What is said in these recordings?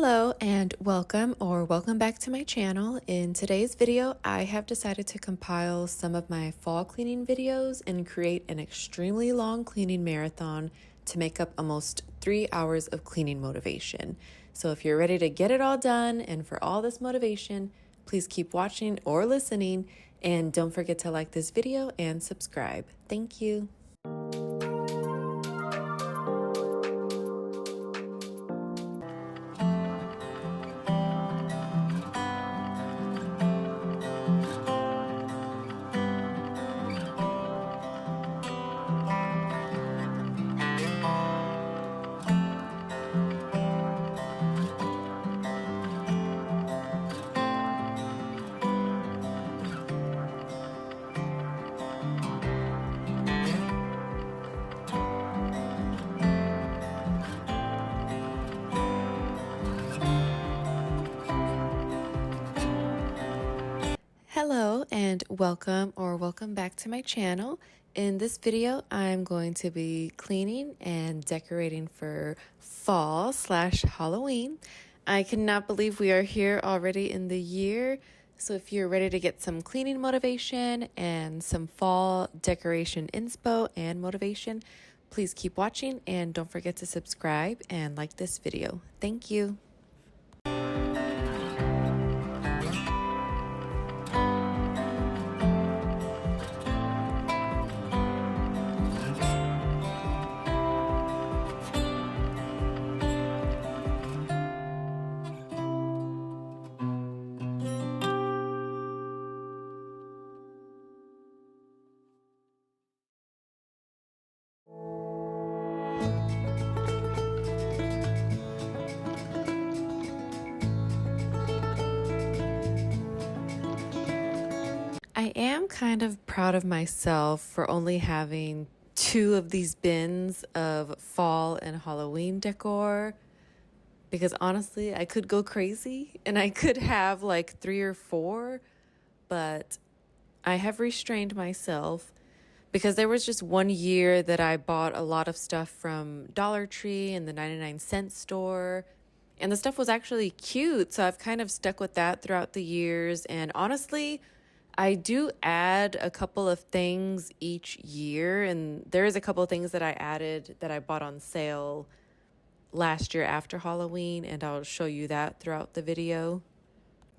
Hello and welcome back to my channel. In today's video, I have decided to compile some of my fall cleaning videos and create an extremely long cleaning marathon to make up almost 3 hours of cleaning motivation. So if you're ready to get it all done and for all this motivation, please keep watching or listening and don't forget to like this video and subscribe. Thank you. Hello and welcome back to my channel. In this video, I'm going to be cleaning and decorating for fall/Halloween. I cannot believe we are here already in the year. So if you're ready to get some cleaning motivation and some fall decoration inspo and motivation, please keep watching and don't forget to subscribe and like this video. Thank you. I am kind of proud of myself for only having 2 of these bins of fall and Halloween decor because honestly, I could go crazy and I could have like 3 or 4, but I have restrained myself because there was just one year that I bought a lot of stuff from Dollar Tree and the 99-cent store. And the stuff was actually cute, so I've kind of stuck with that throughout the years. And honestly, I do add a couple of things each year, and there is a couple of things that I added that I bought on sale last year after Halloween, and I'll show you that throughout the video.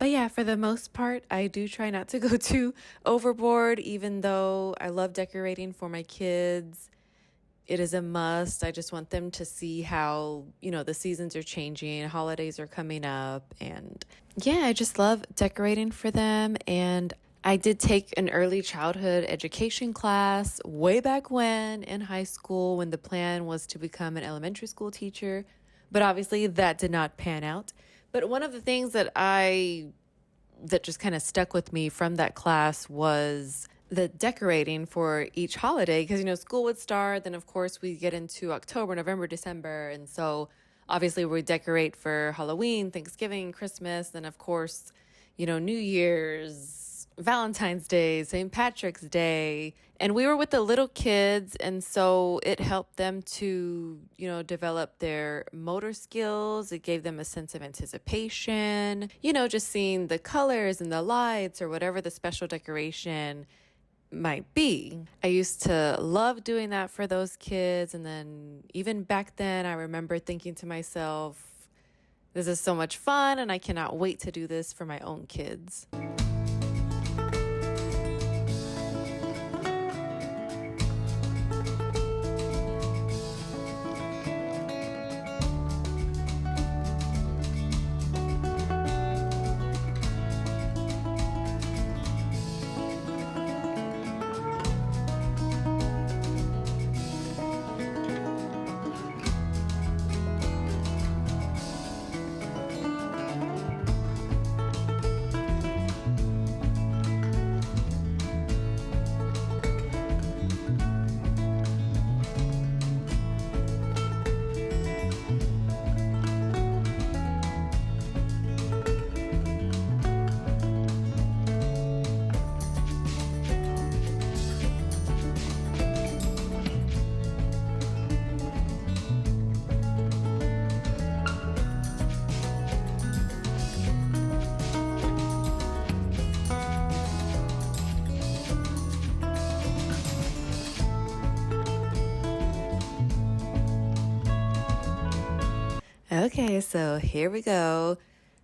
But yeah, for the most part, I do try not to go too overboard, even though I love decorating for my kids. It is a must. I just want them to see how, the seasons are changing, holidays are coming up, and yeah, I just love decorating for them. And I did take an early childhood education class way back when in high school when the plan was to become an elementary school teacher, but obviously that did not pan out. But one of the things that just kind of stuck with me from that class was the decorating for each holiday because, school would start, then of course we get into October, November, December, and so obviously we decorate for Halloween, Thanksgiving, Christmas, then of course, New Year's, Valentine's Day, St. Patrick's Day. And we were with the little kids, and so it helped them to, develop their motor skills. It gave them a sense of anticipation, just seeing the colors and the lights or whatever the special decoration might be. I used to love doing that for those kids. And then even back then, I remember thinking to myself, this is so much fun, and I cannot wait to do this for my own kids. Okay, so here we go.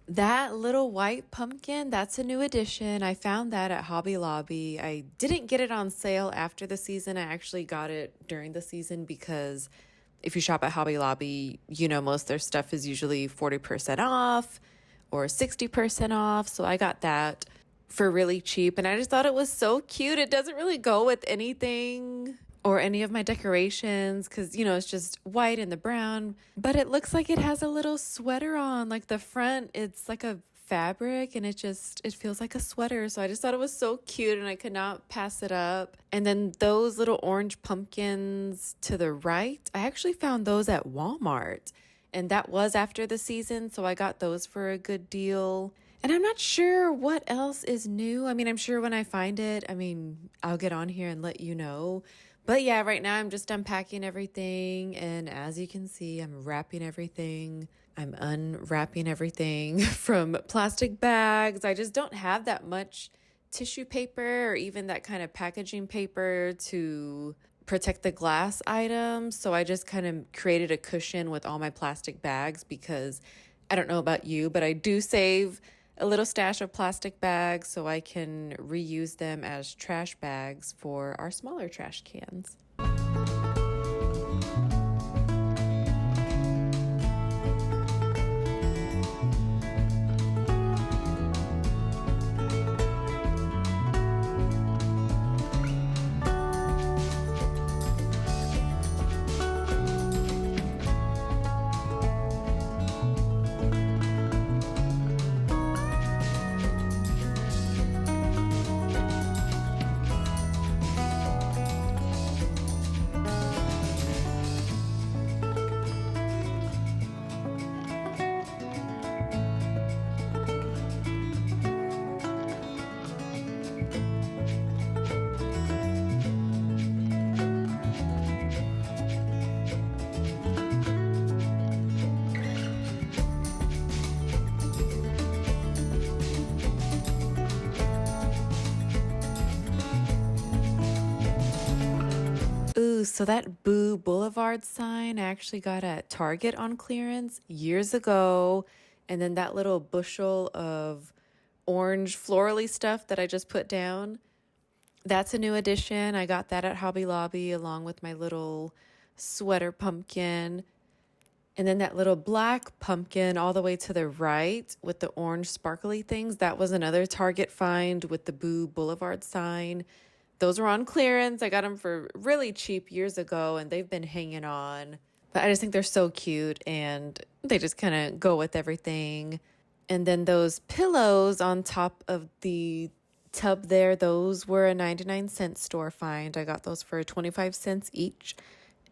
That little white pumpkin, that's a new addition. I found that at Hobby Lobby. I didn't get it on sale after the season. I actually got it during the season because if you shop at Hobby Lobby, most of their stuff is usually 40% off or 60% off. So I got that for really cheap. And I just thought it was so cute. It doesn't really go with anything or any of my decorations because, it's just white and the brown. But it looks like it has a little sweater on. Like the front, it's like a fabric and it feels like a sweater. So I just thought it was so cute and I could not pass it up. And then those little orange pumpkins to the right, I actually found those at Walmart. And that was after the season, so I got those for a good deal. And I'm not sure what else is new. I mean, I'm sure when I find it, I'll get on here and let you know. But yeah, right now I'm just unpacking everything. And as you can see, I'm wrapping everything. I'm unwrapping everything from plastic bags. I just don't have that much tissue paper or even that kind of packaging paper to protect the glass items. So I just kind of created a cushion with all my plastic bags because I don't know about you, but I do save a little stash of plastic bags so I can reuse them as trash bags for our smaller trash cans. Ooh, so that Boo Boulevard sign I actually got at Target on clearance years ago. And then that little bushel of orange florally stuff that I just put down, that's a new addition. I got that at Hobby Lobby along with my little sweater pumpkin. And then that little black pumpkin all the way to the right with the orange sparkly things, that was another Target find with the Boo Boulevard sign. Those were on clearance. I got them for really cheap years ago and they've been hanging on. But I just think they're so cute and they just kind of go with everything. And then those pillows on top of the tub there, those were a 99-cent store find. I got those for 25 cents each.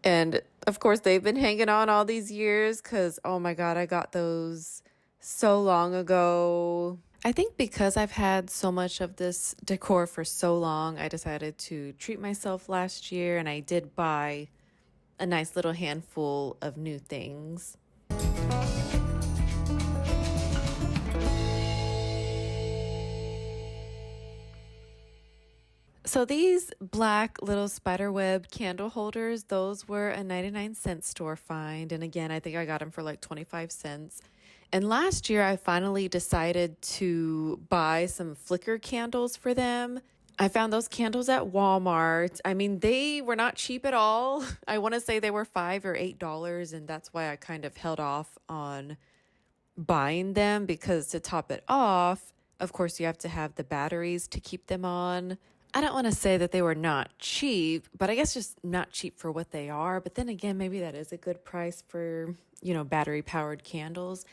And of course, they've been hanging on all these years because, oh my God, I got those so long ago. I think because I've had so much of this decor for so long, I decided to treat myself last year and I did buy a nice little handful of new things. So these black little spiderweb candle holders, those were a 99-cent store find. And again, I think I got them for like 25 cents. And last year, I finally decided to buy some flicker candles for them. I found those candles at Walmart. I mean, they were not cheap at all. I want to say they were $5 or $8, and that's why I kind of held off on buying them because to top it off, of course, you have to have the batteries to keep them on. I don't want to say that they were not cheap, but I guess just not cheap for what they are. But then again, maybe that is a good price for, battery powered candles.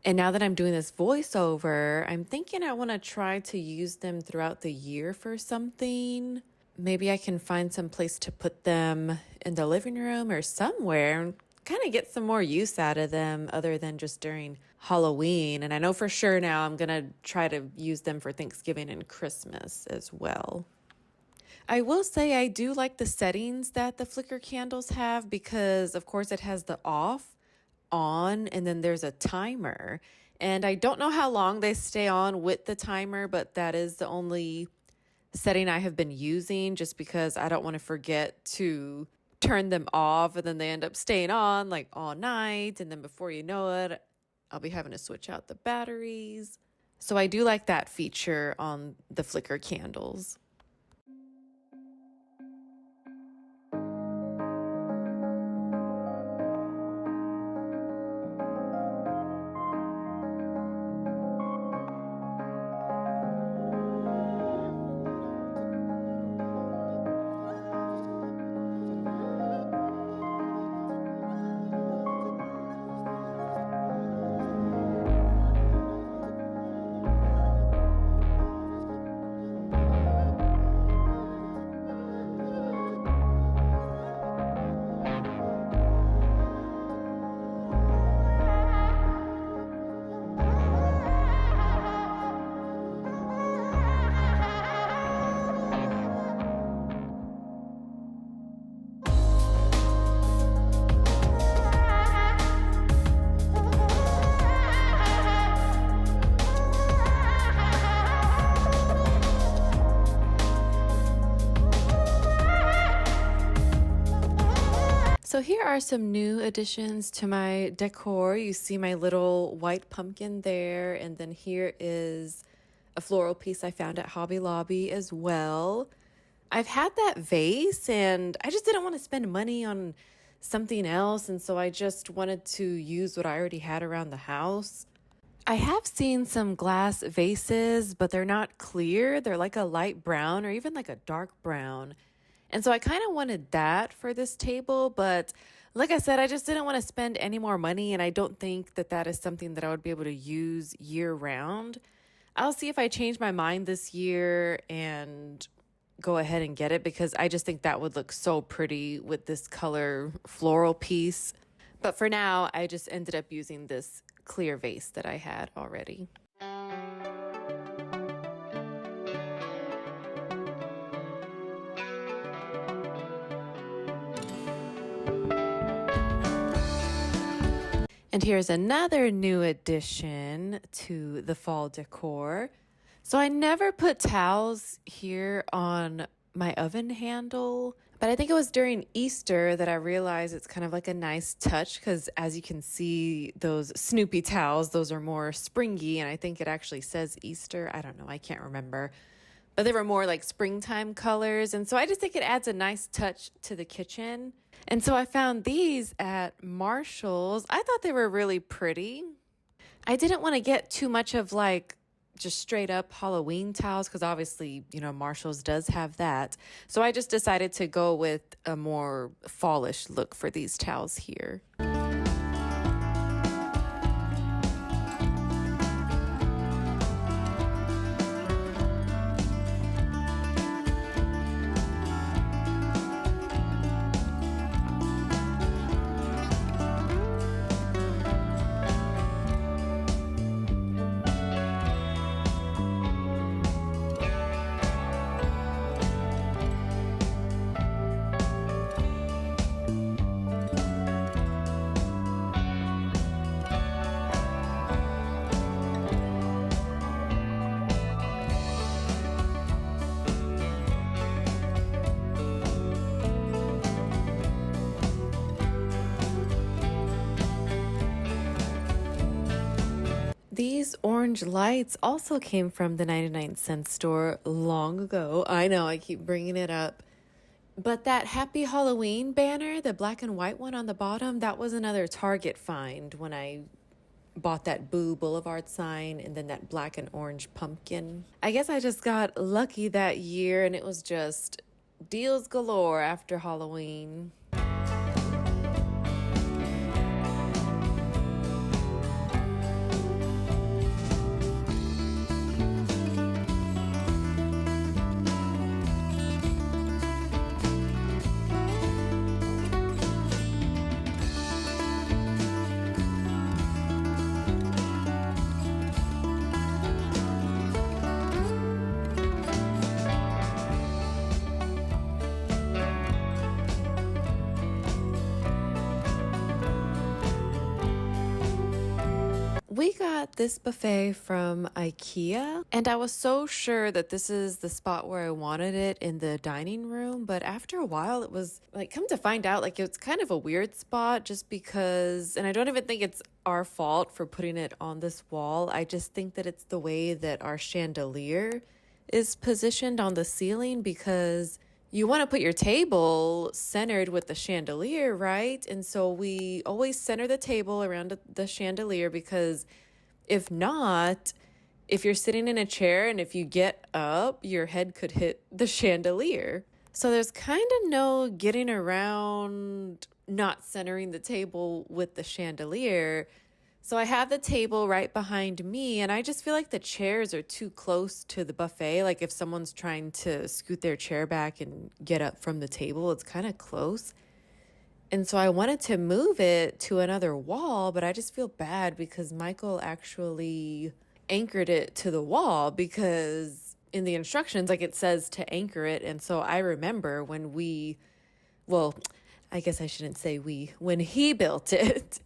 And now that I'm doing this voiceover, I'm thinking I want to try to use them throughout the year for something. Maybe I can find some place to put them in the living room or somewhere and kind of get some more use out of them other than just during Halloween. And I know for sure now I'm going to try to use them for Thanksgiving and Christmas as well. I will say I do like the settings that the flicker candles have because, of course, it has the off, on, and then there's a timer. And I don't know how long they stay on with the timer, but that is the only setting I have been using just because I don't want to forget to turn them off and then they end up staying on like all night. And then before you know it, I'll be having to switch out the batteries. So I do like that feature on the flicker candles. So here are some new additions to my decor. You see my little white pumpkin there, and then here is a floral piece I found at Hobby Lobby as well. I've had that vase and I just didn't want to spend money on something else, and so I just wanted to use what I already had around the house. I have seen some glass vases, but they're not clear. They're like a light brown or even like a dark brown. And so I kind of wanted that for this table, but like I said, I just didn't want to spend any more money, and I don't think that that is something that I would be able to use year round. I'll see if I change my mind this year and go ahead and get it, because I just think that would look so pretty with this color floral piece. But for now, I just ended up using this clear vase that I had already. And here's another new addition to the fall decor. So I never put towels here on my oven handle, but I think it was during Easter that I realized it's kind of like a nice touch, because as you can see, those Snoopy towels, those are more springy, and I think it actually says Easter. I don't know, I can't remember. But they were more like springtime colors, and so I just think it adds a nice touch to the kitchen. And so I found these at Marshall's. I thought they were really pretty. I didn't want to get too much of like just straight up Halloween towels, because obviously, Marshall's does have that. So I just decided to go with a more fallish look for these towels here. These orange lights also came from the 99-cent store long ago. I know, I keep bringing it up. But that Happy Halloween banner, the black and white one on the bottom, that was another Target find when I bought that Boo Boulevard sign and then that black and orange pumpkin. I guess I just got lucky that year, and it was just deals galore after Halloween. We got this buffet from IKEA, and I was so sure that this is the spot where I wanted it in the dining room. But after a while, it was like, come to find out, like it's kind of a weird spot just because, and I don't even think it's our fault for putting it on this wall. I just think that it's the way that our chandelier is positioned on the ceiling because you want to put your table centered with the chandelier, right? And so we always center the table around the chandelier because if not, if you're sitting in a chair and if you get up, your head could hit the chandelier. So there's kind of no getting around not centering the table with the chandelier. So I have the table right behind me, and I just feel like the chairs are too close to the buffet. Like if someone's trying to scoot their chair back and get up from the table, it's kind of close. And so I wanted to move it to another wall, but I just feel bad because Michael actually anchored it to the wall because in the instructions, like it says to anchor it. And so I remember well, I guess I shouldn't say when he built it.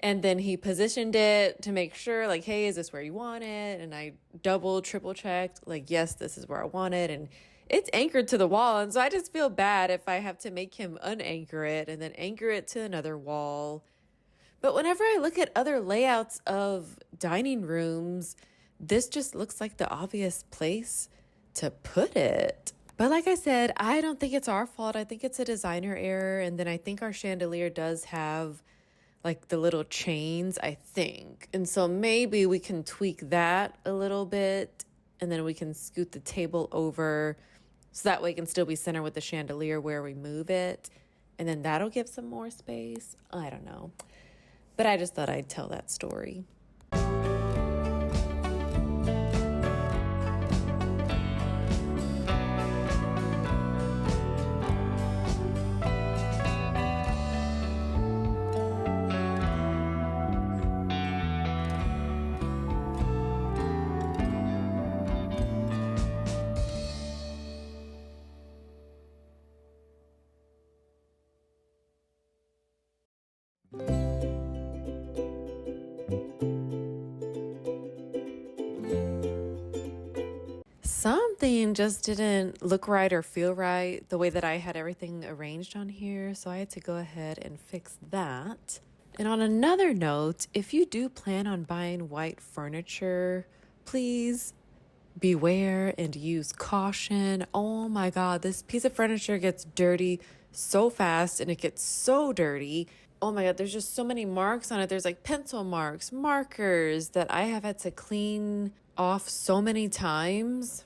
And then he positioned it to make sure, like, hey, is this where you want it? And I double, triple checked, like, yes, this is where I want it. And it's anchored to the wall. And so I just feel bad if I have to make him unanchor it and then anchor it to another wall. But whenever I look at other layouts of dining rooms, this just looks like the obvious place to put it. But like I said, I don't think it's our fault. I think it's a designer error. And then I think our chandelier does have like the little chains, I think. And so maybe we can tweak that a little bit and then we can scoot the table over so that way it can still be centered with the chandelier where we move it. And then that'll give some more space. I don't know. But I just thought I'd tell that story. Something just didn't look right or feel right the way that I had everything arranged on here, so I had to go ahead and fix that. And on another note, if you do plan on buying white furniture, please beware and use caution. Oh my God, this piece of furniture gets dirty so fast and it gets so dirty. Oh my God, there's just so many marks on it. There's like pencil marks, markers that I have had to clean off so many times.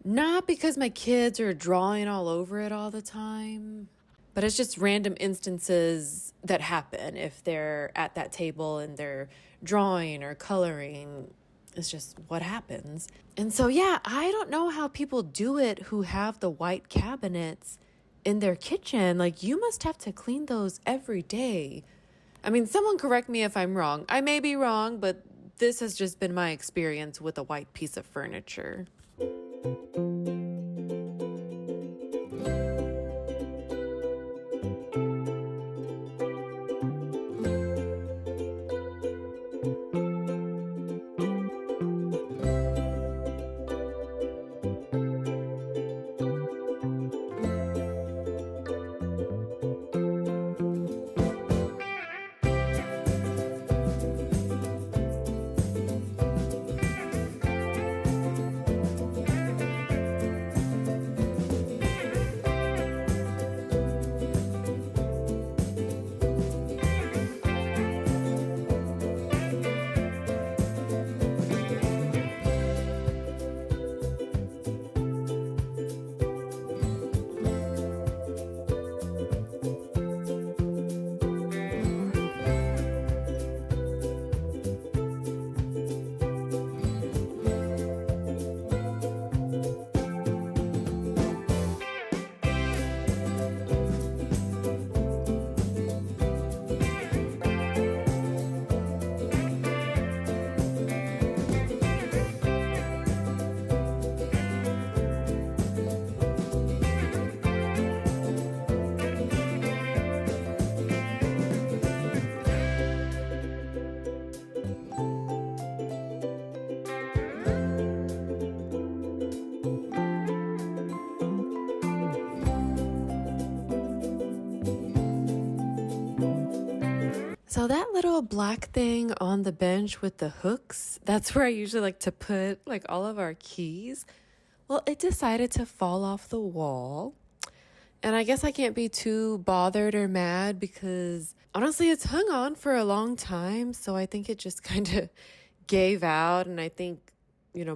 Not because my kids are drawing all over it all the time, but it's just random instances that happen if they're at that table and they're drawing or coloring. It's just what happens. And so, yeah, I don't know how people do it who have the white cabinets in their kitchen. Like, you must have to clean those every day. I mean, someone correct me if I'm wrong. I may be wrong, but this has just been my experience with a white piece of furniture. So that little black thing on the bench with the hooks, that's where I usually like to put like all of our keys. Well, it decided to fall off the wall. And I guess I can't be too bothered or mad because honestly, it's hung on for a long time. So I think it just kind of gave out. And I think,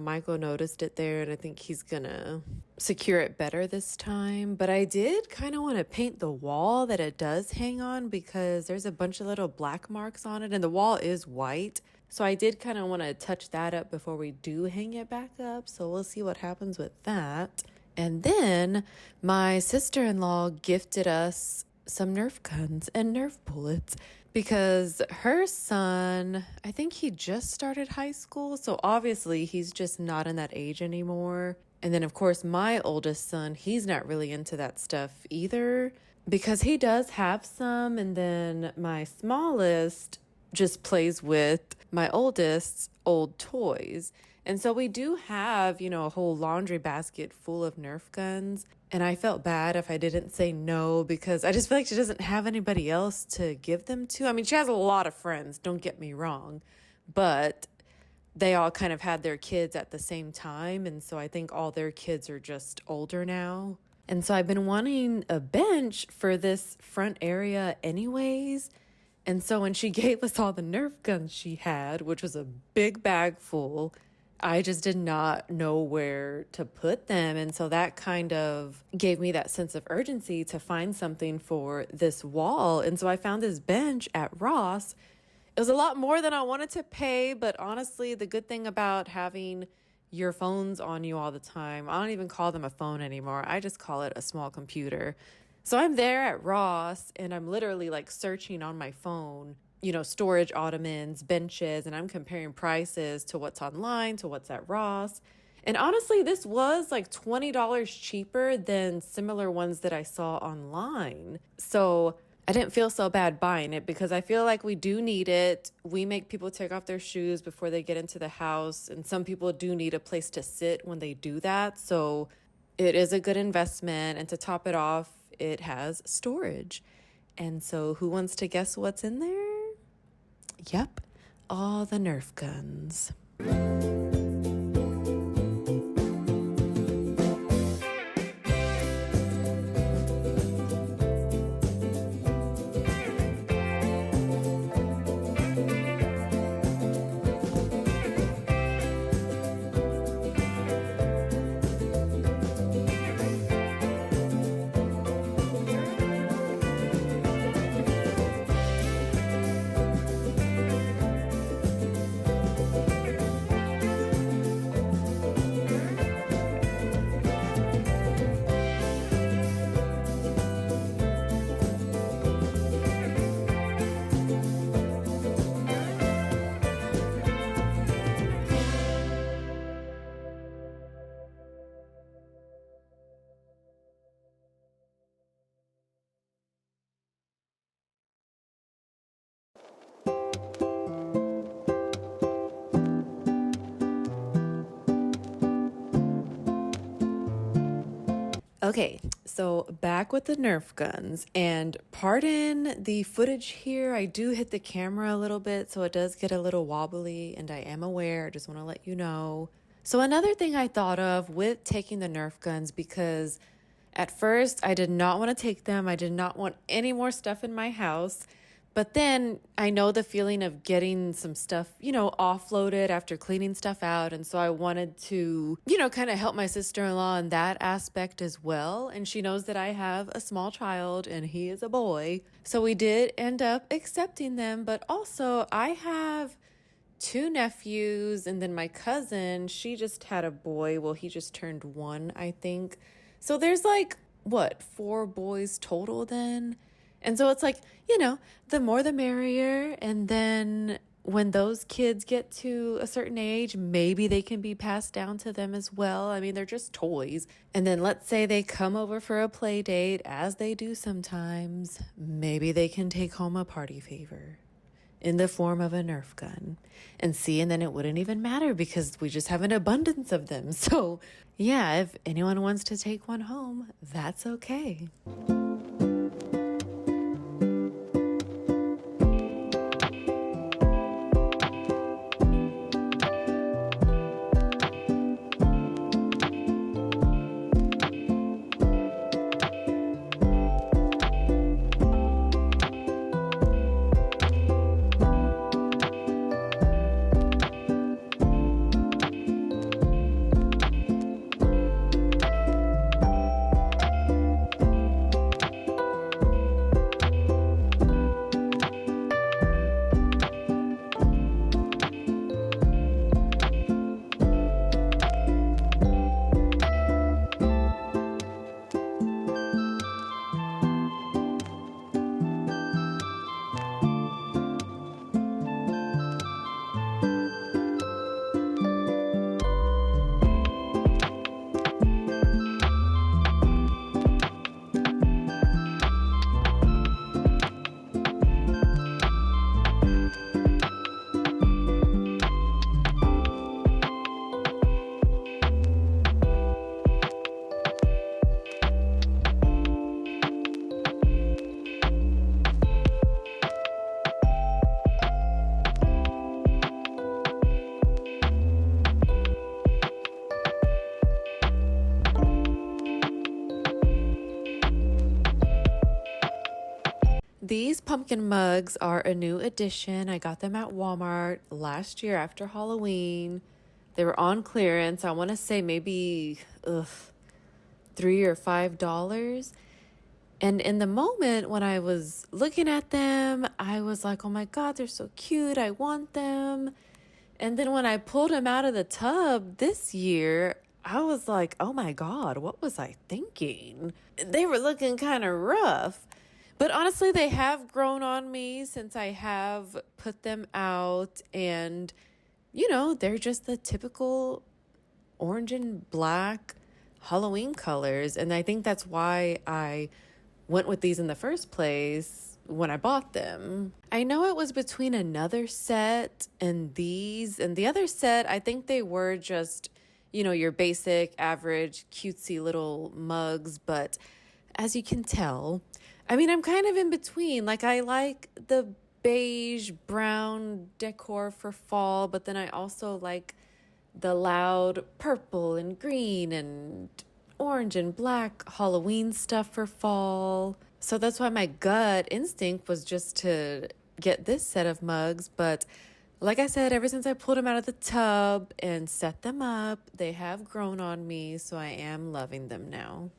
Michael noticed it there and I think he's gonna secure it better this time. But I did kind of want to paint the wall that it does hang on because there's a bunch of little black marks on it and the wall is white. So I did kind of want to touch that up before we do hang it back up. So we'll see what happens with that. And then my sister-in-law gifted us some Nerf guns and Nerf bullets because her son, I think he just started high school. So obviously he's just not in that age anymore. And then, of course, my oldest son, he's not really into that stuff either because he does have some. And then my smallest just plays with my oldest's old toys. And so we do have, a whole laundry basket full of Nerf guns. And I felt bad if I didn't say no because I just feel like she doesn't have anybody else to give them to. I mean, she has a lot of friends, don't get me wrong, but they all kind of had their kids at the same time. And so I think all their kids are just older now. And so I've been wanting a bench for this front area anyways. And so when she gave us all the Nerf guns she had, which was a big bag full, I just did not know where to put them. And so that kind of gave me that sense of urgency to find something for this wall. And so I found this bench at Ross. It was a lot more than I wanted to pay, but honestly, the good thing about having your phones on you all the time, I don't even call them a phone anymore. I just call it a small computer. So I'm there at Ross and I'm literally like searching on my phone, storage ottomans, benches, and I'm comparing prices to what's online, to what's at Ross. And honestly, this was like $20 cheaper than similar ones that I saw online. So I didn't feel so bad buying it because I feel like we do need it. We make people take off their shoes before they get into the house. And some people do need a place to sit when they do that. So it is a good investment. And to top it off, it has storage. And so who wants to guess what's in there? Yep, all the Nerf guns. Okay, so back with the Nerf guns, and pardon the footage here. I do hit the camera a little bit, so it does get a little wobbly, and I am aware. I just want to let you know. So another thing I thought of with taking the Nerf guns, because at first I did not want to take them. I did not want any more stuff in my house. But then I know the feeling of getting some stuff, offloaded after cleaning stuff out. And so I wanted to, kind of help my sister-in-law in that aspect as well. And she knows that I have a small child and he is a boy. So we did end up accepting them. But also I have 2 nephews and then my cousin, she just had a boy. Well, he just turned 1, I think. So there's like, 4 boys total then? And so it's like, the more the merrier. And then when those kids get to a certain age, maybe they can be passed down to them as well. I mean, they're just toys. And then let's say they come over for a play date, as they do sometimes. Maybe they can take home a party favor in the form of a Nerf gun. And then it wouldn't even matter because we just have an abundance of them. So yeah, if anyone wants to take one home, that's okay. These pumpkin mugs are a new addition. I got them at Walmart last year after Halloween. They were on clearance. I want to say maybe $3 or $5. And in the moment when I was looking at them, I was like, oh my God, they're so cute. I want them. And then when I pulled them out of the tub this year, I was like, oh my God, what was I thinking? They were looking kind of rough. But honestly, they have grown on me since I have put them out. And, they're just the typical orange and black Halloween colors. And I think that's why I went with these in the first place when I bought them. I know it was between another set and these. And the other set, I think they were just, your basic, average, cutesy little mugs. But as you can tell, I'm kind of in between. Like, I like the beige brown decor for fall, but then I also like the loud purple and green and orange and black Halloween stuff for fall. So that's why my gut instinct was just to get this set of mugs. But like I said, ever since I pulled them out of the tub and set them up, they have grown on me. So I am loving them now.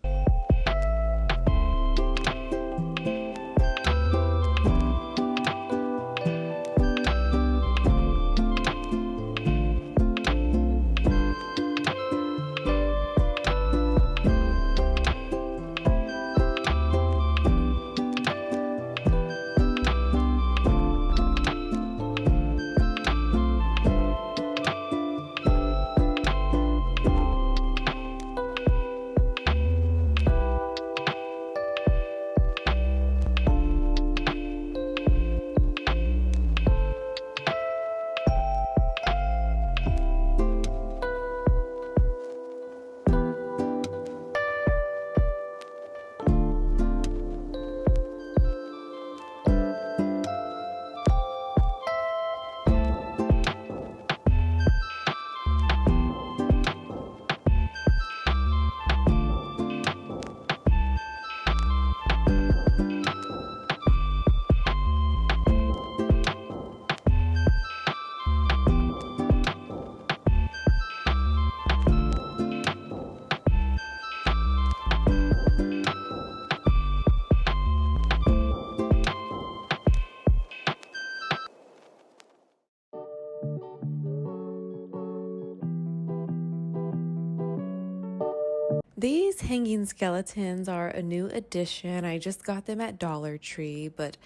These hanging skeletons are a new addition. I just got them at Dollar Tree, but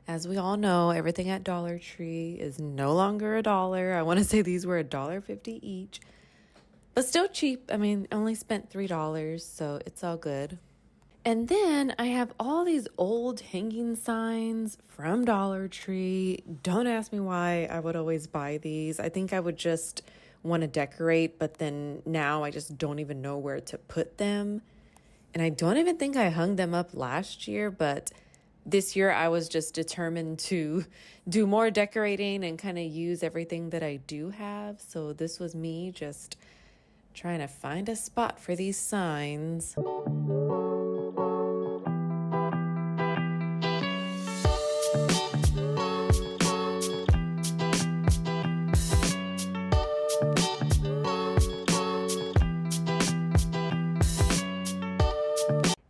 as we all know, everything at Dollar Tree is no longer $1. I want to say these were $1.50 each, but still cheap. Only spent $3, so it's all good. And then I have all these old hanging signs from Dollar Tree. Don't ask me why I would always buy these. I think I would just want to decorate, but then now I just don't even know where to put them. And I don't even think I hung them up last year, but this year I was just determined to do more decorating and kind of use everything that I do have. So this was me just trying to find a spot for these signs.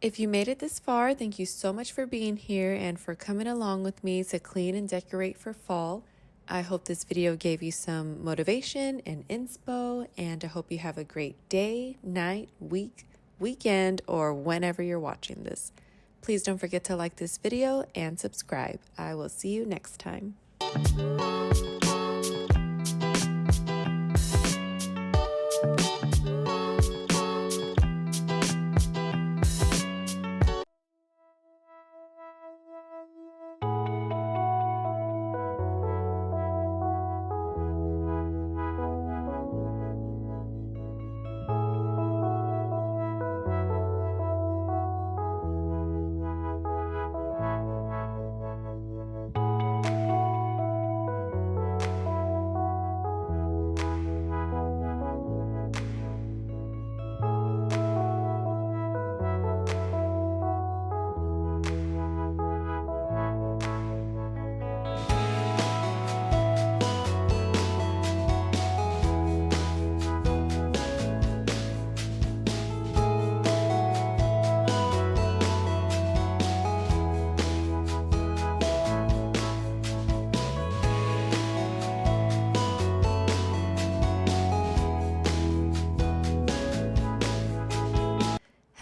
If you made it this far, thank you so much for being here and for coming along with me to clean and decorate for fall. I hope this video gave you some motivation and inspo, and I hope you have a great day, night, week, weekend, or whenever you're watching this. Please don't forget to like this video and subscribe. I will see you next time.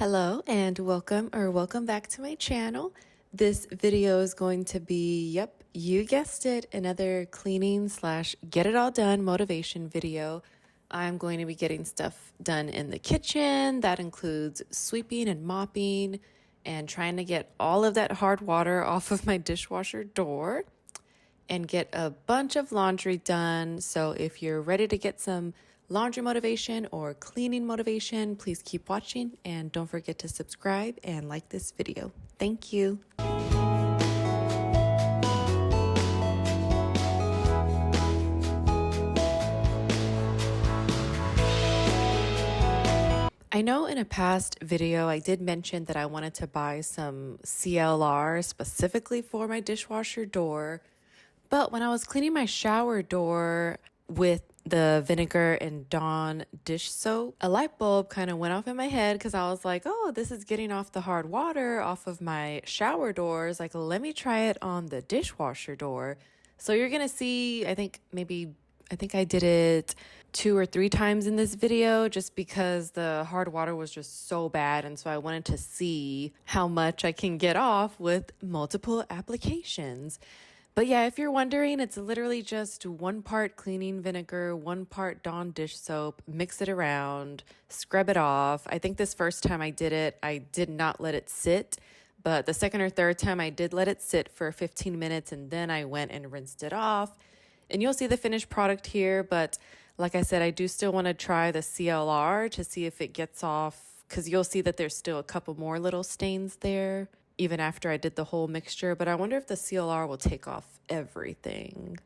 Hello and welcome back to my channel. This video is going to be, yep, you guessed it, another cleaning slash get it all done motivation video. I'm going to be getting stuff done in the kitchen. That includes sweeping and mopping and trying to get all of that hard water off of my dishwasher door and get a bunch of laundry done. So if you're ready to get some laundry motivation or cleaning motivation, please keep watching and don't forget to subscribe and like this video. Thank you. I know in a past video I did mention that I wanted to buy some CLR specifically for my dishwasher door, but when I was cleaning my shower door with the vinegar and Dawn dish soap, a light bulb kind of went off in my head because I was like, oh, this is getting off the hard water off of my shower doors. Like, let me try it on the dishwasher door. So you're going to see, I think I did it 2 or 3 times in this video just because the hard water was just so bad. And so I wanted to see how much I can get off with multiple applications. But yeah, if you're wondering, it's literally just 1 part cleaning vinegar, 1 part Dawn dish soap, mix it around, scrub it off. I think this first time I did it, I did not let it sit. But the second or third time I did let it sit for 15 minutes and then I went and rinsed it off. And you'll see the finished product here, but like I said, I do still want to try the CLR to see if it gets off, because you'll see that there's still a couple more little stains there, even after I did the whole mixture. But I wonder if the CLR will take off everything.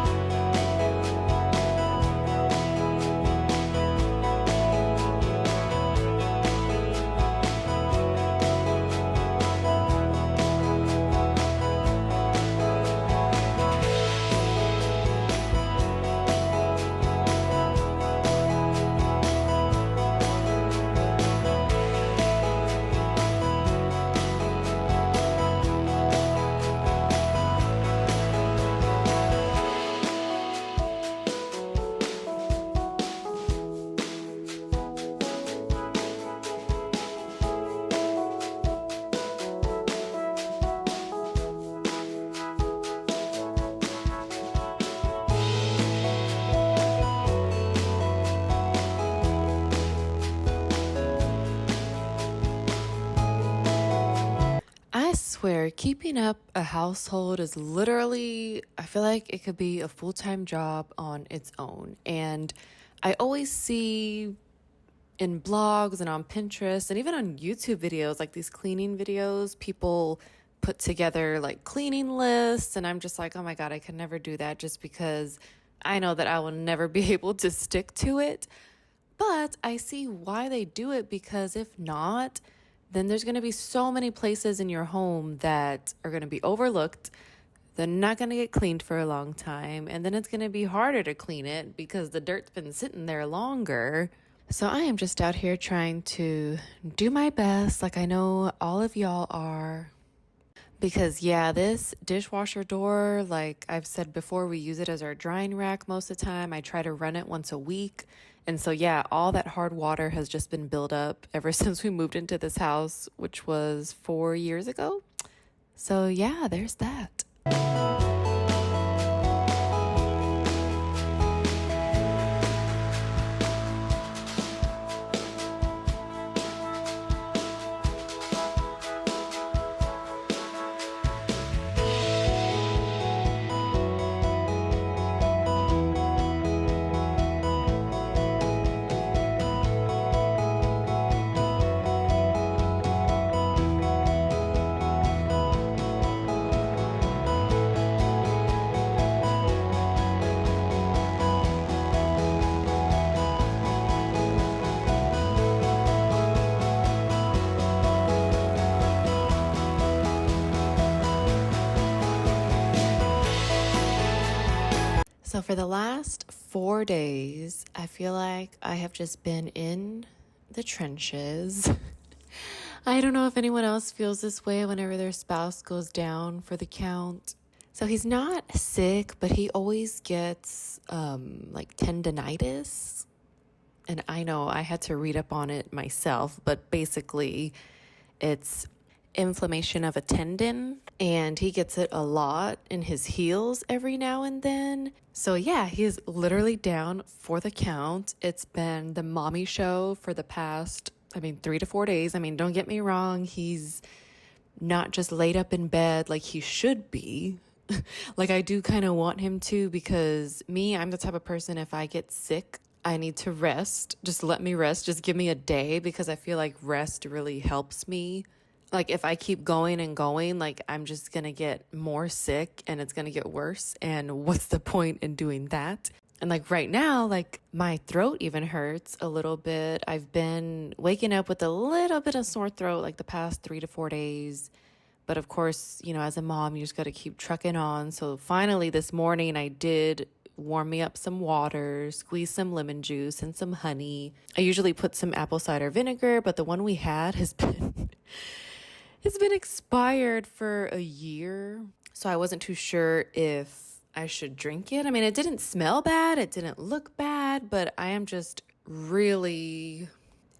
I swear, keeping up a household is literally, I feel like it could be a full-time job on its own. And I always see in blogs and on Pinterest and even on YouTube videos, like these cleaning videos, people put together like cleaning lists. And I'm just like, oh my God, I can never do that just because I know that I will never be able to stick to it. But I see why they do it, because if not, then there's going to be so many places in your home that are going to be overlooked. They're not going to get cleaned for a long time. And then it's going to be harder to clean it because the dirt's been sitting there longer. So I am just out here trying to do my best, like I know all of y'all are. Because yeah, this dishwasher door, like I've said before, we use it as our drying rack most of the time. I try to run it once a week. And so yeah, all that hard water has just been built up ever since we moved into this house, which was 4 years ago. So yeah, there's that. So for the last 4 days, I feel like I have just been in the trenches. I don't know if anyone else feels this way whenever their spouse goes down for the count. So he's not sick, but he always gets like tendinitis. And I know I had to read up on it myself, but basically It's inflammation of a tendon, and he gets it a lot in his heels every now and then. So yeah, he's literally down for the count. It's been the mommy show for the past, 3 to 4 days. Don't get me wrong, he's not just laid up in bed like he should be. Like, I do kind of want him to, because I'm the type of person, if I get sick, I need to rest. Just let me rest. Just give me a day, because I feel like rest really helps me. Like, if I keep going and going, like, I'm just gonna get more sick and it's gonna get worse. And what's the point in doing that? And like right now, like my throat even hurts a little bit. I've been waking up with a little bit of sore throat like the past 3 to 4 days. But of course, as a mom, you just got to keep trucking on. So finally this morning I did warm me up some water, squeeze some lemon juice and some honey. I usually put some apple cider vinegar, but the one we had has been it's been expired for a year. So I wasn't too sure if I should drink it. It didn't smell bad, it didn't look bad, but I am just really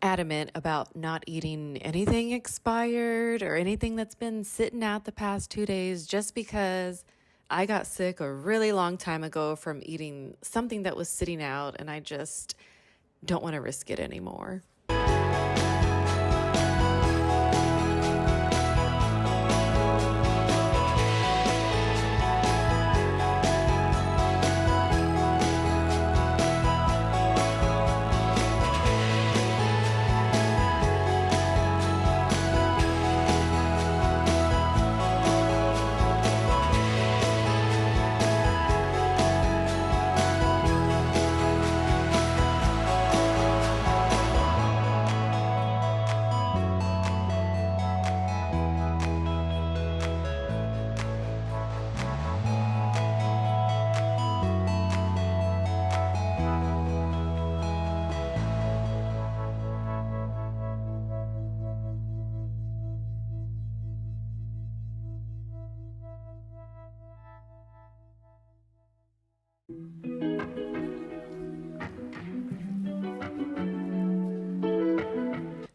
adamant about not eating anything expired or anything that's been sitting out the past 2 days, just because I got sick a really long time ago from eating something that was sitting out, and I just don't want to risk it anymore.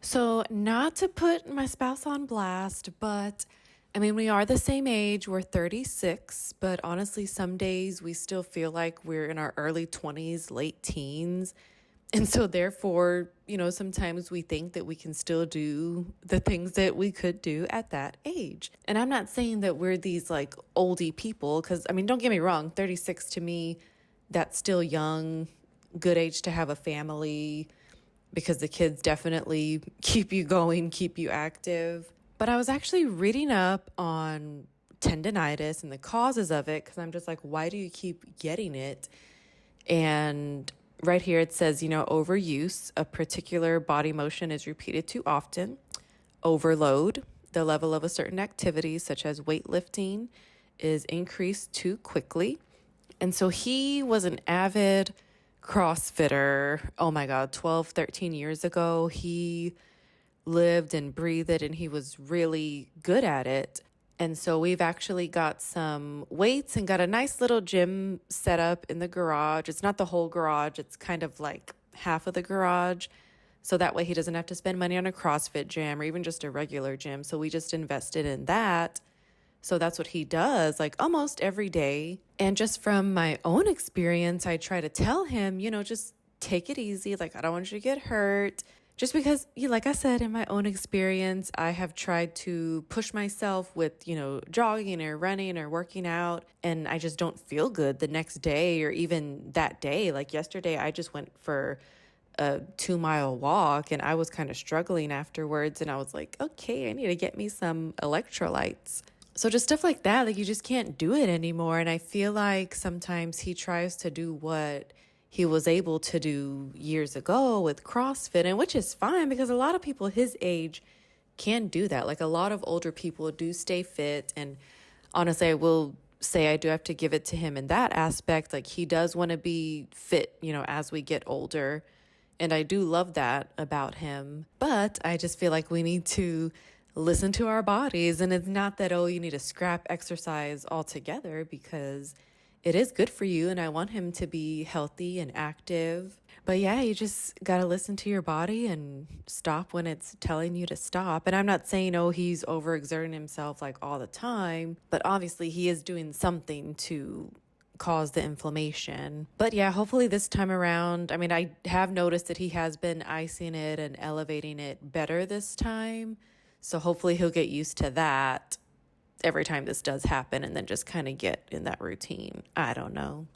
So, not to put my spouse on blast, but we are the same age. We're 36, but honestly, some days we still feel like we're in our early 20s, late teens. And so, therefore, sometimes we think that we can still do the things that we could do at that age. And I'm not saying that we're these like oldie people, because, don't get me wrong, 36 to me, that's still young, good age to have a family, because the kids definitely keep you going, keep you active. But I was actually reading up on tendonitis and the causes of it, because I'm just like, why do you keep getting it? And right here it says, overuse, a particular body motion is repeated too often. Overload, the level of a certain activity, such as weightlifting, is increased too quickly. And so he was an avid CrossFitter. Oh my God, 12, 13 years ago. He lived and breathed it, and he was really good at it. And so we've actually got some weights and got a nice little gym set up in the garage. It's not the whole garage, it's kind of like half of the garage. So that way he doesn't have to spend money on a CrossFit gym or even just a regular gym. So we just invested in that. So that's what he does like almost every day. And just from my own experience, I try to tell him, just take it easy. Like, I don't want you to get hurt. Just because, like I said, in my own experience, I have tried to push myself with, jogging or running or working out, and I just don't feel good the next day or even that day. Like yesterday, I just went for a 2-mile walk and I was kind of struggling afterwards, and I was like, okay, I need to get me some electrolytes. So just stuff like that, like you just can't do it anymore. And I feel like sometimes he tries to do what he was able to do years ago with CrossFit, and which is fine, because a lot of people his age can do that. Like a lot of older people do stay fit. And honestly, I will say I do have to give it to him in that aspect. Like he does want to be fit, as we get older. And I do love that about him. But I just feel like we need to listen to our bodies. And it's not that, oh, you need to scrap exercise altogether, because it is good for you and I want him to be healthy and active. But yeah, you just got to listen to your body and stop when it's telling you to stop. And I'm not saying, oh, he's overexerting himself like all the time, but obviously he is doing something to cause the inflammation. But yeah, hopefully this time around, I mean, I have noticed that he has been icing it and elevating it better this time. So hopefully he'll get used to that every time this does happen and then just kind of get in that routine. I don't know.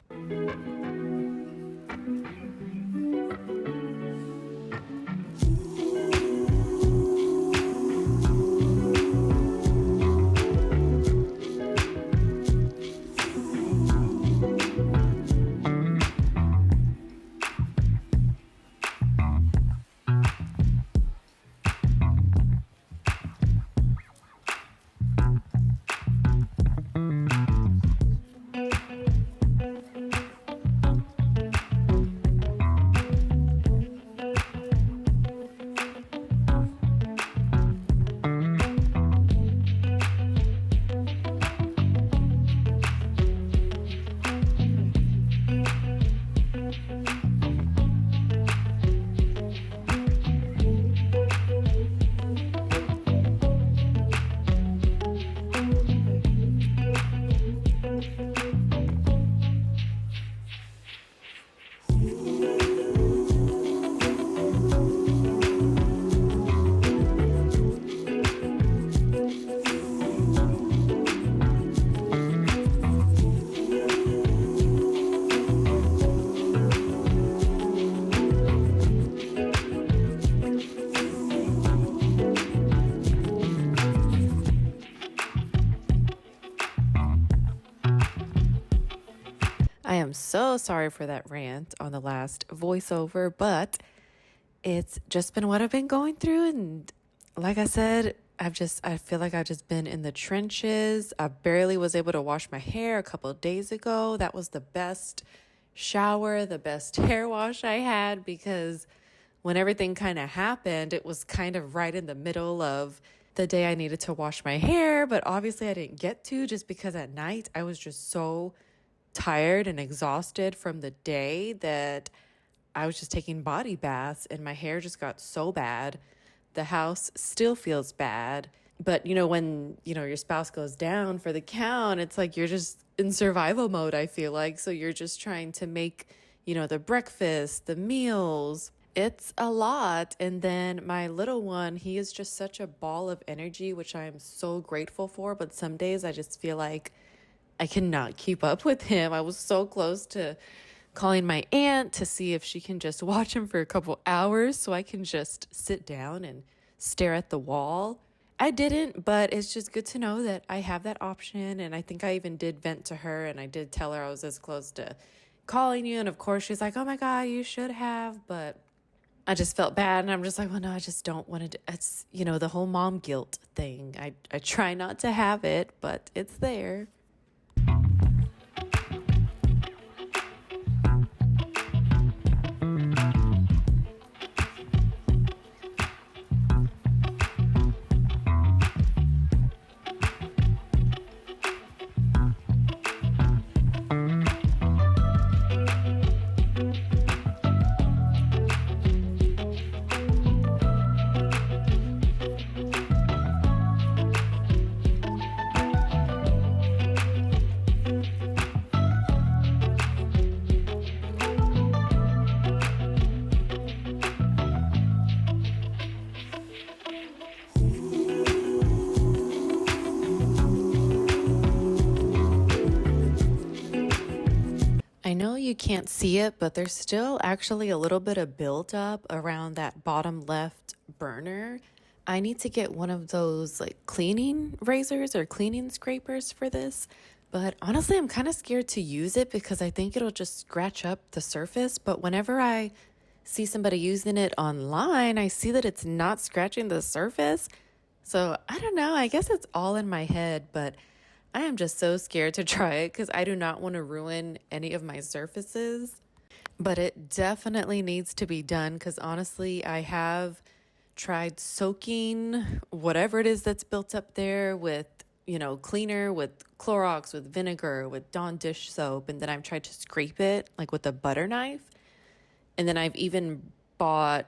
I am so sorry for that rant on the last voiceover, but it's just been what I've been going through. And like I said, I feel like I've just been in the trenches. I barely was able to wash my hair a couple of days ago. That was the best shower, the best hair wash I had, because when everything kind of happened, it was kind of right in the middle of the day I needed to wash my hair. But obviously I didn't get to, just because at night I was just so tired and exhausted from the day that I was just taking body baths and my hair just got so bad. The house still feels bad. But, when, your spouse goes down for the count, it's like you're just in survival mode, I feel like. So you're just trying to make, the breakfast, the meals. It's a lot. And then my little one, he is just such a ball of energy, which I am so grateful for. But some days I just feel like I cannot keep up with him. I was so close to calling my aunt to see if she can just watch him for a couple hours so I can just sit down and stare at the wall. I didn't, but it's just good to know that I have that option. And I think I even did vent to her and I did tell her I was this close to calling you. And of course, she's like, oh my God, you should have. But I just felt bad. And I'm just like, well, no, I just don't want to. It's, the whole mom guilt thing. I try not to have it, but it's there. I know you can't see it, but there's still actually a little bit of buildup around that bottom left burner. I need to get one of those like cleaning razors or cleaning scrapers for this. But honestly, I'm kind of scared to use it because I think it'll just scratch up the surface. But whenever I see somebody using it online, I see that it's not scratching the surface. So I don't know. I guess it's all in my head, but I am just so scared to try it because I do not want to ruin any of my surfaces. But it definitely needs to be done because honestly, I have tried soaking whatever it is that's built up there with, cleaner with Clorox, with vinegar, with Dawn dish soap, and then I've tried to scrape it like with a butter knife. And then I've even bought,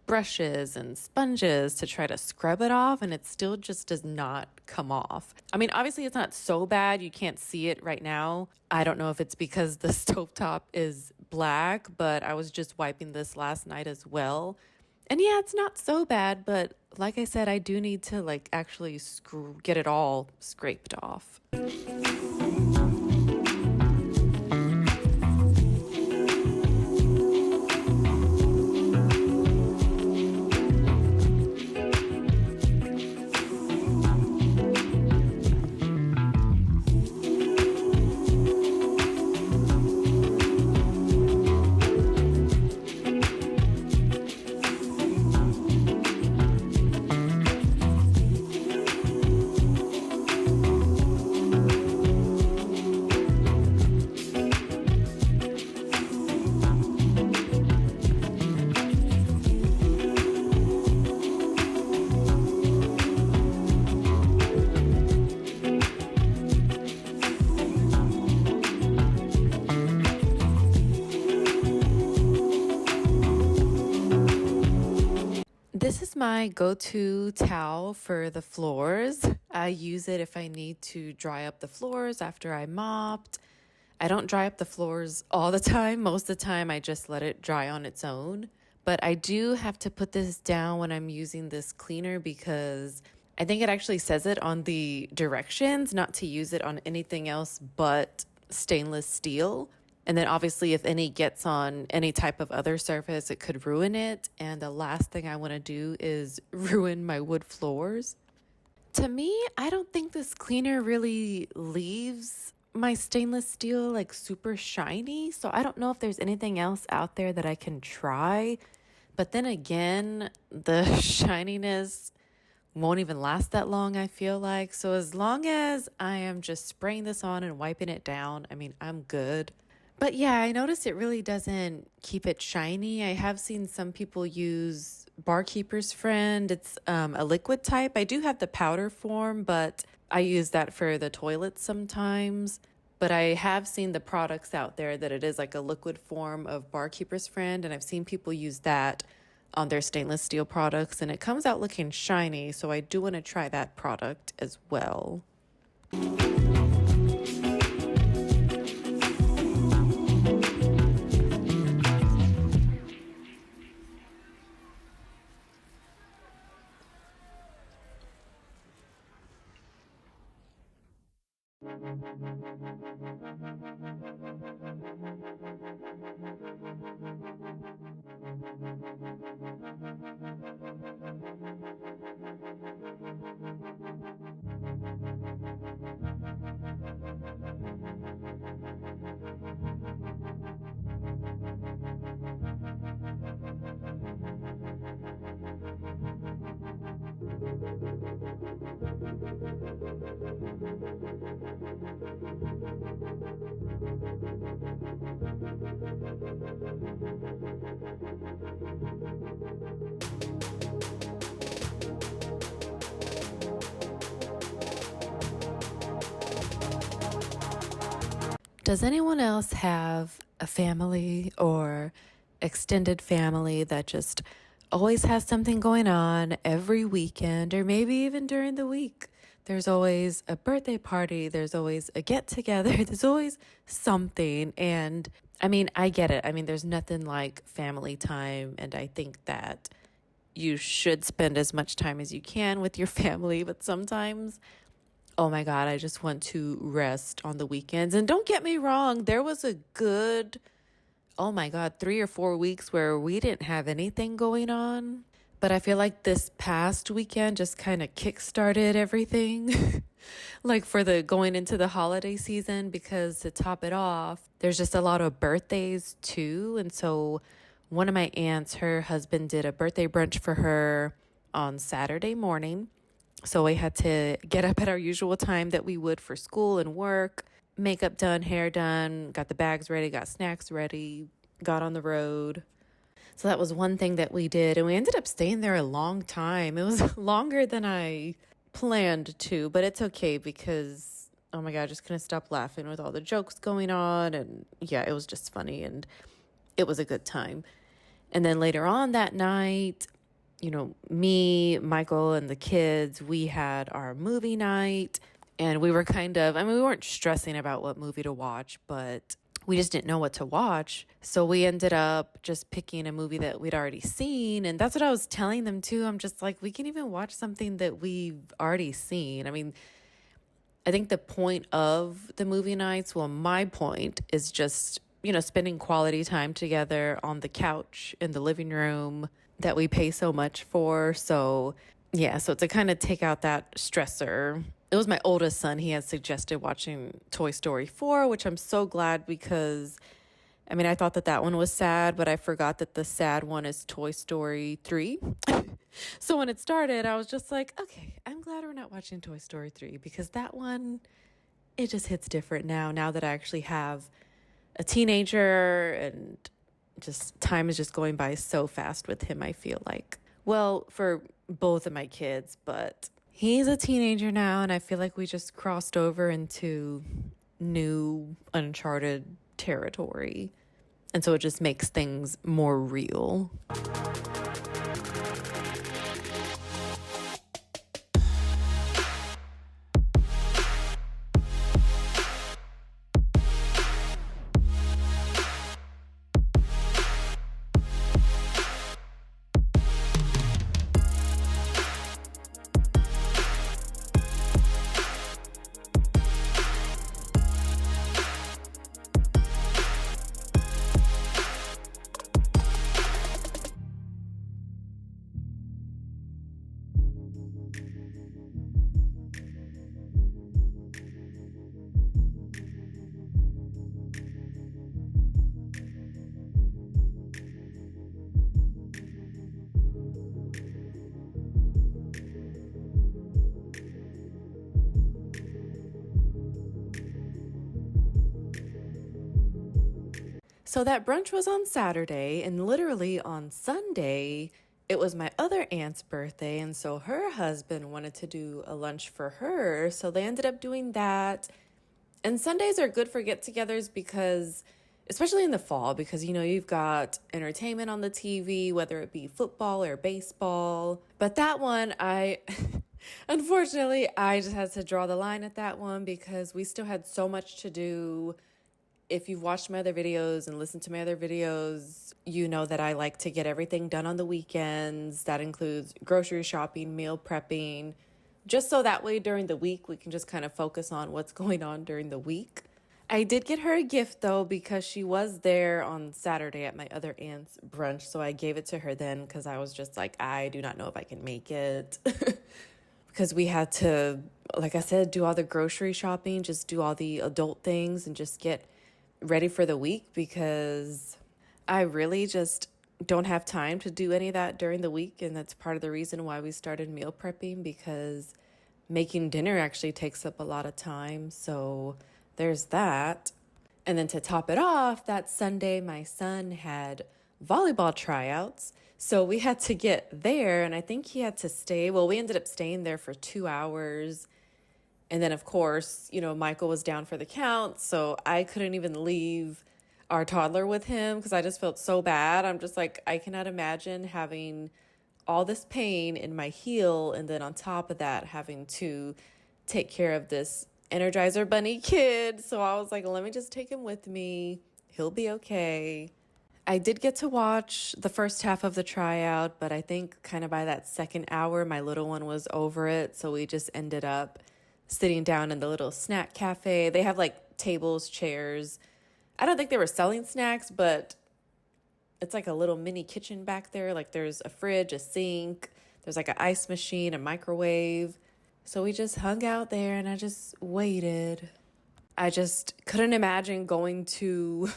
brushes and sponges to try to scrub it off, and it still just does not come off. I mean, obviously, it's not so bad. You can't see it right now. I don't know if it's because the stovetop is black, but I was just wiping this last night as well. And yeah, it's not so bad, but like I said, I do need to like actually get it all scraped off. This is my go-to towel for the floors. I use it if I need to dry up the floors after I mopped. I don't dry up the floors all the time. Most of the time, I just let it dry on its own. But I do have to put this down when I'm using this cleaner because I think it actually says it on the directions not to use it on anything else but stainless steel. And then obviously if any gets on any type of other surface, it could ruin it. And the last thing I want to do is ruin my wood floors. To me, I don't think this cleaner really leaves my stainless steel like super shiny. So I don't know if there's anything else out there that I can try. But then again, the shininess won't even last that long, I feel like. So as long as I am just spraying this on and wiping it down, I mean, I'm good. But yeah, I noticed it really doesn't keep it shiny. I have seen some people use Barkeeper's Friend. It's a liquid type. I do have the powder form, but I use that for the toilets sometimes. But I have seen the products out there that it is like a liquid form of Barkeeper's Friend, and I've seen people use that on their stainless steel products, and it comes out looking shiny. So I do want to try that product as well. Does anyone else have a family or extended family that just always has something going on every weekend or maybe even during the week? There's always a birthday party, there's always a get together, there's always something. And I mean, I get it. I mean, there's nothing like family time. And I think that you should spend as much time as you can with your family. But sometimes, oh my God, I just want to rest on the weekends. And don't get me wrong, there was a good, oh my God, 3 or 4 weeks where we didn't have anything going on. But I feel like this past weekend just kind of kickstarted everything, like for the going into the holiday season, because to top it off, there's just a lot of birthdays too. And so one of my aunts, her husband did a birthday brunch for her on Saturday morning. So we had to get up at our usual time that we would for school and work, makeup done, hair done, got the bags ready, got snacks ready, got on the road. So that was one thing that we did. And we ended up staying there a long time. It was longer than I planned to, but it's okay because, oh my God, I just couldn't stop laughing with all the jokes going on. And yeah, it was just funny and it was a good time. And then later on that night, me, Michael, and the kids, we had our movie night. And we were we weren't stressing about what movie to watch, but we just didn't know what to watch. So we ended up just picking a movie that we'd already seen. And that's what I was telling them too. I'm just like, we can even watch something that we've already seen. I mean, I think the point of the movie nights, well, my point is just, spending quality time together on the couch in the living room that we pay so much for. So yeah, so to kind of take out that stressor, it was my oldest son. He had suggested watching Toy Story 4, which I'm so glad because, I thought that one was sad, but I forgot that the sad one is Toy Story 3. So when it started, I was just like, okay, I'm glad we're not watching Toy Story 3 because that one, it just hits different now that I actually have a teenager and just time is just going by so fast with him, I feel like. Well, for both of my kids, but he's a teenager now, and I feel like we just crossed over into new, uncharted territory. And so it just makes things more real. So that brunch was on Saturday, and literally on Sunday, it was my other aunt's birthday. And so her husband wanted to do a lunch for her. So they ended up doing that. And Sundays are good for get-togethers because, especially in the fall, because, you've got entertainment on the TV, whether it be football or baseball. But that one, unfortunately, I just had to draw the line at that one because we still had so much to do. If you've watched my other videos and listened to my other videos, you know that I like to get everything done on the weekends. That includes grocery shopping, meal prepping, just so that way during the week we can just kind of focus on what's going on during the week. I did get her a gift though because she was there on Saturday at my other aunt's brunch, so I gave it to her then because I was just like, I do not know if I can make it. Because we had to, like I said, do all the grocery shopping, just do all the adult things and just get ready for the week because I really just don't have time to do any of that during the week. And that's part of the reason why we started meal prepping, because making dinner actually takes up a lot of time. So there's that. And then to top it off, that Sunday, my son had volleyball tryouts. So we had to get there, and I think he had to stay. Well, we ended up staying there for 2 hours. And then, of course, Michael was down for the count, so I couldn't even leave our toddler with him because I just felt so bad. I'm just like, I cannot imagine having all this pain in my heel and then on top of that having to take care of this Energizer Bunny kid. So I was like, let me just take him with me. He'll be okay. I did get to watch the first half of the tryout, but I think kind of by that second hour, my little one was over it. So we just ended up sitting down in the little snack cafe. They have like tables, chairs. I don't think they were selling snacks, but it's like a little mini kitchen back there. Like there's a fridge, a sink, there's like an ice machine, a microwave. So we just hung out there and I just waited. I just couldn't imagine going to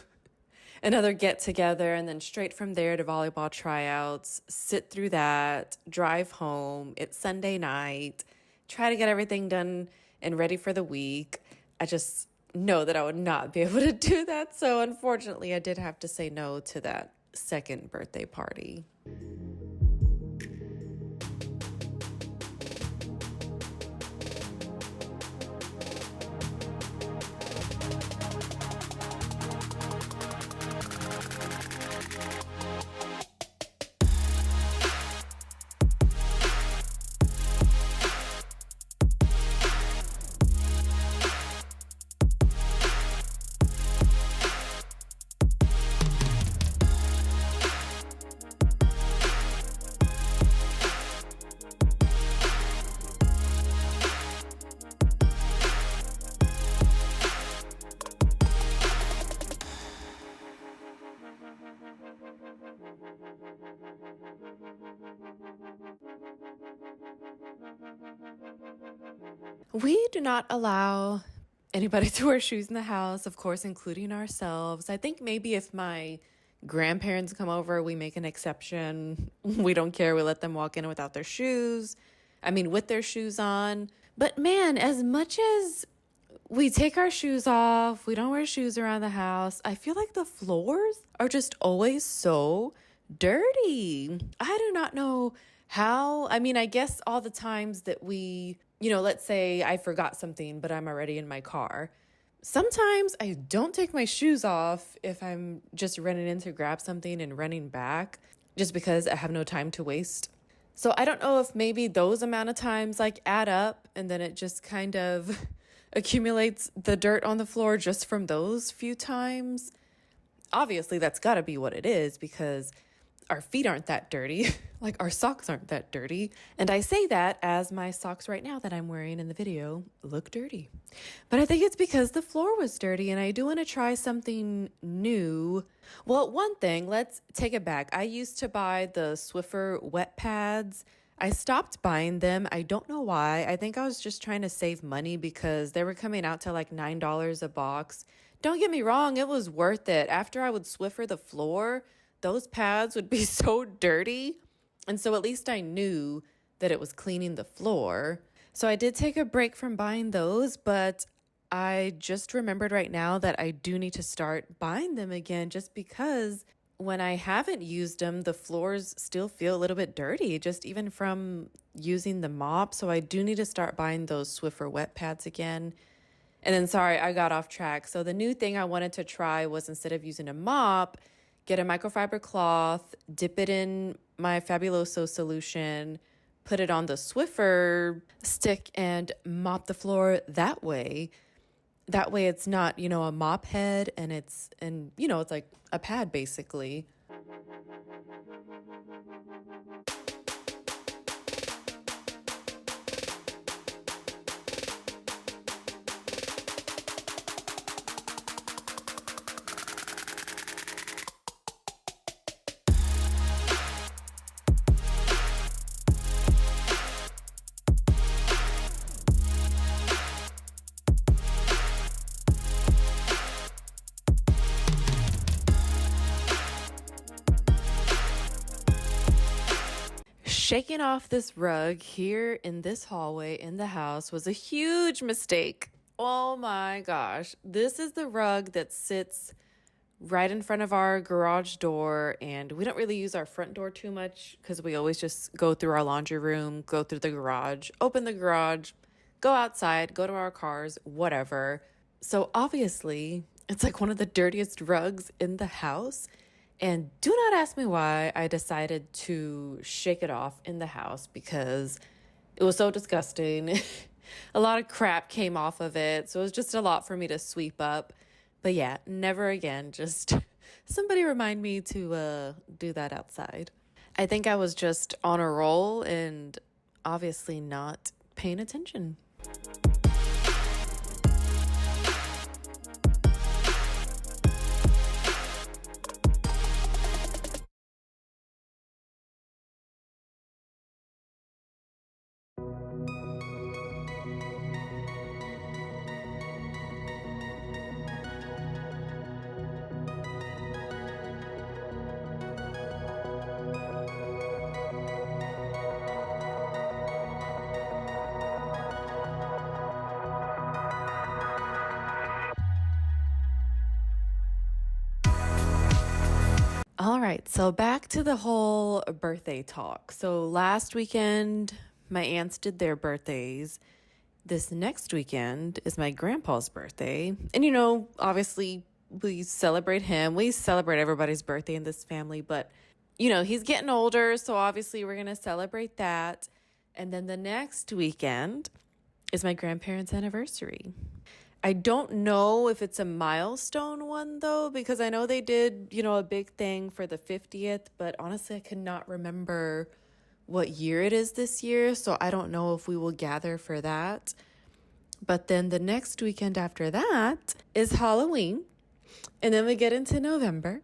another get together and then straight from there to volleyball tryouts, sit through that, drive home. It's Sunday night. Try to get everything done and ready for the week. I just know that I would not be able to do that. So unfortunately, I did have to say no to that second birthday party. We do not allow anybody to wear shoes in the house, of course, including ourselves. I think maybe if my grandparents come over, we make an exception. We don't care. We let them walk in without their shoes. I mean, with their shoes on. But man, as much as we take our shoes off, we don't wear shoes around the house, I feel like the floors are just always so dirty. I do not know how. I mean, I guess all the times that let's say I forgot something, but I'm already in my car. Sometimes I don't take my shoes off if I'm just running in to grab something and running back just because I have no time to waste. So I don't know if maybe those amount of times like add up and then it just kind of accumulates the dirt on the floor just from those few times. Obviously, that's got to be what it is because our feet aren't that dirty. Like our socks aren't that dirty. And I say that as my socks right now that I'm wearing in the video look dirty. But I think it's because the floor was dirty and I do want to try something new. Well, one thing, let's take it back. I used to buy the Swiffer wet pads. I stopped buying them. I don't know why. I think I was just trying to save money because they were coming out to like $9 a box. Don't get me wrong, it was worth it. After I would Swiffer the floor, those pads would be so dirty. And so at least I knew that it was cleaning the floor. So I did take a break from buying those, but I just remembered right now that I do need to start buying them again just because when I haven't used them, the floors still feel a little bit dirty, just even from using the mop. So I do need to start buying those Swiffer wet pads again. And then, sorry, I got off track. So the new thing I wanted to try was instead of using a mop, get a microfiber cloth, dip it in my Fabuloso solution, put it on the Swiffer stick and mop the floor that way. That way it's not, a mop head and it's like a pad basically. Shaking off this rug here in this hallway in the house was a huge mistake. Oh my gosh. This is the rug that sits right in front of our garage door, and we don't really use our front door too much because we always just go through our laundry room, go through the garage, open the garage, go outside, go to our cars, whatever. So obviously, it's like one of the dirtiest rugs in the house. And do not ask me why I decided to shake it off in the house because it was so disgusting. A lot of crap came off of it. So it was just a lot for me to sweep up. But yeah, never again. Just somebody remind me to do that outside. I think I was just on a roll and obviously not paying attention. All right, so back to the whole birthday talk. So last weekend, my aunts did their birthdays. This next weekend is my grandpa's birthday. And, obviously we celebrate him. We celebrate everybody's birthday in this family, but, he's getting older. So obviously we're going to celebrate that. And then the next weekend is my grandparents' anniversary. I don't know if it's a milestone one, though, because I know they did, a big thing for the 50th, but honestly, I could not remember what year it is this year, so I don't know if we will gather for that. But then the next weekend after that is Halloween, and then we get into November.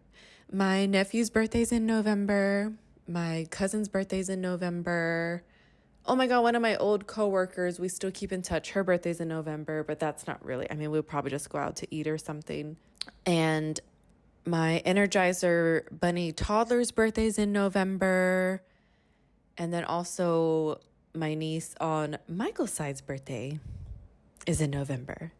My nephew's birthday's in November. My cousin's birthday's in November. Oh my God, one of my old coworkers, we still keep in touch. Her birthday's in November, but that's not really, I mean, we'll probably just go out to eat or something. And my Energizer Bunny toddler's birthday's in November. And then also my niece on Michael's side's birthday is in November.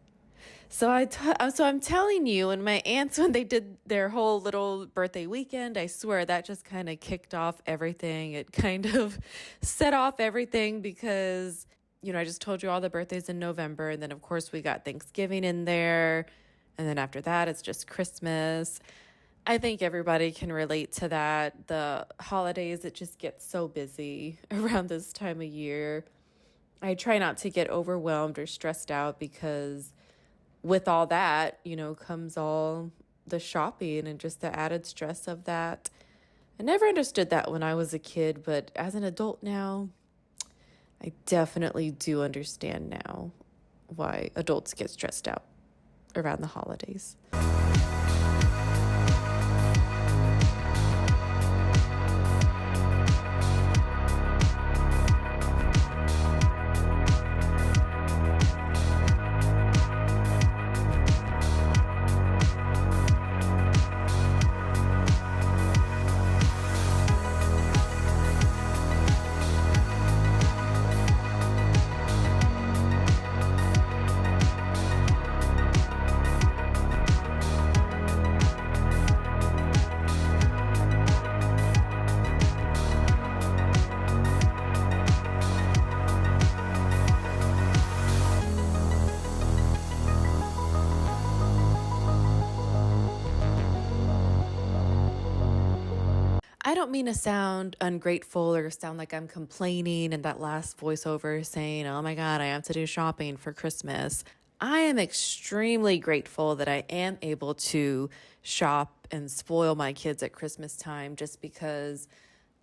So I'm telling you, and my aunts, when they did their whole little birthday weekend, I swear that just kind of kicked off everything. It kind of set off everything because, I just told you all the birthdays in November. And then, of course, we got Thanksgiving in there. And then after that, it's just Christmas. I think everybody can relate to that. The holidays, it just gets so busy around this time of year. I try not to get overwhelmed or stressed out because with all that, comes all the shopping and just the added stress of that. I never understood that when I was a kid, but as an adult now, I definitely do understand now why adults get stressed out around the holidays. I don't mean to sound ungrateful or sound like I'm complaining in that last voiceover saying, oh my God, I have to do shopping for Christmas. I am extremely grateful that I am able to shop and spoil my kids at Christmas time just because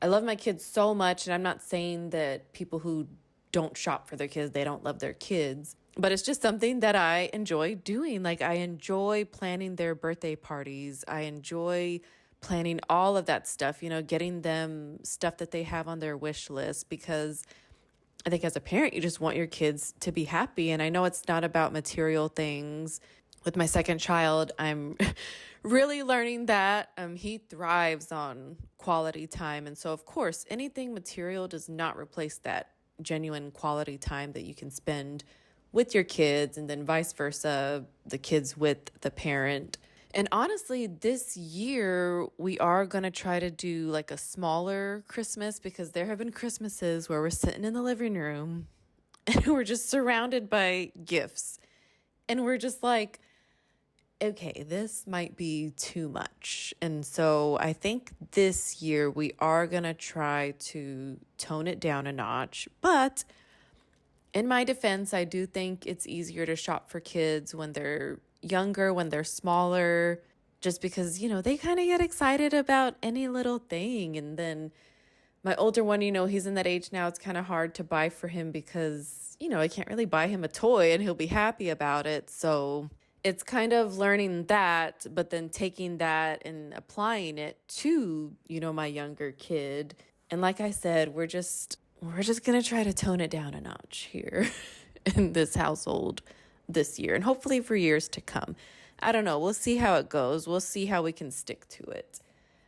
I love my kids so much. And I'm not saying that people who don't shop for their kids, they don't love their kids. But it's just something that I enjoy doing. Like I enjoy planning their birthday parties. I enjoy planning all of that stuff, getting them stuff that they have on their wish list because I think as a parent, you just want your kids to be happy. And I know it's not about material things. With my second child, I'm really learning that he thrives on quality time. And so, of course, anything material does not replace that genuine quality time that you can spend with your kids and then vice versa, the kids with the parent. And honestly, this year, we are going to try to do like a smaller Christmas because there have been Christmases where we're sitting in the living room and we're just surrounded by gifts. And we're just like, okay, this might be too much. And so I think this year we are going to try to tone it down a notch. But in my defense, I do think it's easier to shop for kids when they're younger, when they're smaller, just because, they kind of get excited about any little thing. And then my older one, he's in that age now, it's kind of hard to buy for him because, I can't really buy him a toy and he'll be happy about it. So it's kind of learning that, but then taking that and applying it to, my younger kid. And like I said, we're just going to try to tone it down a notch here in this household this year and hopefully for years to come. I don't know. We'll see how it goes. We'll see how we can stick to it.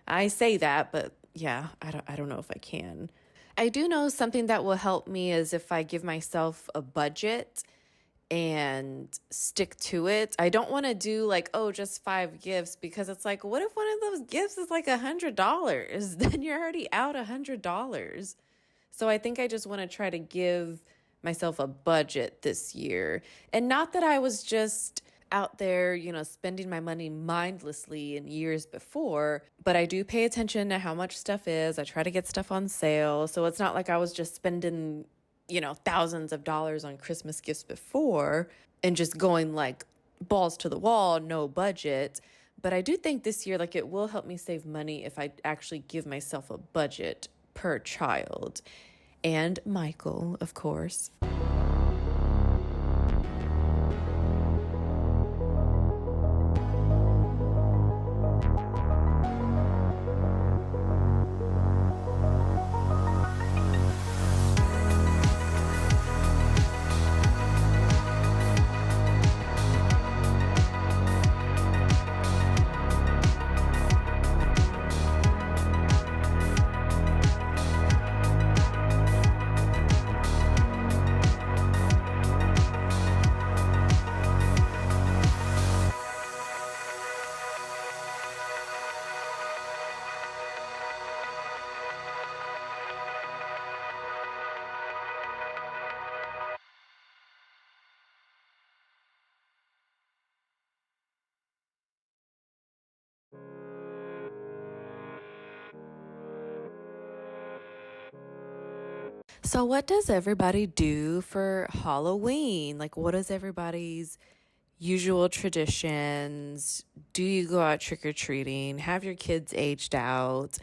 I say that, but yeah, I don't know if I can. I do know something that will help me is if I give myself a budget and stick to it. I don't want to do like, just 5 gifts because it's like, what if one of those gifts is like $100? Then you're already out $100. So I think I just want to try to give myself a budget this year. And not that I was just out there, spending my money mindlessly in years before, but I do pay attention to how much stuff is. I try to get stuff on sale. So it's not like I was just spending, thousands of dollars on Christmas gifts before and just going like balls to the wall, no budget. But I do think this year, like it will help me save money if I actually give myself a budget per child. And Michael, of course. So, what does everybody do for Halloween? Like, what is everybody's usual traditions? Do you go out trick or treating? Have your kids aged out?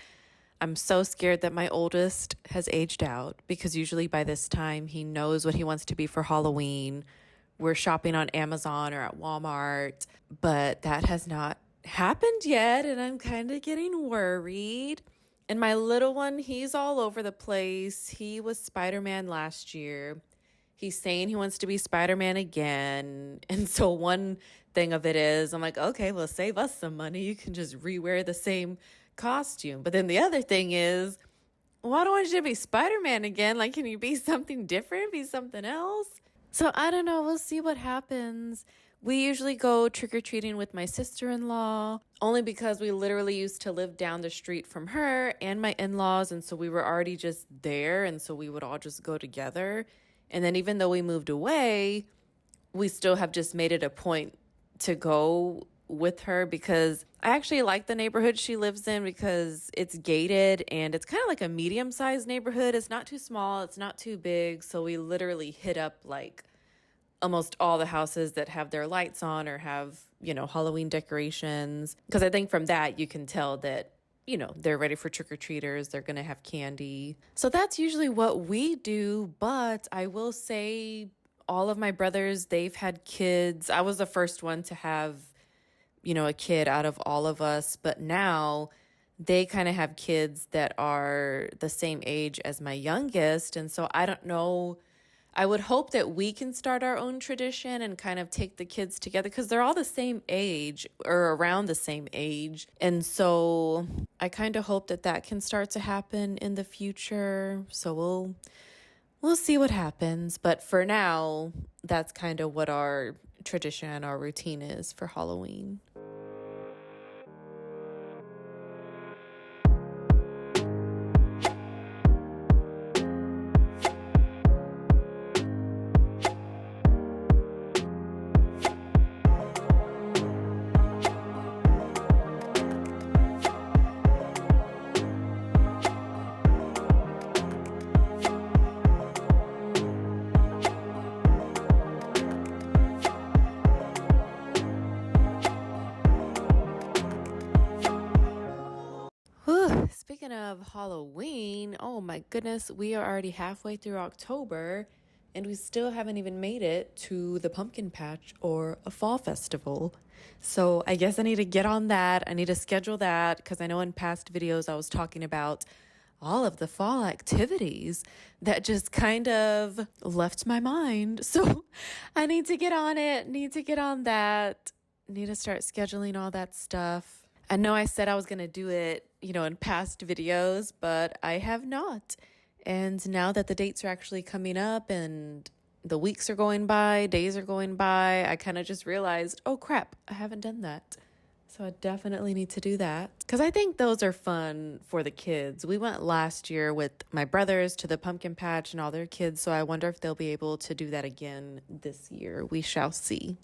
I'm so scared that my oldest has aged out because usually by this time he knows what he wants to be for Halloween. We're shopping on Amazon or at Walmart, but that has not happened yet, and I'm kind of getting worried. And my little one, he's all over the place. He was Spider Man last year. He's saying he wants to be Spider Man again. And so, one thing of it is, I'm like, okay, well, save us some money. You can just rewear the same costume. But then the other thing is, well, I don't want you to be Spider Man again. Like, can you be something different? Be something else? So I don't know. We'll see what happens. We usually go trick or treating with my sister in law, only because we literally used to live down the street from her and my in laws. And so we were already just there. And so we would all just go together. And then even though we moved away, we still have just made it a point to go with her because I actually like the neighborhood she lives in because it's gated and it's kind of like a medium-sized neighborhood. It's not too small, it's not too big. So we literally hit up like almost all the houses that have their lights on or have, Halloween decorations. Because I think from that you can tell that, they're ready for trick-or-treaters. They're going to have candy. So that's usually what we do. But I will say all of my brothers, they've had kids. I was the first one to have, a kid out of all of us. But now they kind of have kids that are the same age as my youngest. And so I don't know. I would hope that we can start our own tradition and kind of take the kids together because they're all the same age or around the same age. And so I kind of hope that that can start to happen in the future. So we'll see what happens. But for now, that's kind of what our tradition, our routine is for Halloween. Speaking of Halloween, oh my goodness, we are already halfway through October and we still haven't even made it to the pumpkin patch or a fall festival. So I guess I need to get on that. I need to schedule that because I know in past videos I was talking about all of the fall activities that just kind of left my mind. So I need to get on it, need to get on that, need to start scheduling all that stuff. I know I said I was going to do it, in past videos, but I have not. And now that the dates are actually coming up and the weeks are going by, days are going by, I kind of just realized, oh crap, I haven't done that. So I definitely need to do that because I think those are fun for the kids. We went last year with my brothers to the pumpkin patch and all their kids. So I wonder if they'll be able to do that again this year. We shall see.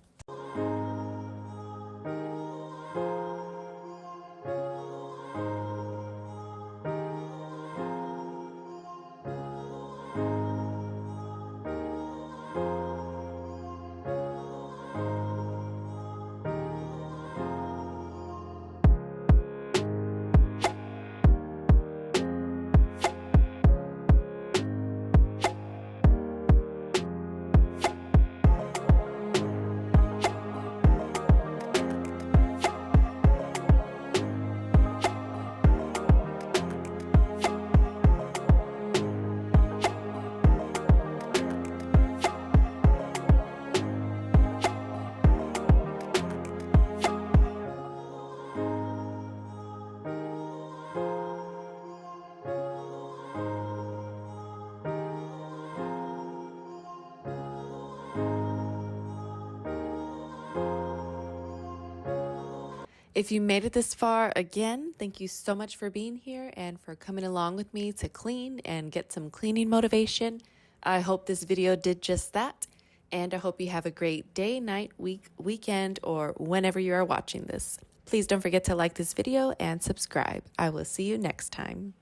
If you made it this far, again, thank you so much for being here and for coming along with me to clean and get some cleaning motivation. I hope this video did just that, and I hope you have a great day, night, week, weekend, or whenever you are watching this. Please don't forget to like this video and subscribe. I will see you next time.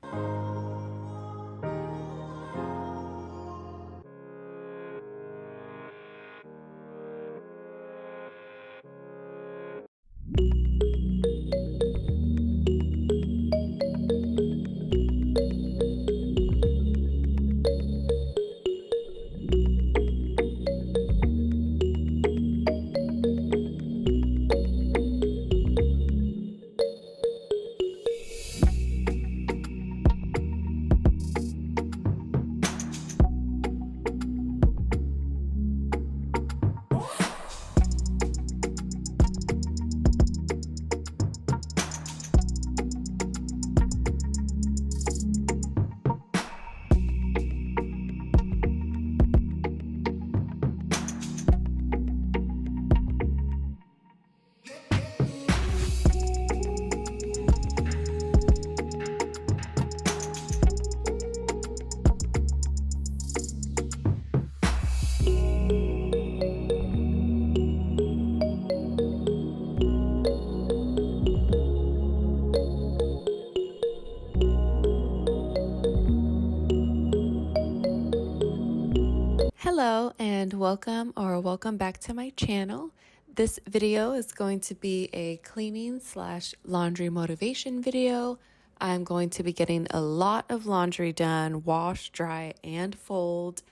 Hello and welcome back to my channel. This video is going to be a cleaning slash laundry motivation video. I'm going to be getting a lot of laundry done, wash, dry, and fold,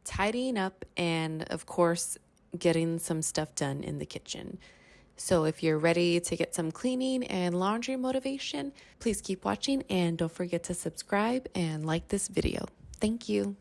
tidying up, and of course, getting some stuff done in the kitchen. So if you're ready to get some cleaning and laundry motivation, please keep watching and don't forget to subscribe and like this video. Thank you.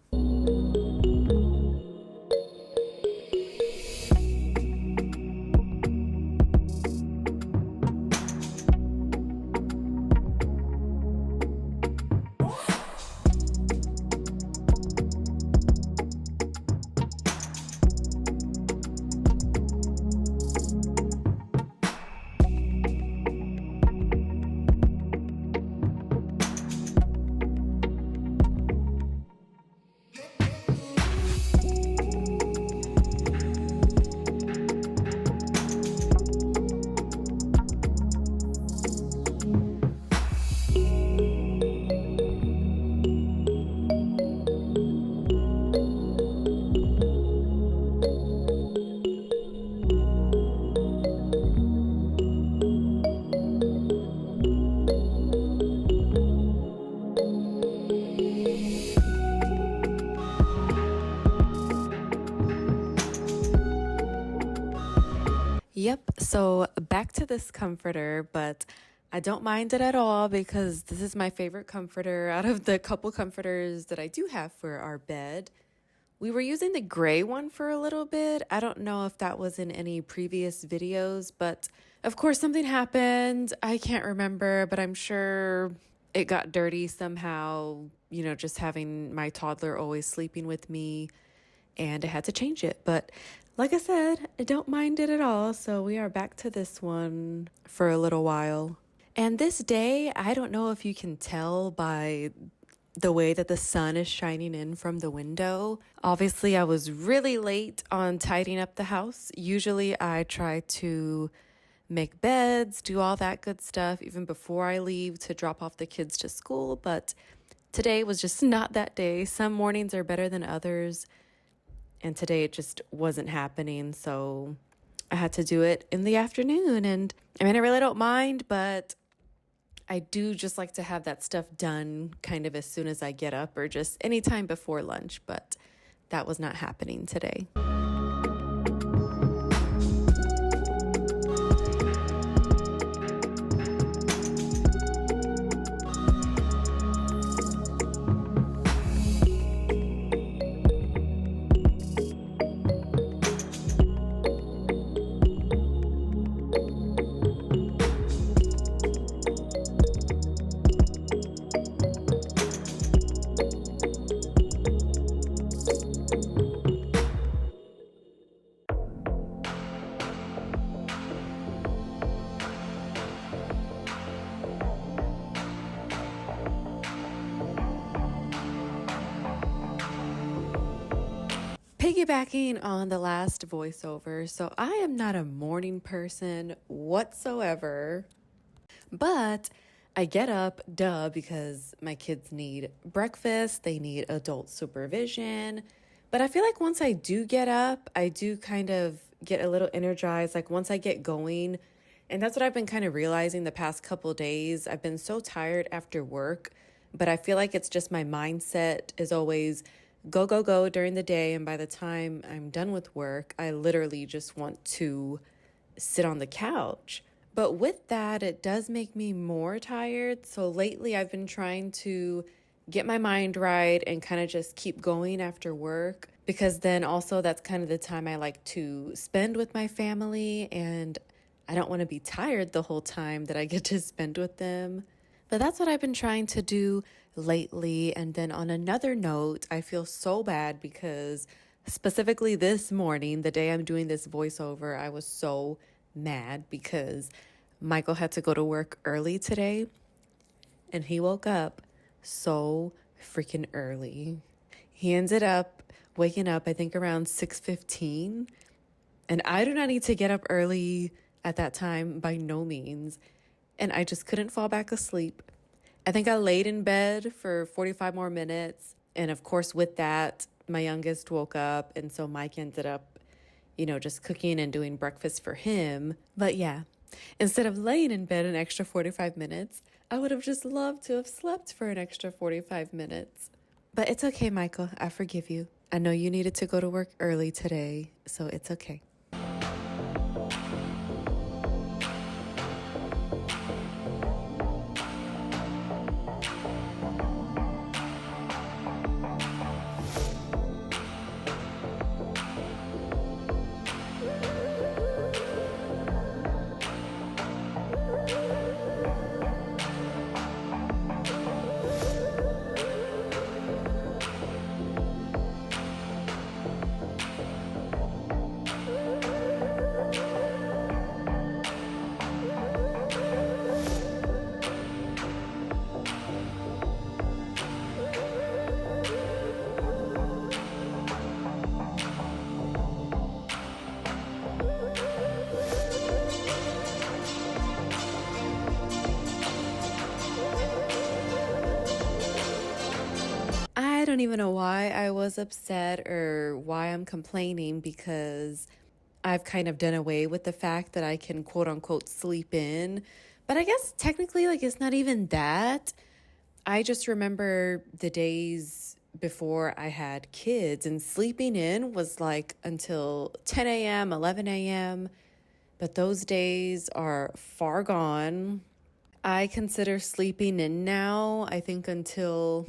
Yep, so back to this comforter, but I don't mind it at all because this is my favorite comforter out of the couple comforters that I do have for our bed. We were using the gray one for a little bit. I don't know if that was in any previous videos, but of course something happened. I can't remember, but I'm sure it got dirty somehow, just having my toddler always sleeping with me, and I had to change it. But like I said, I don't mind it at all. So we are back to this one for a little while. And this day, I don't know if you can tell by the way that the sun is shining in from the window. Obviously, I was really late on tidying up the house. Usually I try to make beds, do all that good stuff even before I leave to drop off the kids to school, but today was just not that day. Some mornings are better than others, and today it just wasn't happening, so I had to do it in the afternoon. And I mean, I really don't mind, but I do just like to have that stuff done kind of as soon as I get up or just anytime before lunch, but that was not happening today. Piggybacking on the last voiceover, so I am not a morning person whatsoever, but I get up, because my kids need breakfast, they need adult supervision. But I feel like once I do get up, I do kind of get a little energized. Like once I get going, And that's what I've been kind of realizing the past couple days. I've been so tired after work, but I feel like it's just my mindset is always go, go, go during the day. And by the time I'm done with work, I literally just want to sit on the couch. But with that, it does make me more tired. So lately, I've been trying to get my mind right and kind of just keep going after work because then also that's kind of the time I like to spend with my family, and I don't want to be tired the whole time that I get to spend with them. But that's what I've been trying to do lately. And then on another note, I feel so bad because specifically this morning, the day I'm doing this voiceover, I was so mad because Michael had to go to work early today and he woke up so freaking early. He ended up waking up, I think around 6:15, and I do not need to get up early at that time by no means. And I just couldn't fall back asleep. I think I laid in bed for 45 more minutes. And of course, with that, my youngest woke up. And so Mike ended up, just cooking and doing breakfast for him. But yeah, instead of laying in bed an extra 45 minutes, I would have just loved to have slept for an extra 45 minutes. But it's okay, Michael. I forgive you. I know you needed to go to work early today, so it's okay. I don't even know why I was upset or why I'm complaining because I've kind of done away with the fact that I can quote unquote sleep in. But I guess technically, like, it's not even that. I just remember the days before I had kids, and sleeping in was like until 10 a.m., 11 a.m. But those days are far gone. I consider sleeping in now, I think until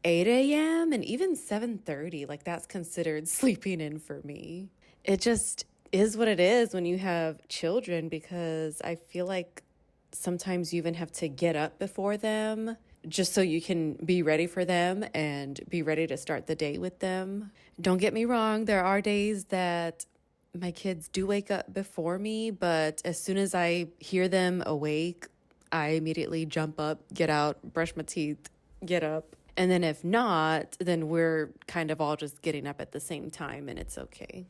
8 a.m. and even 7:30. Like, that's considered sleeping in for me. It just is what it is when you have children, because I feel like sometimes you even have to get up before them just so you can be ready for them and be ready to start the day with them. Don't get me wrong, there are days that my kids do wake up before me, but as soon as I hear them awake, I immediately jump up, get out, brush my teeth, get up. And then if not, then we're kind of all just getting up at the same time, and it's okay.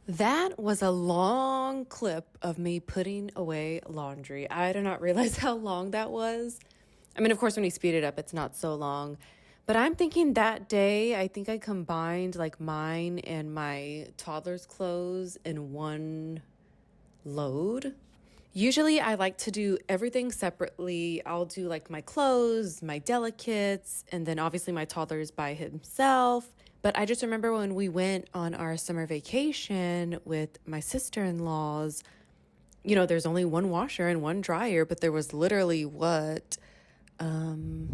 That was a long clip of me putting away laundry. I did not realize how long that was. I mean, of course, when you speed it up, it's not so long. But I'm thinking that day, I think I combined like mine and my toddler's clothes in one load. Usually, I like to do everything separately. I'll do like my clothes, my delicates, and then obviously my toddler's by himself. But I just remember when we went on our summer vacation with my sister-in-laws, there's only one washer and one dryer, but there was literally what,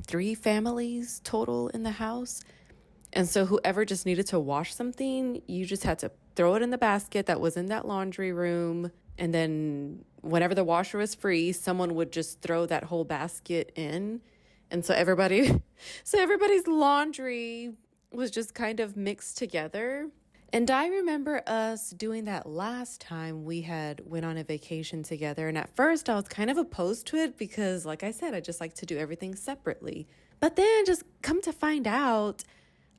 three families total in the house. And so whoever just needed to wash something, you just had to throw it in the basket that was in that laundry room. And then whenever the washer was free, someone would just throw that whole basket in. And so everybody's laundry was just kind of mixed together. And I remember us doing that last time we had went on a vacation together. And at first I was kind of opposed to it because, like I said, I just like to do everything separately. But then just come to find out,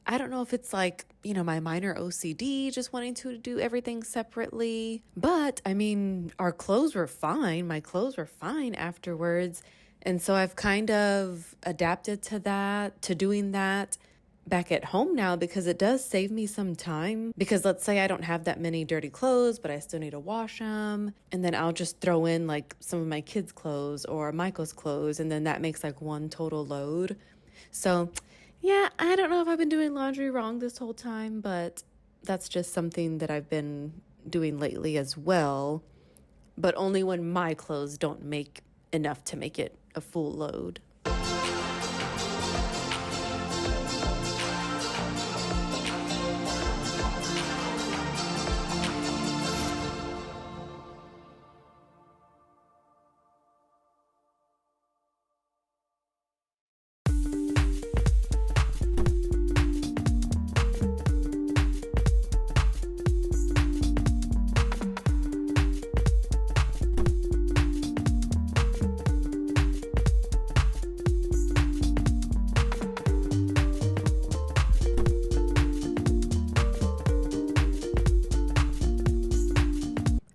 I don't know if it's like, my minor OCD, just wanting to do everything separately. But I mean, our clothes were fine. My clothes were fine afterwards. And so I've kind of adapted to that, to doing that back at home now, because it does save me some time. Because let's say I don't have that many dirty clothes, but I still need to wash them. And then I'll just throw in like some of my kids' clothes or Michael's clothes. And then that makes like one total load. So yeah, I don't know if I've been doing laundry wrong this whole time, but that's just something that I've been doing lately as well. But only when my clothes don't make enough to make it a full load.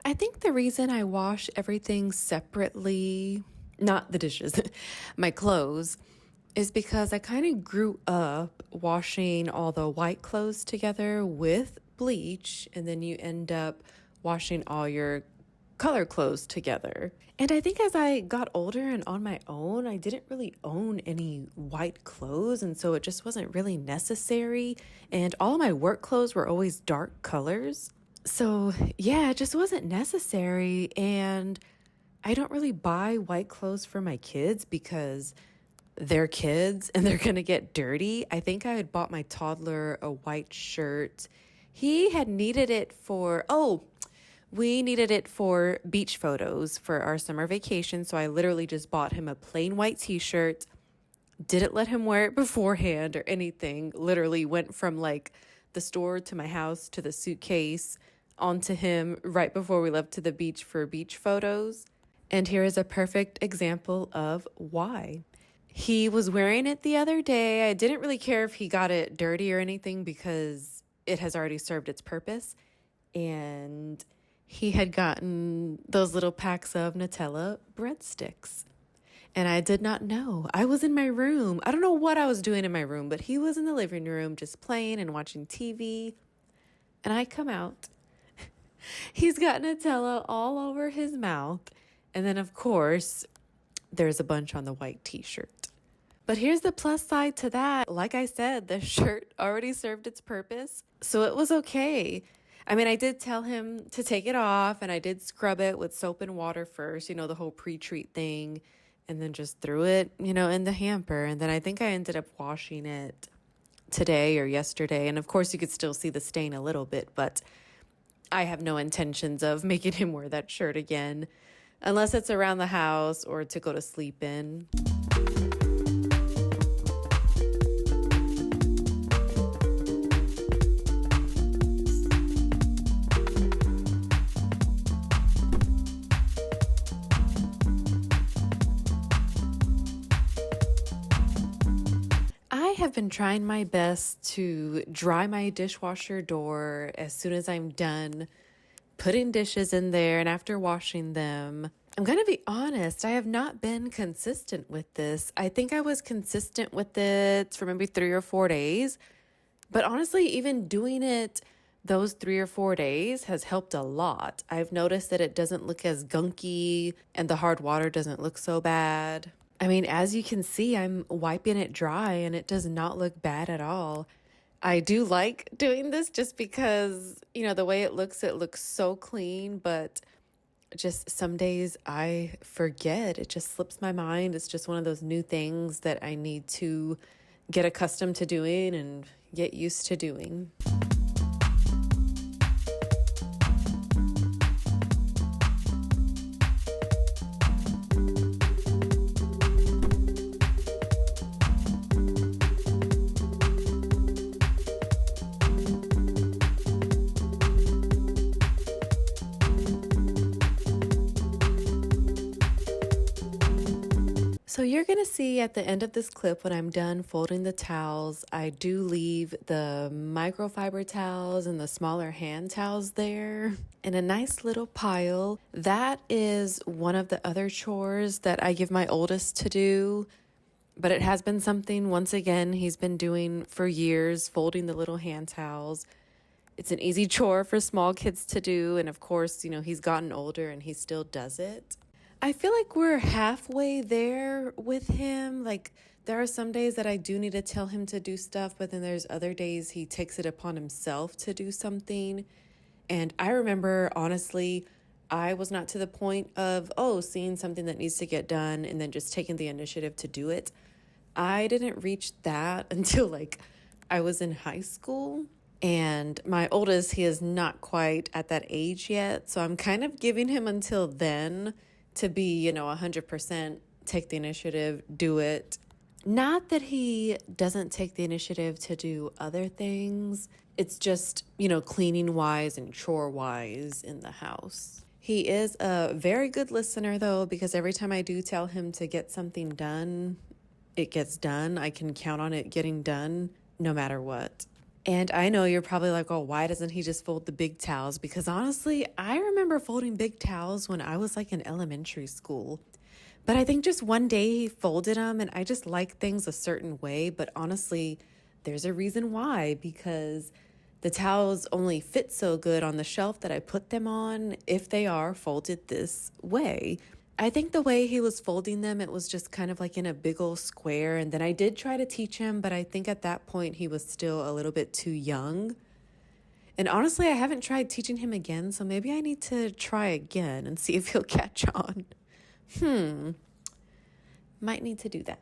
I think the reason I wash everything separately, not the dishes, my clothes, is because I kind of grew up washing all the white clothes together with bleach, and then you end up washing all your color clothes together. And I think as I got older and on my own, I didn't really own any white clothes, and so it just wasn't really necessary. And all of my work clothes were always dark colors. So, yeah, it just wasn't necessary. And I don't really buy white clothes for my kids because they're kids and they're going to get dirty. I think I had bought my toddler a white shirt. He had needed it we needed it for beach photos for our summer vacation. So I literally just bought him a plain white t-shirt, didn't let him wear it beforehand or anything. Literally went from like the store to my house to the suitcase onto him right before we left to the beach for beach photos. And here is a perfect example of why. He was wearing it the other day. I didn't really care if he got it dirty or anything because it has already served its purpose. And he had gotten those little packs of Nutella breadsticks. And I did not know. I was in my room. I don't know what I was doing in my room, but he was in the living room just playing and watching TV. And I come out. He's got Nutella all over his mouth. And then, of course, there's a bunch on the white t-shirt. But here's the plus side to that. Like I said, the shirt already served its purpose, so it was okay. I mean, I did tell him to take it off, and I did scrub it with soap and water first, the whole pre-treat thing, and then just threw it, in the hamper. And then I think I ended up washing it today or yesterday. And of course, you could still see the stain a little bit, but I have no intentions of making him wear that shirt again, unless it's around the house or to go to sleep in. I have been trying my best to dry my dishwasher door as soon as I'm done putting dishes in there and after washing them. I'm going to be honest, I have not been consistent with this. I think I was consistent with it for maybe 3 or 4 days. But honestly, even doing it those 3 or 4 days has helped a lot. I've noticed that it doesn't look as gunky and the hard water doesn't look so bad. I mean, as you can see, I'm wiping it dry and it does not look bad at all. I do like doing this just because, the way it looks so clean, but just some days I forget. It just slips my mind. It's just one of those new things that I need to get accustomed to doing and get used to doing. So you're going to see at the end of this clip when I'm done folding the towels, I do leave the microfiber towels and the smaller hand towels there in a nice little pile. That is one of the other chores that I give my oldest to do, but it has been something, once again, he's been doing for years, folding the little hand towels. It's an easy chore for small kids to do, and of course, he's gotten older and he still does it. I feel like we're halfway there with him. Like, there are some days that I do need to tell him to do stuff, but then there's other days he takes it upon himself to do something. And I remember, honestly, I was not to the point of, seeing something that needs to get done and then just taking the initiative to do it. I didn't reach that until like I was in high school. And my oldest, he is not quite at that age yet. So I'm kind of giving him until then to be, 100% take the initiative, do it. Not that he doesn't take the initiative to do other things. It's just, cleaning wise and chore wise in the house. He is a very good listener though, because every time I do tell him to get something done, it gets done. I can count on it getting done no matter what. And I know you're probably like, oh, why doesn't he just fold the big towels? Because honestly, I remember folding big towels when I was like in elementary school. But I think just one day he folded them and I just like things a certain way. But honestly, there's a reason why, because the towels only fit so good on the shelf that I put them on if they are folded this way. I think the way he was folding them, it was just kind of like in a big old square. And then I did try to teach him, but I think at that point he was still a little bit too young. And honestly, I haven't tried teaching him again, so maybe I need to try again and see if he'll catch on. Might need to do that.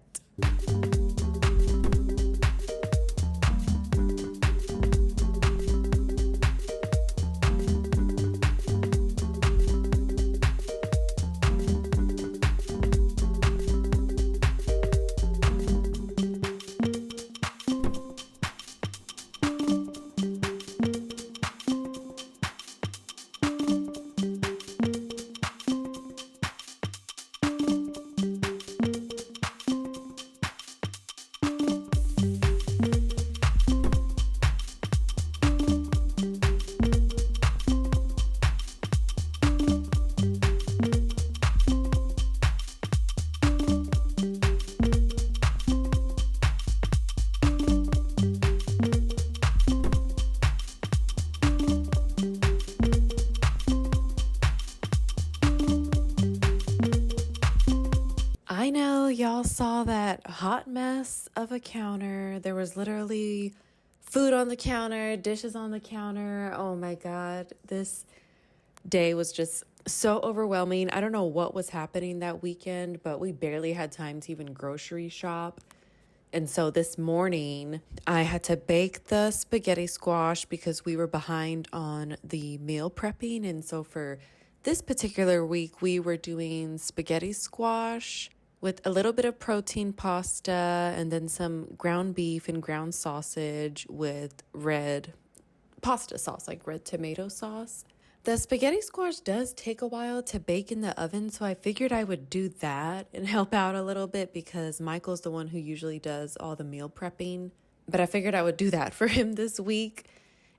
I know y'all saw that hot mess of a counter. There was literally food on the counter, dishes on the counter. Oh my God, this day was just so overwhelming. I don't know what was happening that weekend, but we barely had time to even grocery shop. And so this morning, I had to bake the spaghetti squash because we were behind on the meal prepping. And so for this particular week, we were doing spaghetti squash with a little bit of protein pasta and then some ground beef and ground sausage with red pasta sauce, like red tomato sauce. The spaghetti squash does take a while to bake in the oven, so I figured I would do that and help out a little bit because Michael's the one who usually does all the meal prepping. But I figured I would do that for him this week.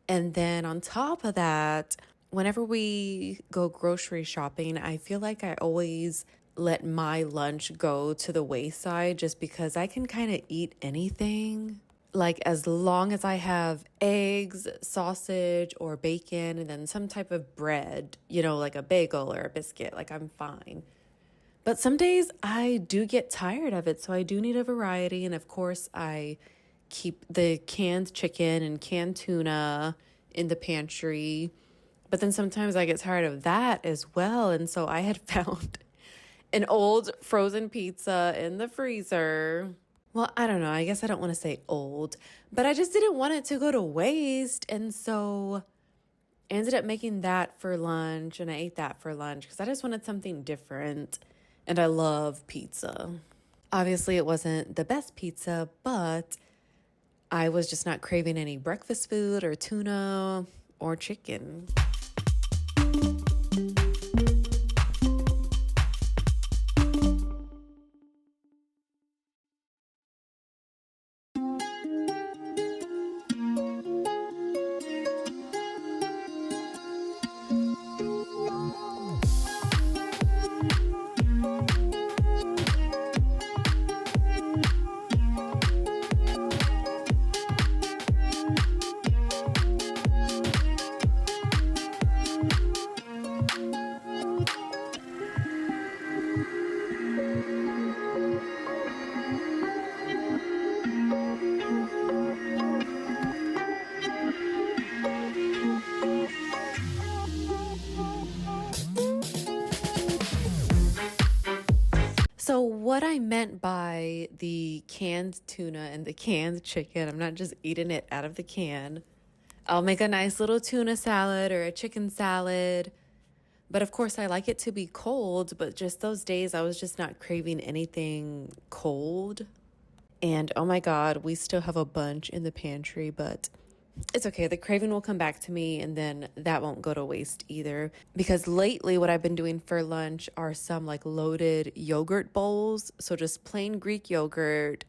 And then on top of that, whenever we go grocery shopping, I feel like I always let my lunch go to the wayside just because I can kind of eat anything. Like as long as I have eggs, sausage, or bacon, and then some type of bread, like a bagel or a biscuit, like I'm fine. But some days I do get tired of it, so I do need a variety. And of course, I keep the canned chicken and canned tuna in the pantry. But then sometimes I get tired of that as well. And so I had found an old frozen pizza in the freezer. Well, I don't know. I guess I don't want to say old, but I just didn't want it to go to waste. And so I ended up making that for lunch and I ate that for lunch because I just wanted something different. And I love pizza. Obviously, it wasn't the best pizza, but I was just not craving any breakfast food or tuna or chicken. So, what I meant by the canned tuna and the canned chicken, I'm not just eating it out of the can. I'll make a nice little tuna salad or a chicken salad. But of course, I like it to be cold, but just those days I was just not craving anything cold. And oh my God, we still have a bunch in the pantry, but it's okay. The craving will come back to me and then that won't go to waste either. Because lately, what I've been doing for lunch are some like loaded yogurt bowls. So just plain Greek yogurt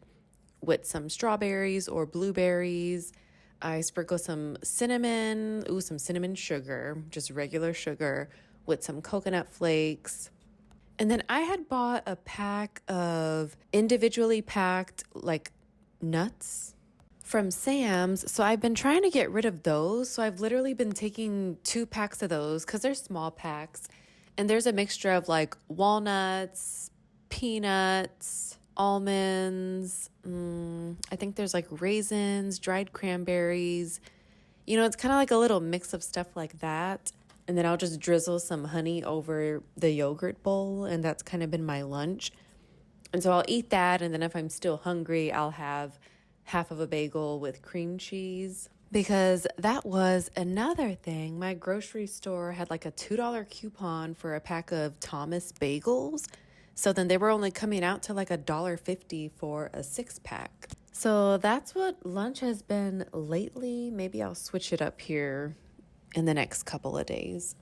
with some strawberries or blueberries. I sprinkle some some cinnamon sugar, just regular sugar with some coconut flakes. And then I had bought a pack of individually packed like nuts from Sam's. So I've been trying to get rid of those. So I've literally been taking 2 packs of those because they're small packs. And there's a mixture of like walnuts, peanuts, almonds. I think there's like raisins, dried cranberries. It's kind of like a little mix of stuff like that. And then I'll just drizzle some honey over the yogurt bowl. And that's kind of been my lunch. And so I'll eat that. And then if I'm still hungry, I'll have half of a bagel with cream cheese. Because that was another thing. My grocery store had like a $2 coupon for a pack of Thomas bagels. So then they were only coming out to like $1.50 for a 6-pack. So that's what lunch has been lately. Maybe I'll switch it up here in the next couple of days.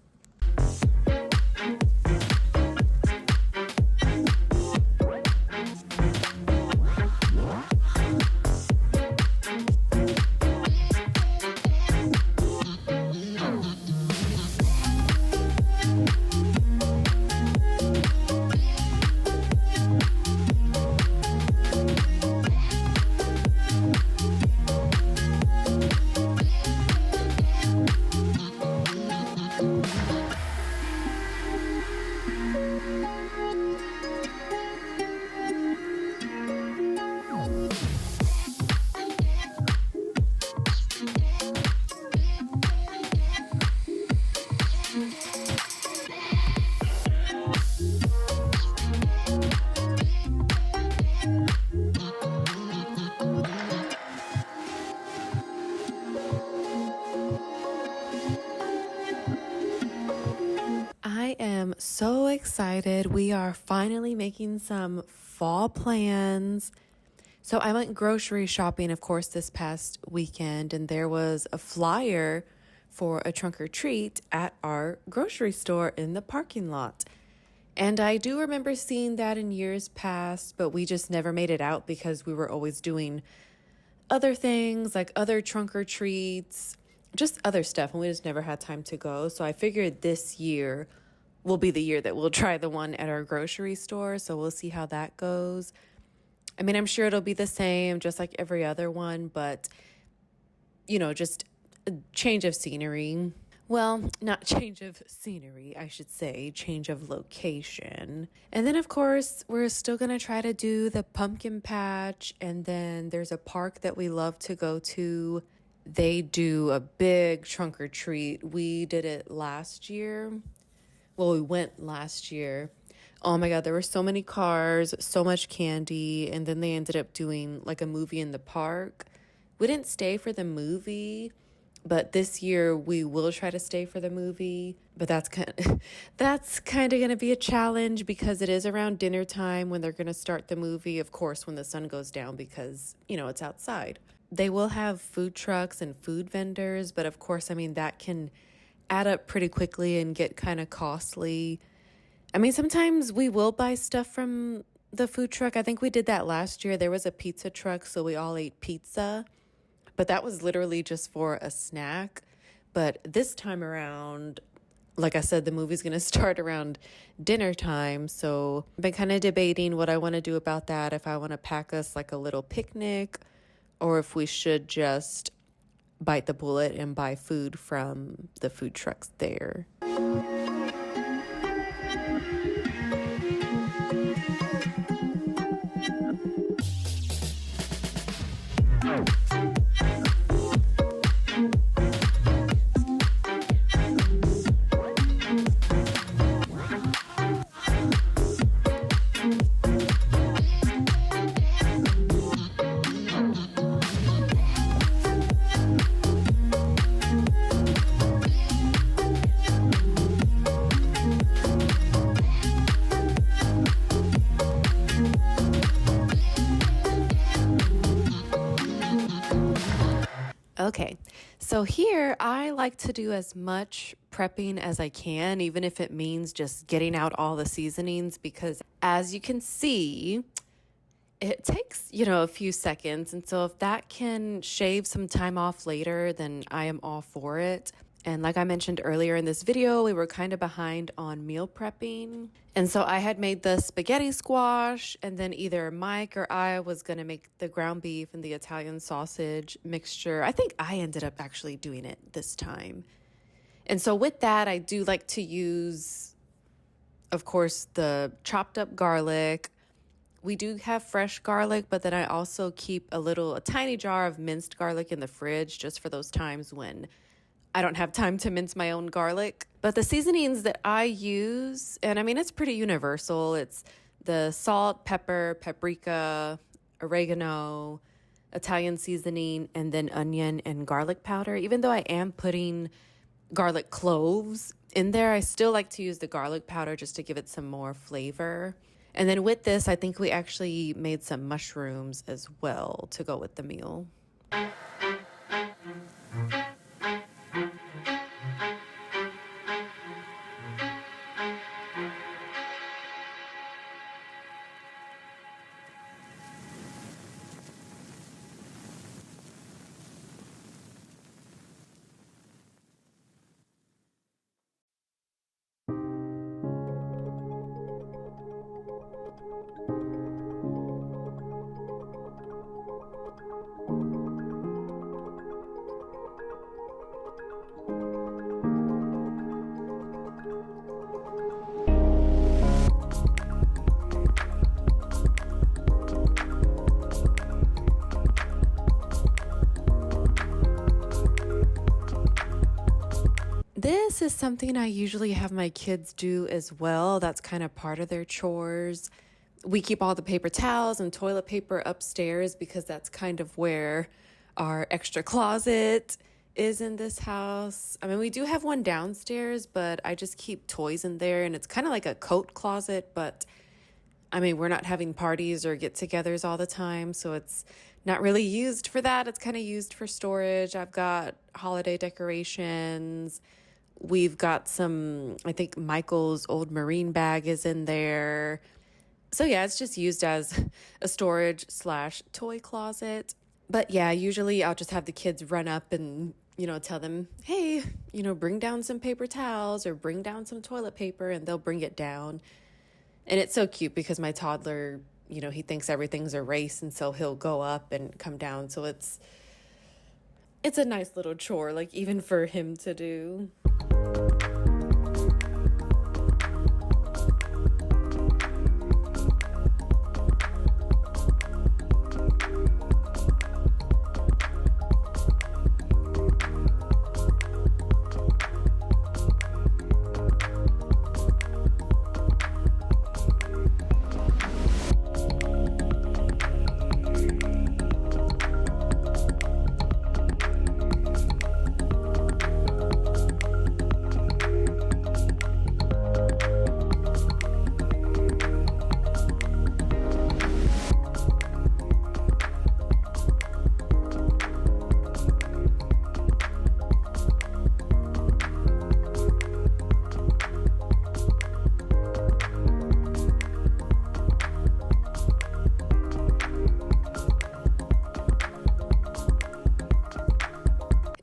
I am so excited. We are finally making some fall plans. So I went grocery shopping, of course, this past weekend, and there was a flyer for a trunk or treat at our grocery store in the parking lot. And I do remember seeing that in years past, but we just never made it out because we were always doing other things like other trunk or treats, just other stuff, and we just never had time to go. So I figured this year will be the year that we'll try the one at our grocery store. So we'll see how that goes. I mean, I'm sure it'll be the same, just like every other one, but, just a change of scenery. Well, not change of scenery, I should say, change of location. And then, of course, we're still going to try to do the pumpkin patch. And then there's a park that we love to go to they do a big trunk or treat. We did it last year. Well, we went last year. Oh my God, there were so many cars, so much candy, and then they ended up doing like a movie in the park. We didn't stay for the movie, but this year we will try to stay for the movie. But that's kind of going to be a challenge because it is around dinner time when they're going to start the movie, of course, when the sun goes down because, it's outside. They will have food trucks and food vendors, but of course, I mean, that can add up pretty quickly and get kind of costly. I mean, sometimes we will buy stuff from the food truck. I think we did that last year. There was a pizza truck, so we all ate pizza, but that was literally just for a snack. But this time around, like I said, the movie's going to start around dinner time. So I've been kind of debating what I want to do about that, if I want to pack us like a little picnic or if we should just bite the bullet and buy food from the food trucks there. Okay, so here I like to do as much prepping as I can, even if it means just getting out all the seasonings, because as you can see, it takes, a few seconds. And so if that can shave some time off later, then I am all for it. And like I mentioned earlier in this video, we were kind of behind on meal prepping. And so I had made the spaghetti squash, and then either Mike or I was going to make the ground beef and the Italian sausage mixture. I think I ended up actually doing it this time. And so with that, I do like to use, of course, the chopped up garlic. We do have fresh garlic, but then I also keep a tiny jar of minced garlic in the fridge just for those times when I don't have time to mince my own garlic. But the seasonings that I use, and I mean, it's pretty universal. It's the salt, pepper, paprika, oregano, Italian seasoning, and then onion and garlic powder. Even though I am putting garlic cloves in there, I still like to use the garlic powder just to give it some more flavor. And then with this, I think we actually made some mushrooms as well to go with the meal. This is something I usually have my kids do as well. That's kind of part of their chores. We keep all the paper towels and toilet paper upstairs because that's kind of where our extra closet is in this house. I mean, we do have one downstairs, but I just keep toys in there, and it's kind of like a coat closet, but I mean, we're not having parties or get-togethers all the time, so it's not really used for that. It's kind of used for storage. I've got holiday decorations. We've got some, I think Michael's old Marine bag is in there. So yeah, it's just used as a storage/toy closet. But yeah, usually I'll just have the kids run up and, tell them, hey, bring down some paper towels or bring down some toilet paper, and they'll bring it down. And it's so cute because my toddler, he thinks everything's a race, and so he'll go up and come down. So it's a nice little chore, like even for him to do.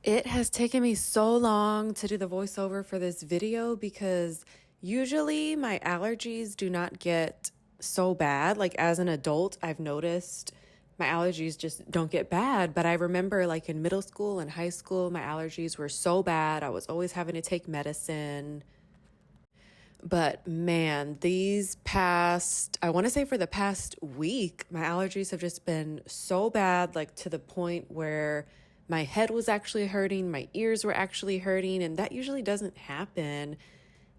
It has taken me so long to do the voiceover for this video because usually my allergies do not get so bad. Like as an adult, I've noticed my allergies just don't get bad. But I remember like in middle school and high school, my allergies were so bad. I was always having to take medicine. But man, I want to say for the past week, my allergies have just been so bad, like to the point where my head was actually hurting, my ears were actually hurting, and that usually doesn't happen.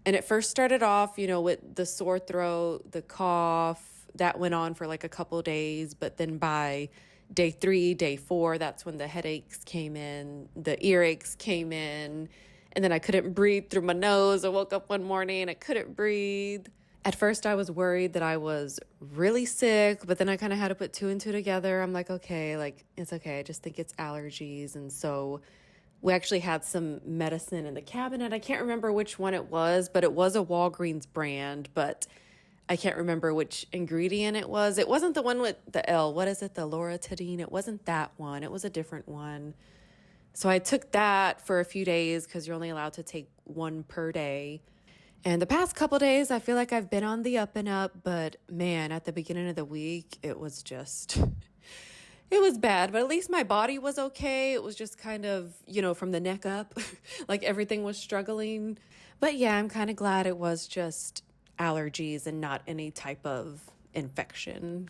And it first started off, with the sore throat, the cough, that went on for like a couple days. But then by day 3, day 4, that's when the headaches came in, the earaches came in. And then I couldn't breathe through my nose. I woke up one morning and I couldn't breathe. At first, I was worried that I was really sick, but then I kind of had to put two and two together. I'm like, okay, like, it's okay. I just think it's allergies. And so we actually had some medicine in the cabinet. I can't remember which one it was, but it was a Walgreens brand, but I can't remember which ingredient it was. It wasn't the one with the L. What is it? The Loratadine. It wasn't that one. It was a different one. So I took that for a few days because you're only allowed to take one per day. And the past couple days, I feel like I've been on the up and up, but man, at the beginning of the week, it was just, it was bad, but at least my body was okay. It was just kind of, from the neck up, like everything was struggling. But yeah, I'm kind of glad it was just allergies and not any type of infection.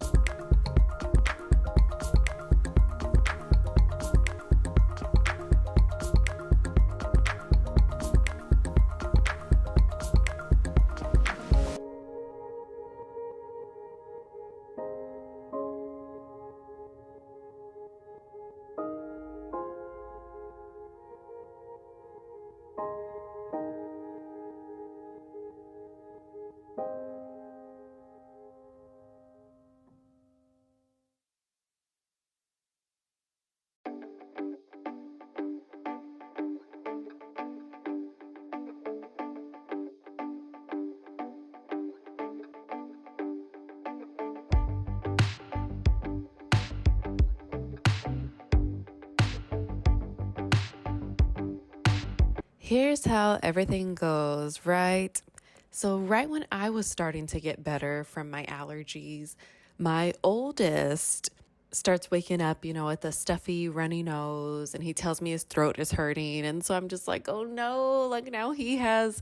Here's how everything goes, right? So, right when I was starting to get better from my allergies, my oldest starts waking up, with a stuffy, runny nose, and he tells me his throat is hurting. And so I'm just like, oh no, like now his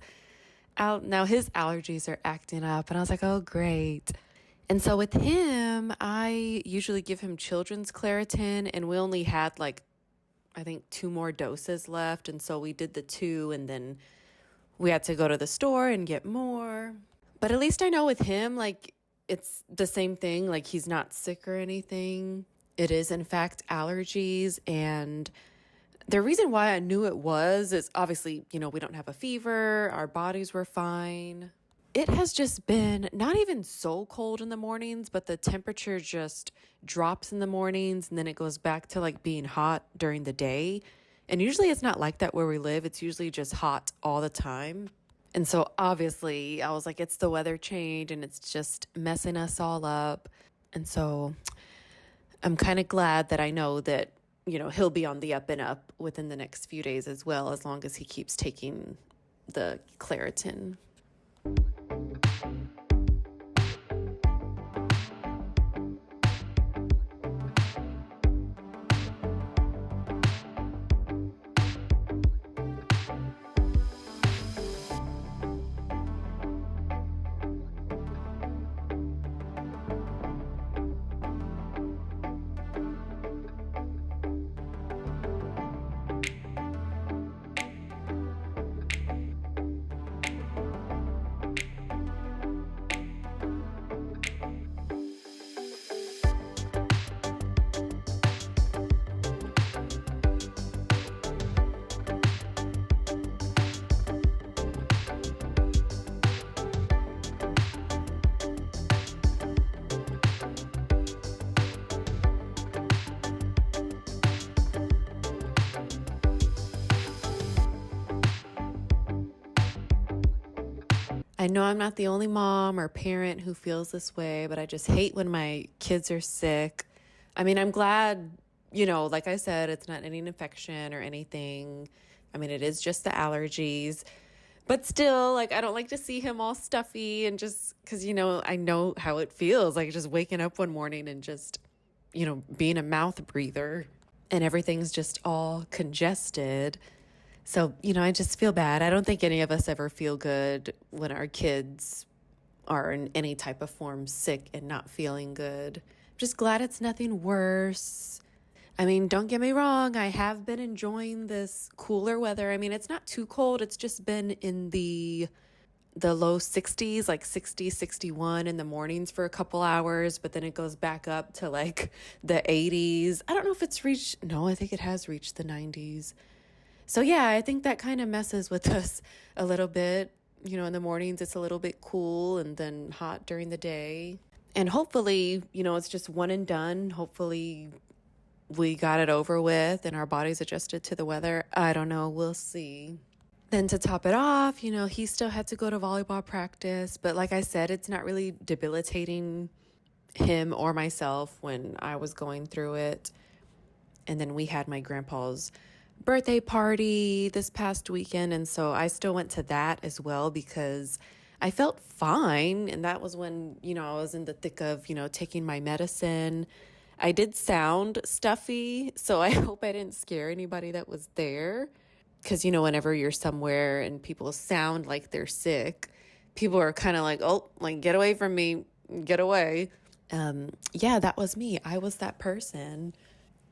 allergies are acting up. And I was like, oh, great. And so with him, I usually give him children's Claritin, and we only had like I think 2 more doses left. And so we did the 2 and then we had to go to the store and get more. But at least I know with him, like it's the same thing. Like he's not sick or anything. It is in fact allergies. And the reason why I knew it is obviously, we don't have a fever. Our bodies were fine. It has just been not even so cold in the mornings, but the temperature just drops in the mornings and then it goes back to like being hot during the day. And usually it's not like that where we live. It's usually just hot all the time. And so obviously I was like, it's the weather change and it's just messing us all up. And so I'm kind of glad that I know that, he'll be on the up and up within the next few days as well, as long as he keeps taking the Claritin. I know I'm not the only mom or parent who feels this way, but I just hate when my kids are sick. I mean, I'm glad, like I said, it's not any infection or anything. I mean, it is just the allergies. But still, like, I don't like to see him all stuffy and just because, I know how it feels like just waking up one morning and just, being a mouth breather and everything's just all congested. So, I just feel bad. I don't think any of us ever feel good when our kids are in any type of form sick and not feeling good. I'm just glad it's nothing worse. I mean, don't get me wrong, I have been enjoying this cooler weather. I mean, it's not too cold. It's just been in the low 60s, like 60, 61 in the mornings for a couple hours, but then it goes back up to like the 80s. I don't know if it's reached, no, I think it has reached the 90s. So yeah, I think that kind of messes with us a little bit. In the mornings it's a little bit cool and then hot during the day. And hopefully, it's just one and done. Hopefully we got it over with and our bodies adjusted to the weather. I don't know. We'll see. Then to top it off, he still had to go to volleyball practice. But like I said, it's not really debilitating him or myself when I was going through it. And then we had my grandpa's birthday party this past weekend. And so I still went to that as well because I felt fine. And that was when, I was in the thick of, taking my medicine. I did sound stuffy, so I hope I didn't scare anybody that was there. Because, whenever you're somewhere and people sound like they're sick, people are kind of like, oh, like, get away from me, get away. Yeah, that was me. I was that person.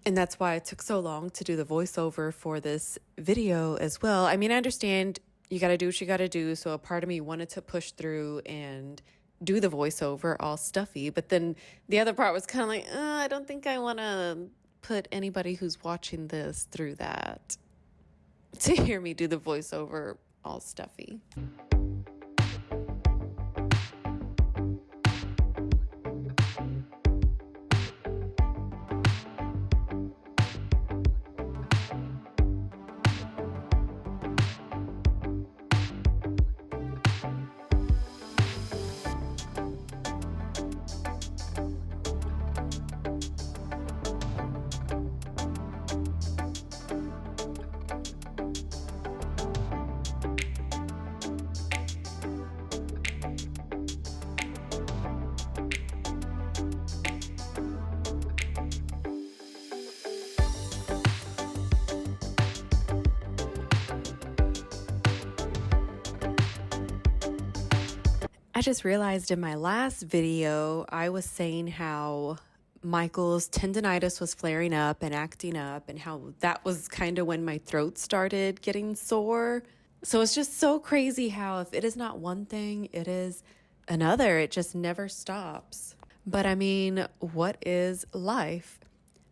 And that's why it took so long to do the voiceover for this video as well. I mean, I understand you got to do what you got to do. So a part of me wanted to push through and do the voiceover all stuffy. But then the other part was kind of like, I don't think I want to put anybody who's watching this through that to hear me do the voiceover all stuffy. I just realized in my last video, I was saying how Michael's tendonitis was flaring up and acting up and how that was kind of when my throat started getting sore. So it's just so crazy how if it is not one thing, it is another. It just never stops. But I mean, what is life?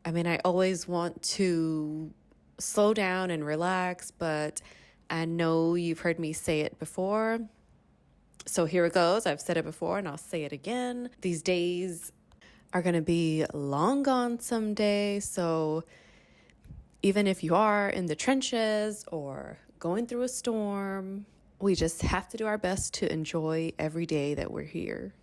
I mean, I always want to slow down and relax, but I know you've heard me say it before. So here it goes. I've said it before and I'll say it again. These days are going to be long gone someday. So even if you are in the trenches or going through a storm, we just have to do our best to enjoy every day that we're here.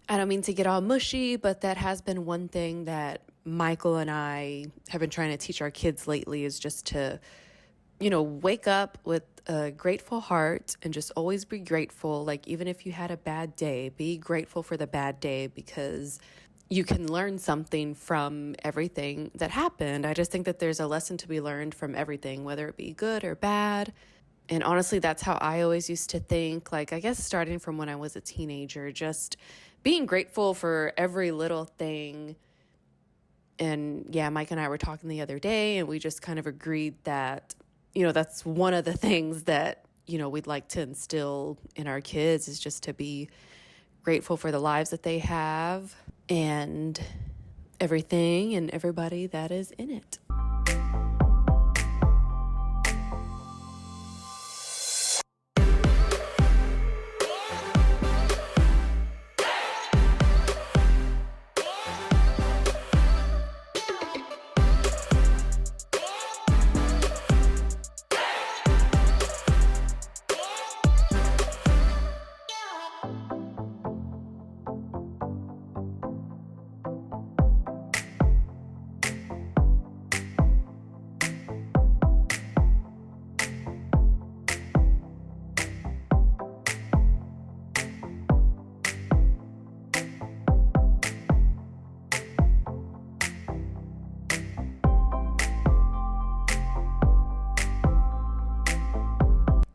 I don't mean to get all mushy, but that has been one thing that Michael and I have been trying to teach our kids lately is just to, wake up with a grateful heart and just always be grateful. Like, even if you had a bad day, be grateful for the bad day because, you can learn something from everything that happened. I just think that there's a lesson to be learned from everything, whether it be good or bad. And honestly, that's how I always used to think. Like, I guess starting from when I was a teenager, just being grateful for every little thing. And yeah, Mike and I were talking the other day, and we just kind of agreed that, that's one of the things that, we'd like to instill in our kids is just to be grateful for the lives that they have and everything and everybody that is in it.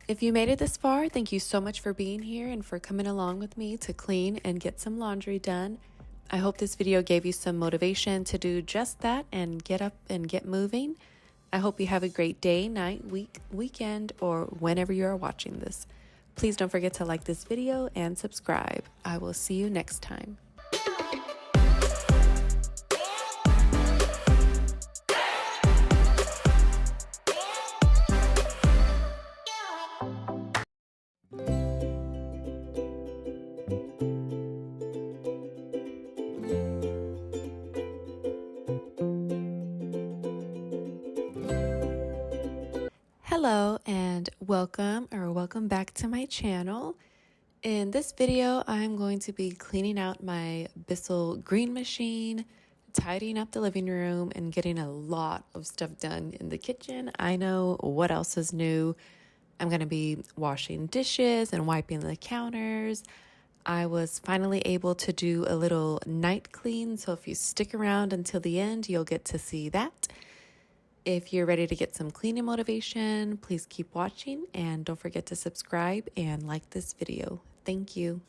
If you made it this far, thank you so much for being here and for coming along with me to clean and get some laundry done. I hope this video gave you some motivation to do just that and get up and get moving. I hope you have a great day, night, week, weekend, or whenever you are watching this. Please don't forget to like this video and subscribe. I will see you next time. Hello and welcome back to my channel. In this video, I'm going to be cleaning out my Bissell green machine, tidying up the living room, and getting a lot of stuff done in the kitchen. I know what else is new. I'm going to be washing dishes and wiping the counters. I was finally able to do a little night clean, so if you stick around until the end, you'll get to see that. If you're ready to get some cleaning motivation, please keep watching and don't forget to subscribe and like this video. Thank you.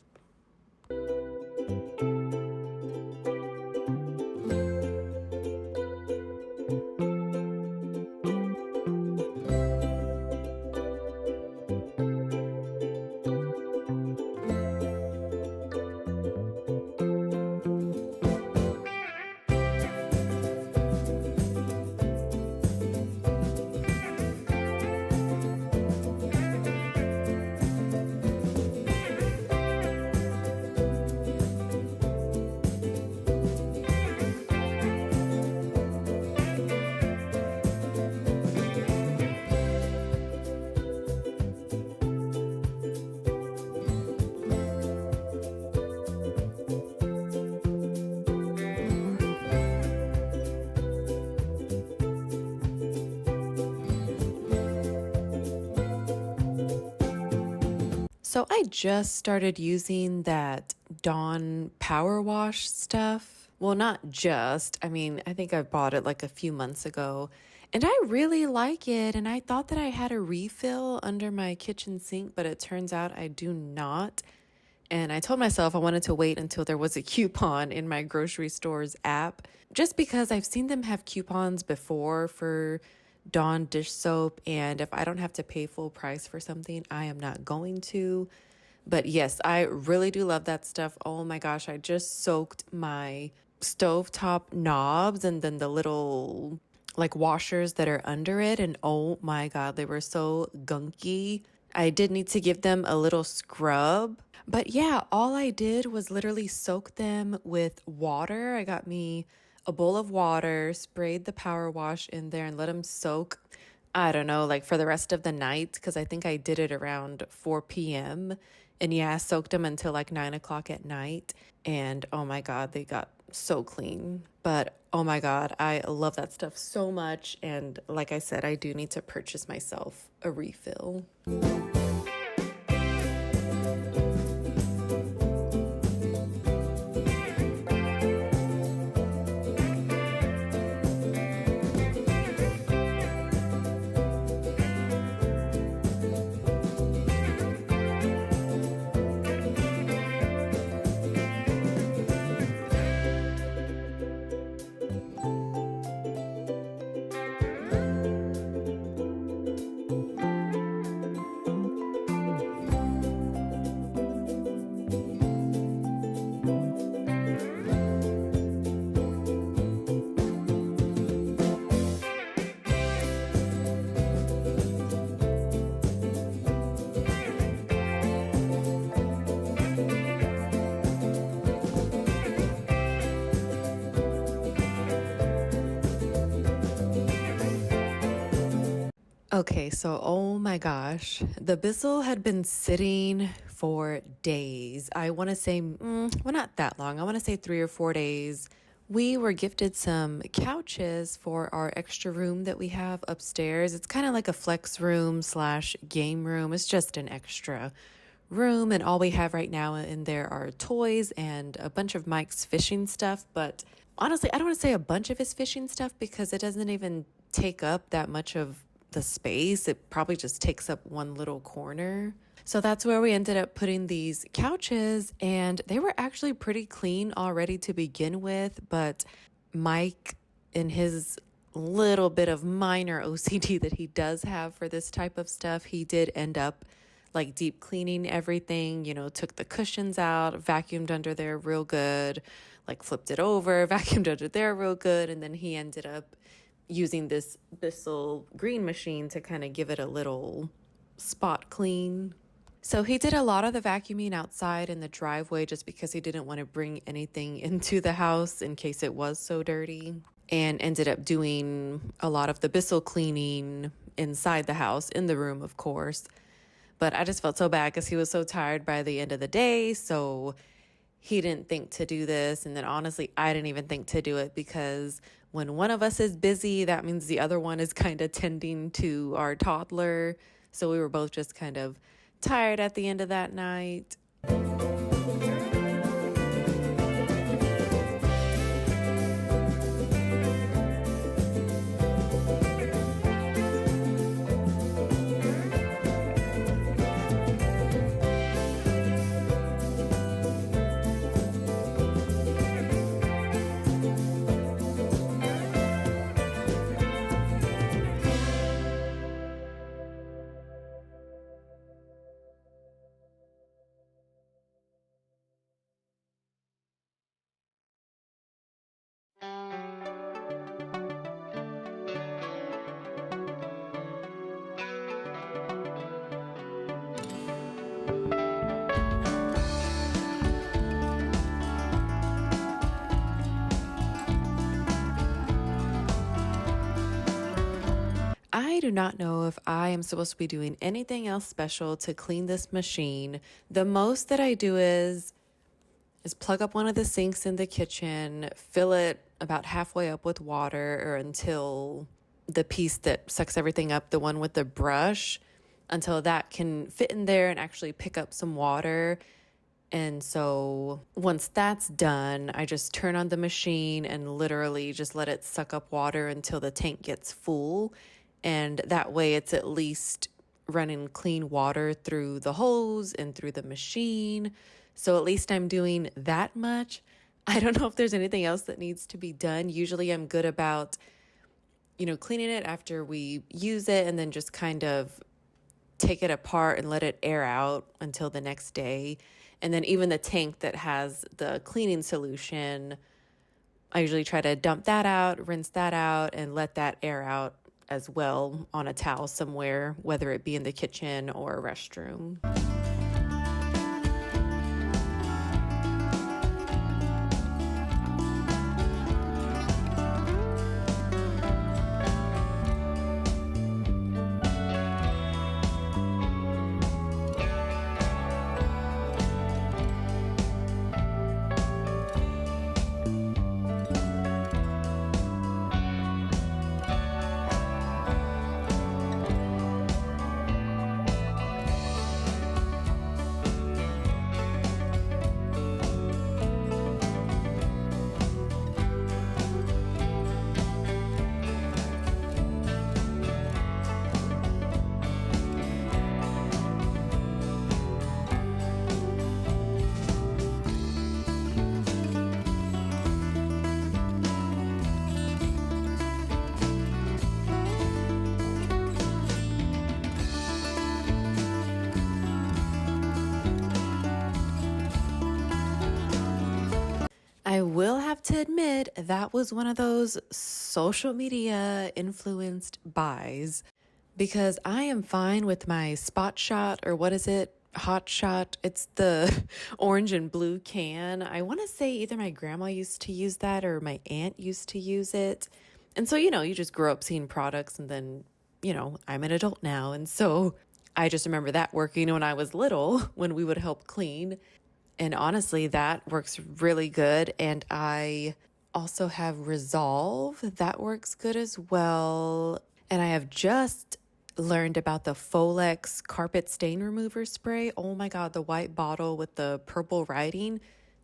So I just started using that Dawn Power Wash stuff. Well, not just. I mean, I think I bought it like a few months ago. And I really like it. And I thought that I had a refill under my kitchen sink, but it turns out I do not. And I told myself I wanted to wait until there was a coupon in my grocery store's app, just because I've seen them have coupons before for Dawn dish soap, and if I don't have to pay full price for something, I am not going to. But yes, I really do love that stuff. Oh my gosh, I just soaked my stovetop knobs and then the little like washers that are under it, and oh my god, they were so gunky. I did need to give them a little scrub. But yeah, all I did was literally soak them with water. I got me a bowl of water, sprayed the power wash in there and let them soak, I don't know, like for the rest of the night, because I think I did it around 4 p.m. And yeah, I soaked them until like 9 o'clock at night. And oh my God, they got so clean. But oh my God, I love that stuff so much. And like I said, I do need to purchase myself a refill. Okay, so oh my gosh, the Bissell had been sitting for days. I want to say, well, not that long. I want to say 3 or 4 days. We were gifted some couches for our extra room that we have upstairs. It's kind of like a flex room slash game room. It's just an extra room, and all we have right now in there are toys and a bunch of Mike's fishing stuff. But honestly, I don't want to say a bunch of his fishing stuff because it doesn't even take up that much of the space. It probably just takes up one little corner. So that's where we ended up putting these couches, and they were actually pretty clean already to begin with. But Mike, in his little bit of minor OCD that he does have for this type of stuff, he did end up like deep cleaning everything, took the cushions out, vacuumed under there real good, like flipped it over, vacuumed under there real good. And then he ended up using this Bissell green machine to kind of give it a little spot clean. So he did a lot of the vacuuming outside in the driveway just because he didn't want to bring anything into the house in case it was so dirty, and ended up doing a lot of the Bissell cleaning inside the house, in the room, of course. But I just felt so bad because he was so tired by the end of the day. So he didn't think to do this. And then honestly, I didn't even think to do it because when one of us is busy, that means the other one is kind of tending to our toddler. So we were both just kind of tired at the end of that night. I do not know if I am supposed to be doing anything else special to clean this machine. The most that I do is plug up one of the sinks in the kitchen, fill it about halfway up with water, or until the piece that sucks everything up, the one with the brush, until that can fit in there and actually pick up some water. And so once that's done, I just turn on the machine and literally just let it suck up water until the tank gets full. And that way it's at least running clean water through the hose and through the machine. So at least I'm doing that much. I don't know if there's anything else that needs to be done. Usually I'm good about, cleaning it after we use it and then just kind of take it apart and let it air out until the next day. And then even the tank that has the cleaning solution, I usually try to dump that out, rinse that out, and let that air out as well on a towel somewhere, whether it be in the kitchen or a restroom. I will have to admit that was one of those social media influenced buys, because I am fine with my Spot Shot, or what is it? Hot Shot. It's the orange and blue can. I want to say either my grandma used to use that or my aunt used to use it. And so, you just grow up seeing products and then I'm an adult now. And so I just remember that working when I was little when we would help clean. And honestly, that works really good. And I also have Resolve that works good as well. And I have just learned about the Folex carpet stain remover spray. Oh my God, the white bottle with the purple writing.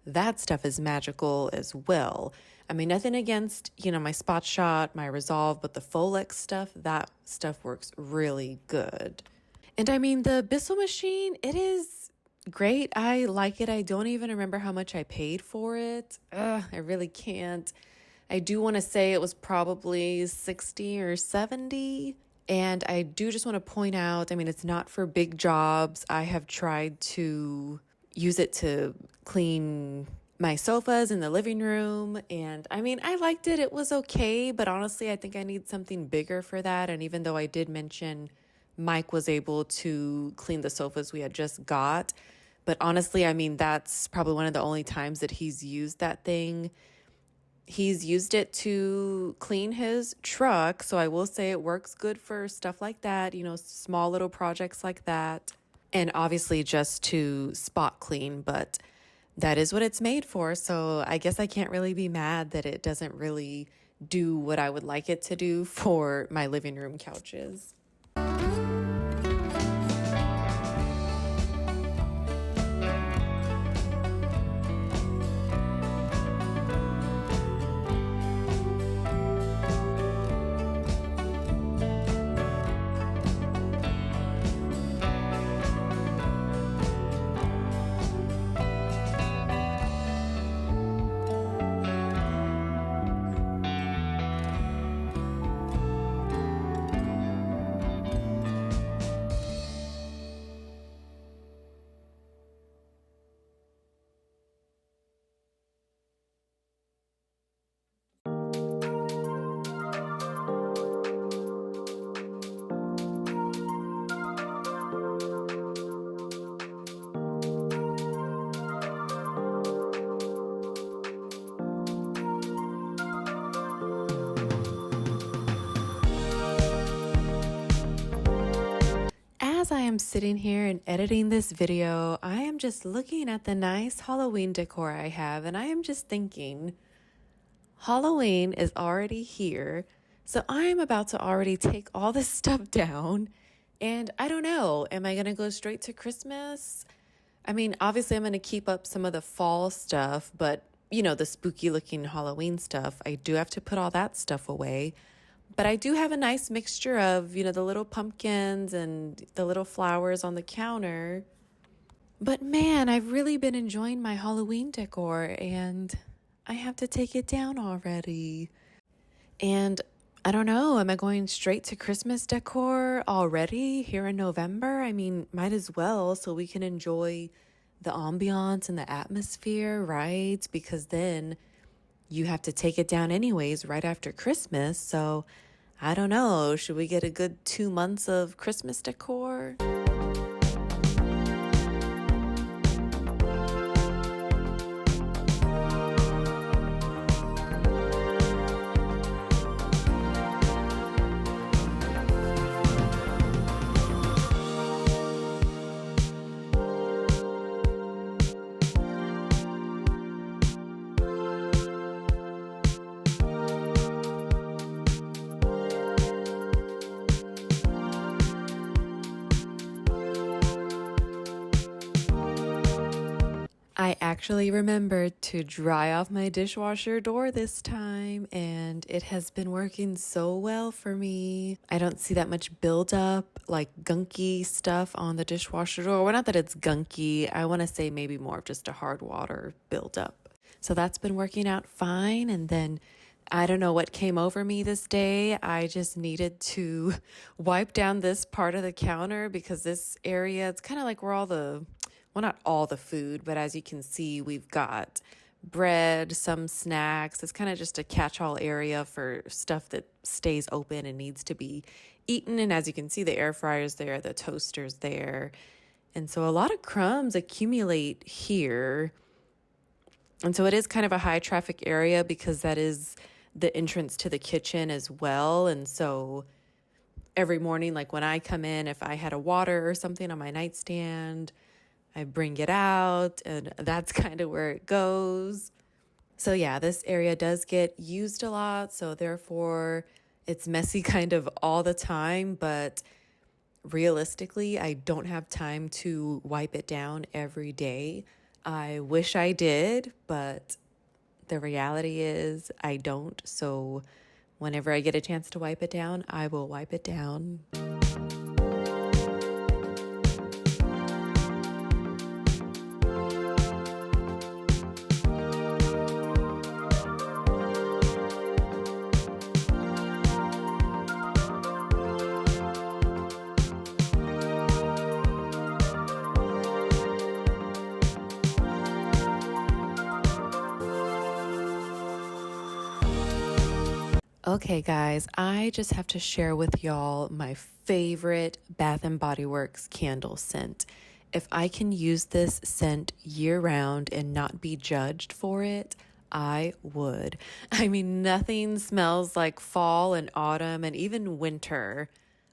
That stuff is magical as well. I mean, nothing against, my Spot Shot, my Resolve, but the Folex stuff, that stuff works really good. And I mean, the Bissell machine, it is great. I like it. I don't even remember how much I paid for it. I really can't. I do want to say it was probably 60 or 70. And I do just want to point out, I mean, it's not for big jobs. I have tried to use it to clean my sofas in the living room. And I mean, I liked it. It was okay. But honestly, I think I need something bigger for that. And even though I did mention Mike was able to clean the sofas we had just got, but honestly, I mean, that's probably one of the only times that he's used that thing. He's used it to clean his truck. So I will say it works good for stuff like that, small little projects like that. And obviously just to spot clean, but that is what it's made for. So I guess I can't really be mad that it doesn't really do what I would like it to do for my living room couches. As I am sitting here and editing this video, I am just looking at the nice Halloween decor I have, and I am just thinking, Halloween is already here, so I am about to already take all this stuff down, and I don't know, am I going to go straight to Christmas? I mean, obviously I'm going to keep up some of the fall stuff, but the spooky looking Halloween stuff, I do have to put all that stuff away. But I do have a nice mixture of, the little pumpkins and the little flowers on the counter. But man, I've really been enjoying my Halloween decor and I have to take it down already. And I don't know, am I going straight to Christmas decor already here in November? I mean, might as well so we can enjoy the ambiance and the atmosphere, right? Because then you have to take it down anyways right after Christmas. So I don't know. Should we get a good 2 months of Christmas decor? I actually remembered to dry off my dishwasher door this time, and it has been working so well for me. I don't see that much buildup, like gunky stuff on the dishwasher door. Well, not that it's gunky. I want to say maybe more of just a hard water buildup. So that's been working out fine. And then I don't know what came over me this day. I just needed to wipe down this part of the counter because this area, it's kind of like where well, not all the food, but as you can see, we've got bread, some snacks. It's kind of just a catch-all area for stuff that stays open and needs to be eaten. And as you can see, the air fryer's there, the toaster's there. And so a lot of crumbs accumulate here. And so it is kind of a high traffic area because that is the entrance to the kitchen as well. And so every morning, like when I come in, if I had a water or something on my nightstand, I bring it out and that's kind of where it goes. So yeah, this area does get used a lot. So therefore, it's messy kind of all the time. But realistically, I don't have time to wipe it down every day. I wish I did, but the reality is I don't. So whenever I get a chance to wipe it down, I will wipe it down. Okay, guys, I just have to share with y'all my favorite Bath and Body Works candle scent. If I can use this scent year round and not be judged for it, I would. I mean, nothing smells like fall and autumn and even winter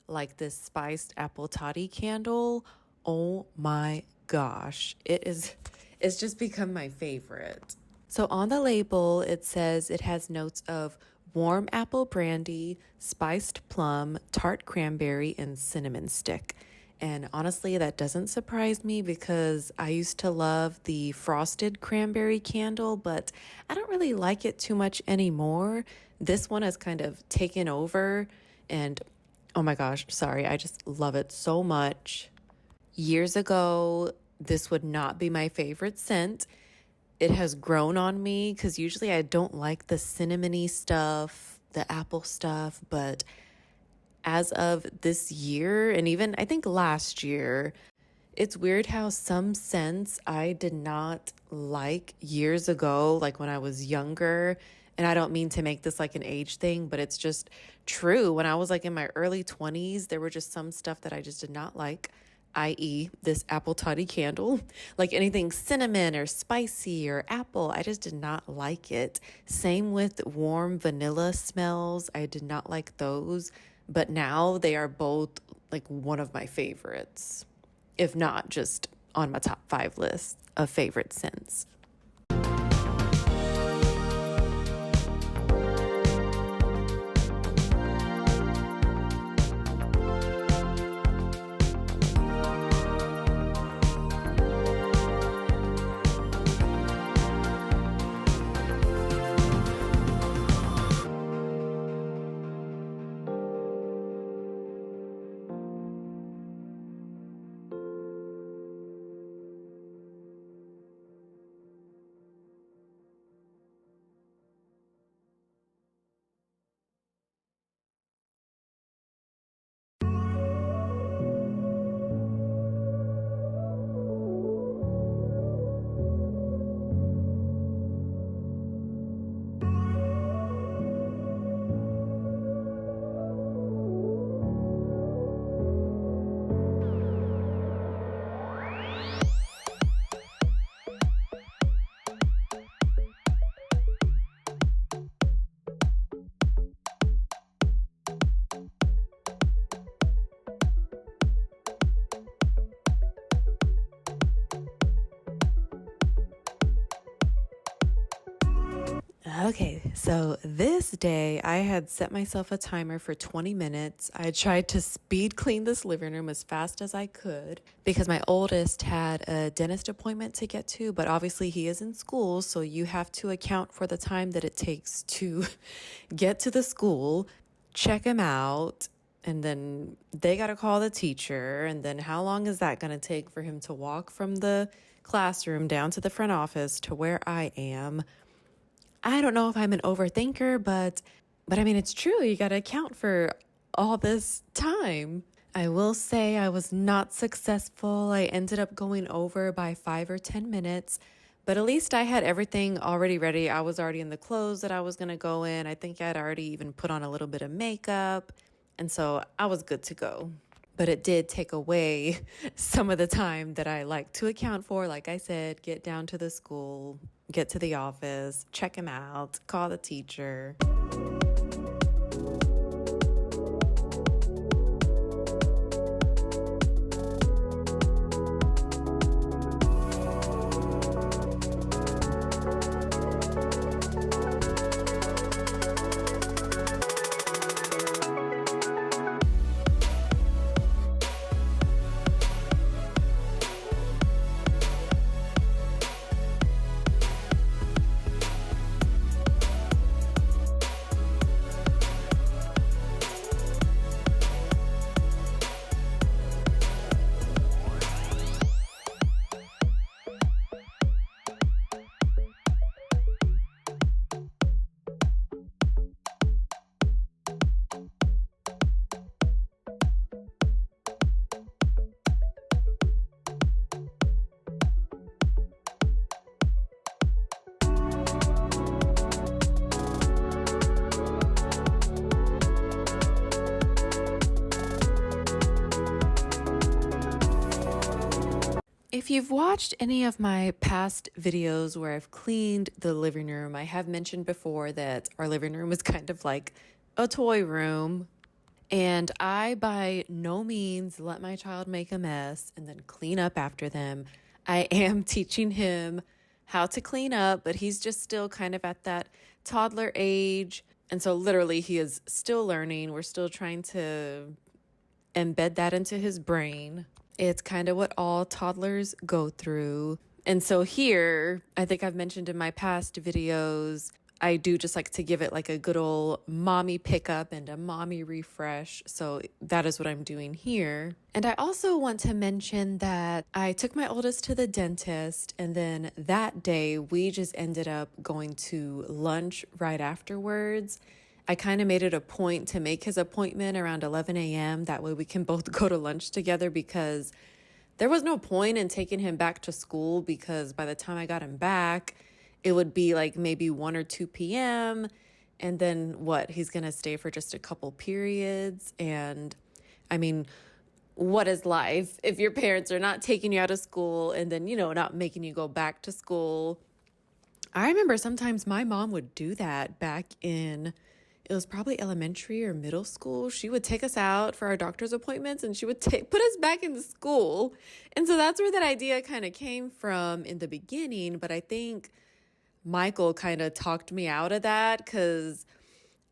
like this spiced apple toddy candle. Oh my gosh, it's just become my favorite. So on the label, it says it has notes of warm apple brandy, spiced plum, tart cranberry, and cinnamon stick. And honestly, that doesn't surprise me because I used to love the frosted cranberry candle, but I don't really like it too much anymore. This one has kind of taken over, and oh my gosh, sorry, I just love it so much. Years ago, this would not be my favorite scent. It has grown on me because usually I don't like the cinnamony stuff, the apple stuff, but as of this year and even I think last year, it's weird how some scents I did not like years ago, like when I was younger. And I don't mean to make this like an age thing, but it's just true. When I was like in my early 20s, there were just some stuff that I just did not like, i.e., this apple toddy candle. Like anything cinnamon or spicy or apple, I just did not like it. Same with warm vanilla smells. I did not like those. But now they are both like one of my favorites, if not just on my top 5 list of favorite scents. Okay, so this day I had set myself a timer for 20 minutes. I tried to speed clean this living room as fast as I could because my oldest had a dentist appointment to get to, but obviously he is in school, so you have to account for the time that it takes to get to the school, check him out, and then they got to call the teacher, and then how long is that going to take for him to walk from the classroom down to the front office to where I am? I don't know if I'm an overthinker, but I mean, it's true. You got to account for all this time. I will say I was not successful. I ended up going over by 5 or 10 minutes, but at least I had everything already ready. I was already in the clothes that I was going to go in. I think I'd already even put on a little bit of makeup. And so I was good to go. But it did take away some of the time that I like to account for. Like I said, get down to the school, get to the office, check him out, call the teacher. If you've watched any of my past videos where I've cleaned the living room, I have mentioned before that our living room is kind of like a toy room. And I, by no means, let my child make a mess and then clean up after them. I am teaching him how to clean up, but he's just still kind of at that toddler age. And so, literally, he is still learning. We're still trying to embed that into his brain. It's kind of what all toddlers go through. And so, here, I think I've mentioned in my past videos, I do just like to give it like a good old mommy pickup and a mommy refresh. So that is what I'm doing here. And I also want to mention that I took my oldest to the dentist, and then that day we just ended up going to lunch right afterwards. I kind of made it a point to make his appointment around 11 a.m. That way we can both go to lunch together, because there was no point in taking him back to school, because by the time I got him back, it would be like maybe 1 or 2 p.m. And then what? He's going to stay for just a couple periods. And I mean, what is life if your parents are not taking you out of school and then, not making you go back to school? I remember sometimes my mom would do that back in, it was probably elementary or middle school. She would take us out for our doctor's appointments and she would put us back in school. And so that's where that idea kind of came from in the beginning. But I think Michael kind of talked me out of that, because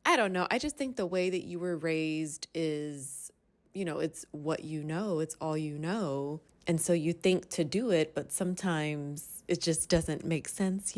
I don't know. I just think the way that you were raised is, it's what you know, it's all you know. And so you think to do it, but sometimes it just doesn't make sense.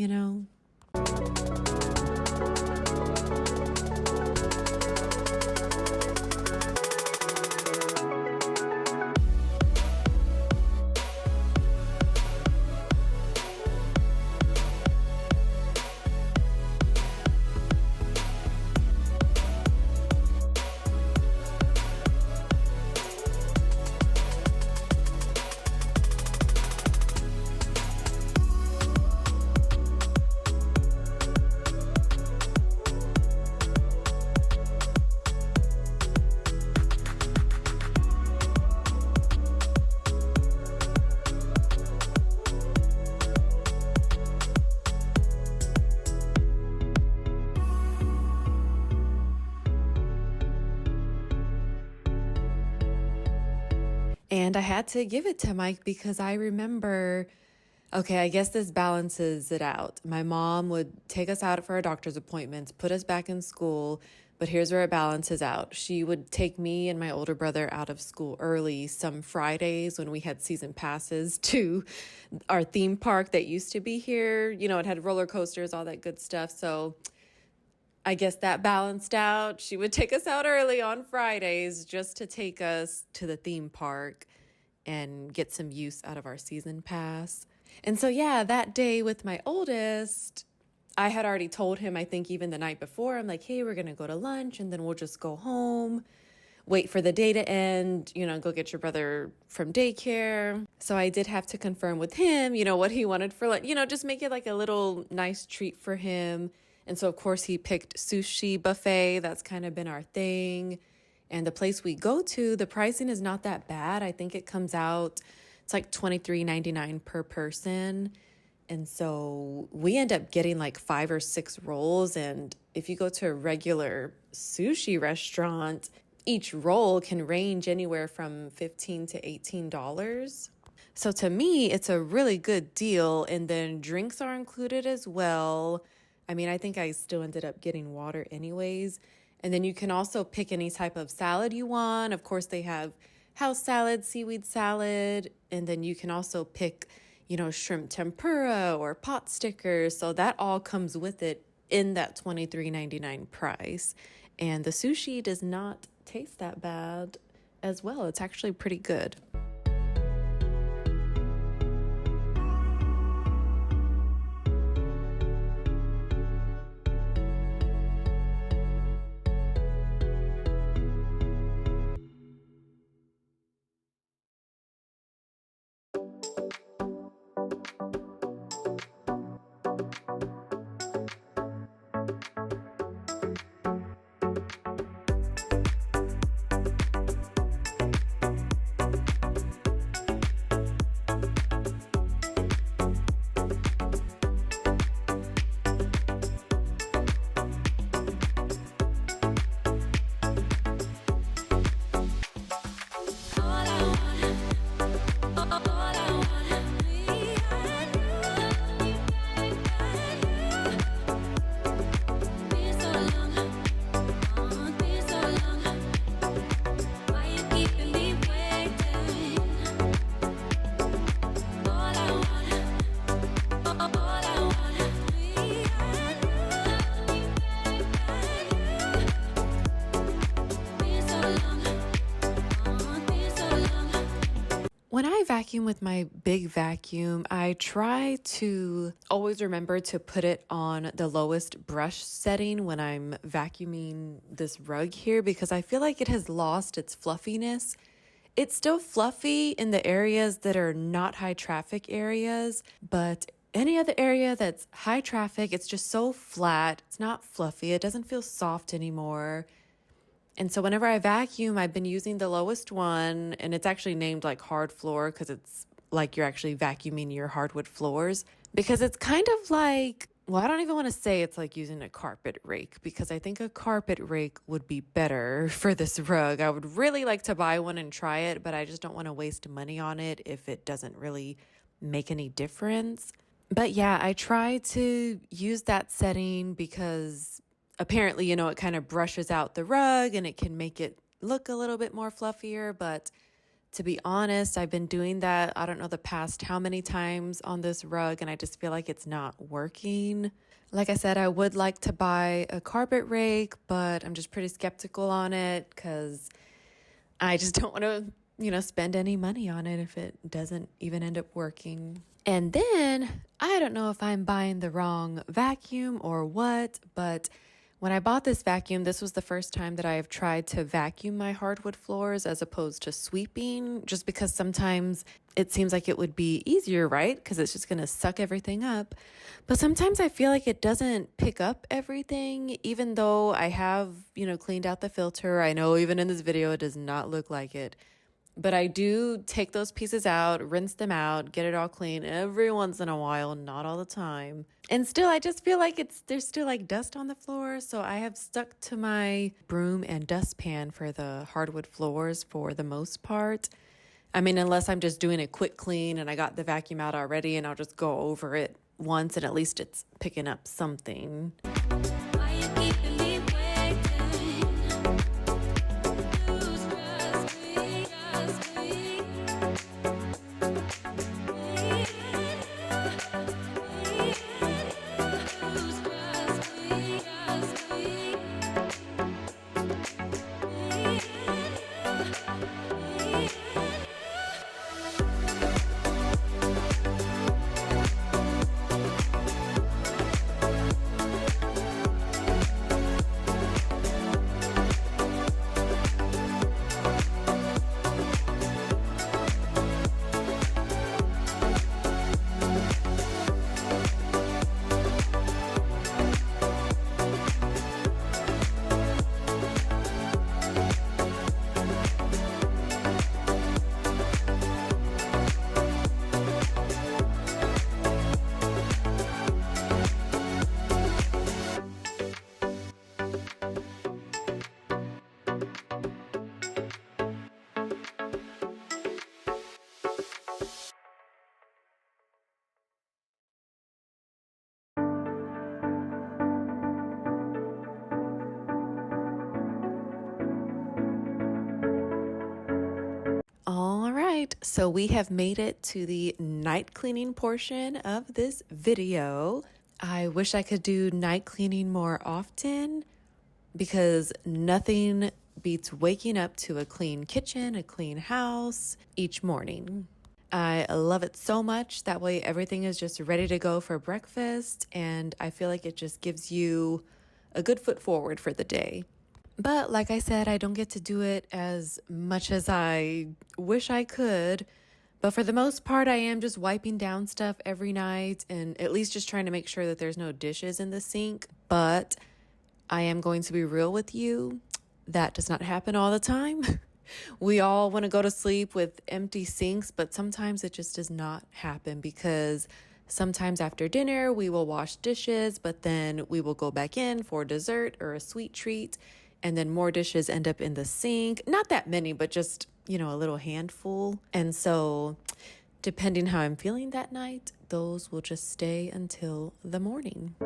And I had to give it to Mike because I remember, okay, I guess this balances it out. My mom would take us out for our doctor's appointments, put us back in school, but here's where it balances out. She would take me and my older brother out of school early some Fridays when we had season passes to our theme park that used to be here. It had roller coasters, all that good stuff. So I guess that balanced out. She would take us out early on Fridays just to take us to the theme park and get some use out of our season pass. And so, yeah, that day with my oldest, I had already told him, I think even the night before, I'm like, hey, we're going to go to lunch and then we'll just go home, wait for the day to end, go get your brother from daycare. So I did have to confirm with him, what he wanted for lunch, just make it like a little nice treat for him. And so, of course, he picked sushi buffet. That's kind of been our thing. And the place we go to, the pricing is not that bad. I think it comes out, it's like $23.99 per person. And so we end up getting like 5 or 6 rolls. And if you go to a regular sushi restaurant, each roll can range anywhere from $15 to $18. So to me, it's a really good deal. And then drinks are included as well. I mean, I think I still ended up getting water anyways. And then you can also pick any type of salad you want. Of course, they have house salad, seaweed salad. And then you can also pick, shrimp tempura or pot stickers. So that all comes with it in that $23.99 price. And the sushi does not taste that bad as well. It's actually pretty good. When I vacuum with my big vacuum, I try to always remember to put it on the lowest brush setting when I'm vacuuming this rug here because I feel like it has lost its fluffiness. It's still fluffy in the areas that are not high traffic areas, but any other area that's high traffic, it's just so flat. It's not fluffy. It doesn't feel soft anymore. And so whenever I vacuum, I've been using the lowest one, and it's actually named like hard floor because it's like you're actually vacuuming your hardwood floors. Because it's kind of like, well, I don't even want to say it's like using a carpet rake because I think a carpet rake would be better for this rug. I would really like to buy one and try it, but I just don't want to waste money on it if it doesn't really make any difference. But yeah, I try to use that setting because apparently, it kind of brushes out the rug and it can make it look a little bit more fluffier. But to be honest, I've been doing that, I don't know the past how many times on this rug, and I just feel like it's not working. Like I said, I would like to buy a carpet rake, but I'm just pretty skeptical on it because I just don't want to, spend any money on it if it doesn't even end up working. And then I don't know if I'm buying the wrong vacuum or what, but when I bought this vacuum, this was the first time that I have tried to vacuum my hardwood floors as opposed to sweeping, just because sometimes it seems like it would be easier, right? Because it's just going to suck everything up. But sometimes I feel like it doesn't pick up everything, even though I have, cleaned out the filter. I know even in this video, it does not look like it. But I do take those pieces out, rinse them out, get it all clean every once in a while, not all the time. And still, I just feel like there's still like dust on the floor. So I have stuck to my broom and dustpan for the hardwood floors for the most part. I mean, unless I'm just doing a quick clean and I got the vacuum out already and I'll just go over it once and at least it's picking up something. All right, so we have made it to the night cleaning portion of this video. I wish I could do night cleaning more often because nothing beats waking up to a clean kitchen, a clean house each morning. I love it so much. That way everything is just ready to go for breakfast, and I feel like it just gives you a good foot forward for the day. But like I said, I don't get to do it as much as I wish I could. But for the most part, I am just wiping down stuff every night and at least just trying to make sure that there's no dishes in the sink. But I am going to be real with you. That does not happen all the time. We all want to go to sleep with empty sinks, but sometimes it just does not happen because sometimes after dinner, we will wash dishes, but then we will go back in for dessert or a sweet treat. And then more dishes end up in the sink. Not that many, but just, a little handful. And so depending how I'm feeling that night, those will just stay until the morning.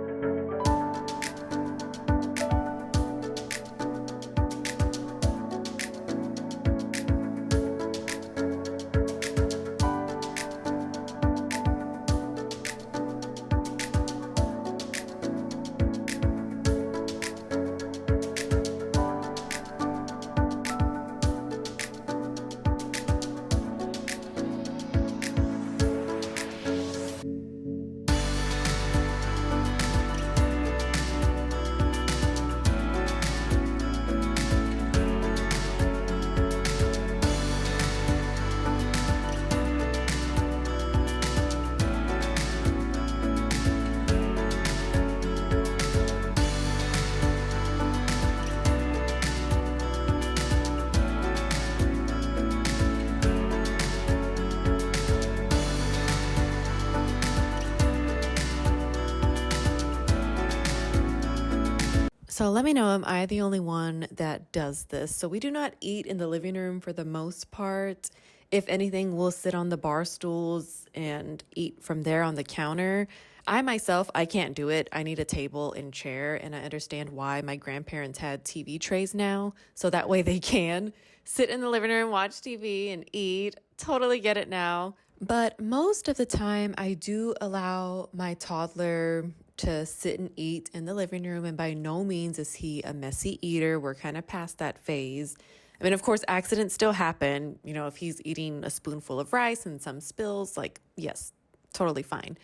So let me know, am I the only one that does this? So we do not eat in the living room for the most part. If anything, we'll sit on the bar stools and eat from there on the counter. I myself, I can't do it. I need a table and chair, and I understand why my grandparents had TV trays now, so that way they can sit in the living room, watch TV, and eat. Totally get it now. But most of the time, I do allow my toddler to sit and eat in the living room, and by no means is he a messy eater. We're kind of past that phase. I mean, of course, accidents still happen. You know, if he's eating a spoonful of rice and some spills, like, yes, totally fine.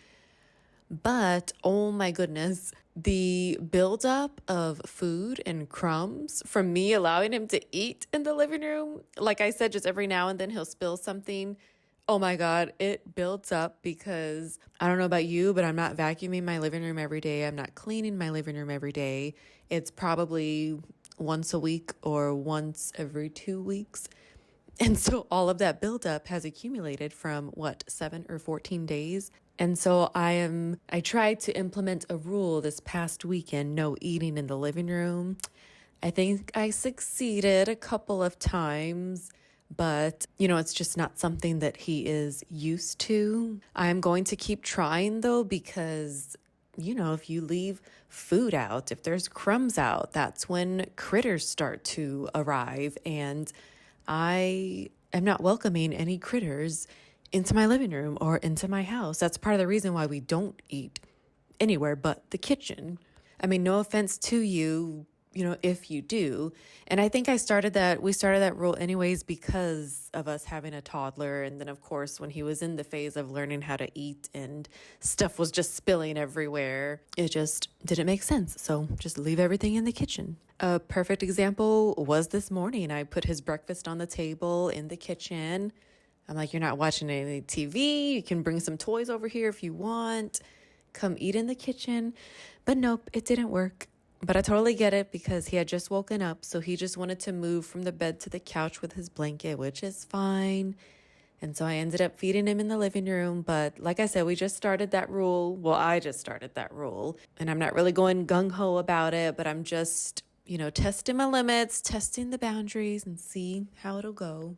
But oh my goodness, the buildup of food and crumbs from me allowing him to eat in the living room, like I said, just every now and then he'll spill something. Oh my God, it builds up because I don't know about you, but I'm not vacuuming my living room every day. I'm not cleaning my living room every day. It's probably once a week or once every 2 weeks. And so all of that buildup has accumulated from 7 or 14 days. And so I tried to implement a rule this past weekend, no eating in the living room. I think I succeeded a couple of times, but it's just not something that he is used to. I'm going to keep trying though, because if you leave food out, if there's crumbs out, that's when critters start to arrive. And I am not welcoming any critters into my living room or into my house. That's part of the reason why we don't eat anywhere but the kitchen. I mean, no offense to you, if you do. And I think we started that rule anyways because of us having a toddler. And then, of course, when he was in the phase of learning how to eat and stuff was just spilling everywhere, it just didn't make sense. So just leave everything in the kitchen. A perfect example was this morning. I put his breakfast on the table in the kitchen. I'm like, you're not watching any TV. You can bring some toys over here if you want. Come eat in the kitchen. But nope, it didn't work. But I totally get it because he had just woken up. So he just wanted to move from the bed to the couch with his blanket, which is fine. And so I ended up feeding him in the living room. But like I said, we just started that rule. Well, I just started that rule. And I'm not really going gung-ho about it, but I'm just, testing my limits, testing the boundaries and see how it'll go.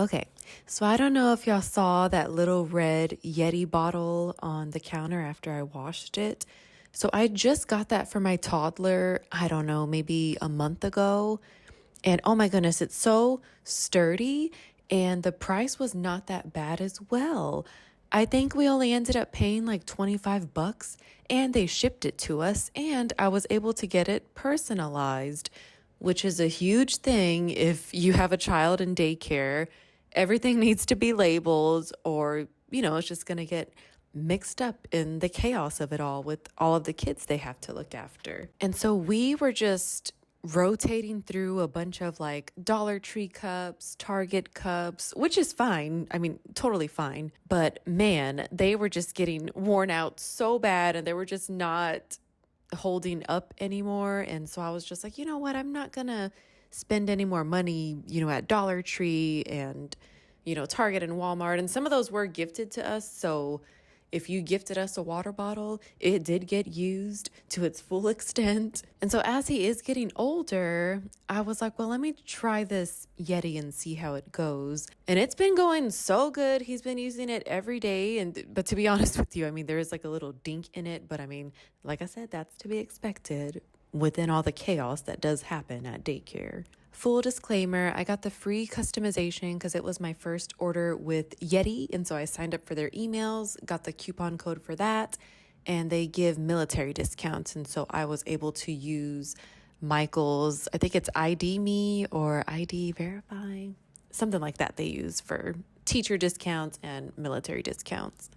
Okay, so I don't know if y'all saw that little red Yeti bottle on the counter after I washed it. So I just got that for my toddler, I don't know, maybe a month ago. And oh my goodness, it's so sturdy, and the price was not that bad as well. I think we only ended up paying like 25 bucks, and they shipped it to us, and I was able to get it personalized, which is a huge thing if you have a child in daycare. Everything needs to be labeled, or, it's just going to get mixed up in the chaos of it all with all of the kids they have to look after. And so we were just rotating through a bunch of like Dollar Tree cups, Target cups, which is fine. I mean, totally fine. But man, they were just getting worn out so bad, and they were just not holding up anymore. And so I was just like, you know what? I'm not going to spend any more money, at Dollar Tree and, Target and Walmart. And some of those were gifted to us. So if you gifted us a water bottle, it did get used to its full extent. And so as he is getting older, I was like, well, let me try this Yeti and see how it goes. And it's been going so good. He's been using it every day. But to be honest with you, I mean, there is like a little dink in it. But I mean, like I said, that's to be expected within all the chaos that does happen at daycare. Full disclaimer, I got the free customization because it was my first order with Yeti. And so I signed up for their emails, got the coupon code for that, and they give military discounts. And so I was able to use Michael's, I think it's ID Me or ID Verify, something like that they use for teacher discounts and military discounts.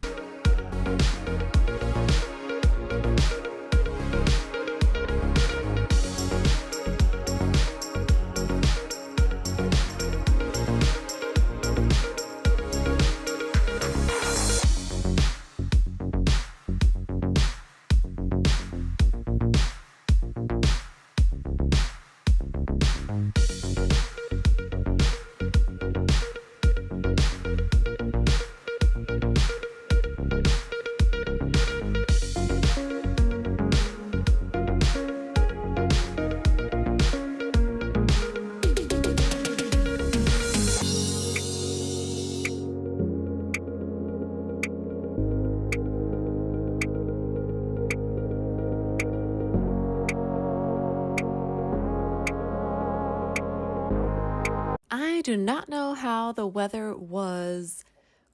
I do not know how the weather was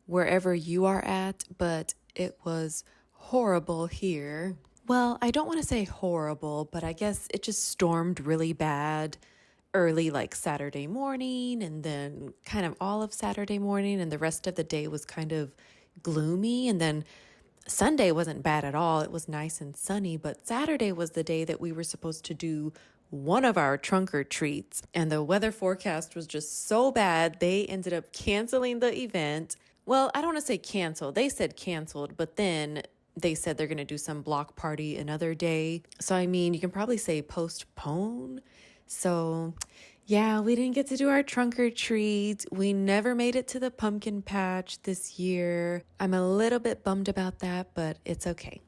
wherever you are at, but it was horrible here. Well, I don't want to say horrible, but I guess it just stormed really bad early, like Saturday morning, and then kind of all of Saturday morning, and the rest of the day was kind of gloomy. And then Sunday wasn't bad at all. It was nice and sunny, but Saturday was the day that we were supposed to do one of our trunk or treats. And the weather forecast was just so bad, they ended up canceling the event. Well, I don't want to say canceled. They said canceled, but then they said they're going to do some block party another day. So, I mean, you can probably say postpone. So, yeah, we didn't get to do our trunk or treat. We never made it to the pumpkin patch this year. I'm a little bit bummed about that, but it's okay.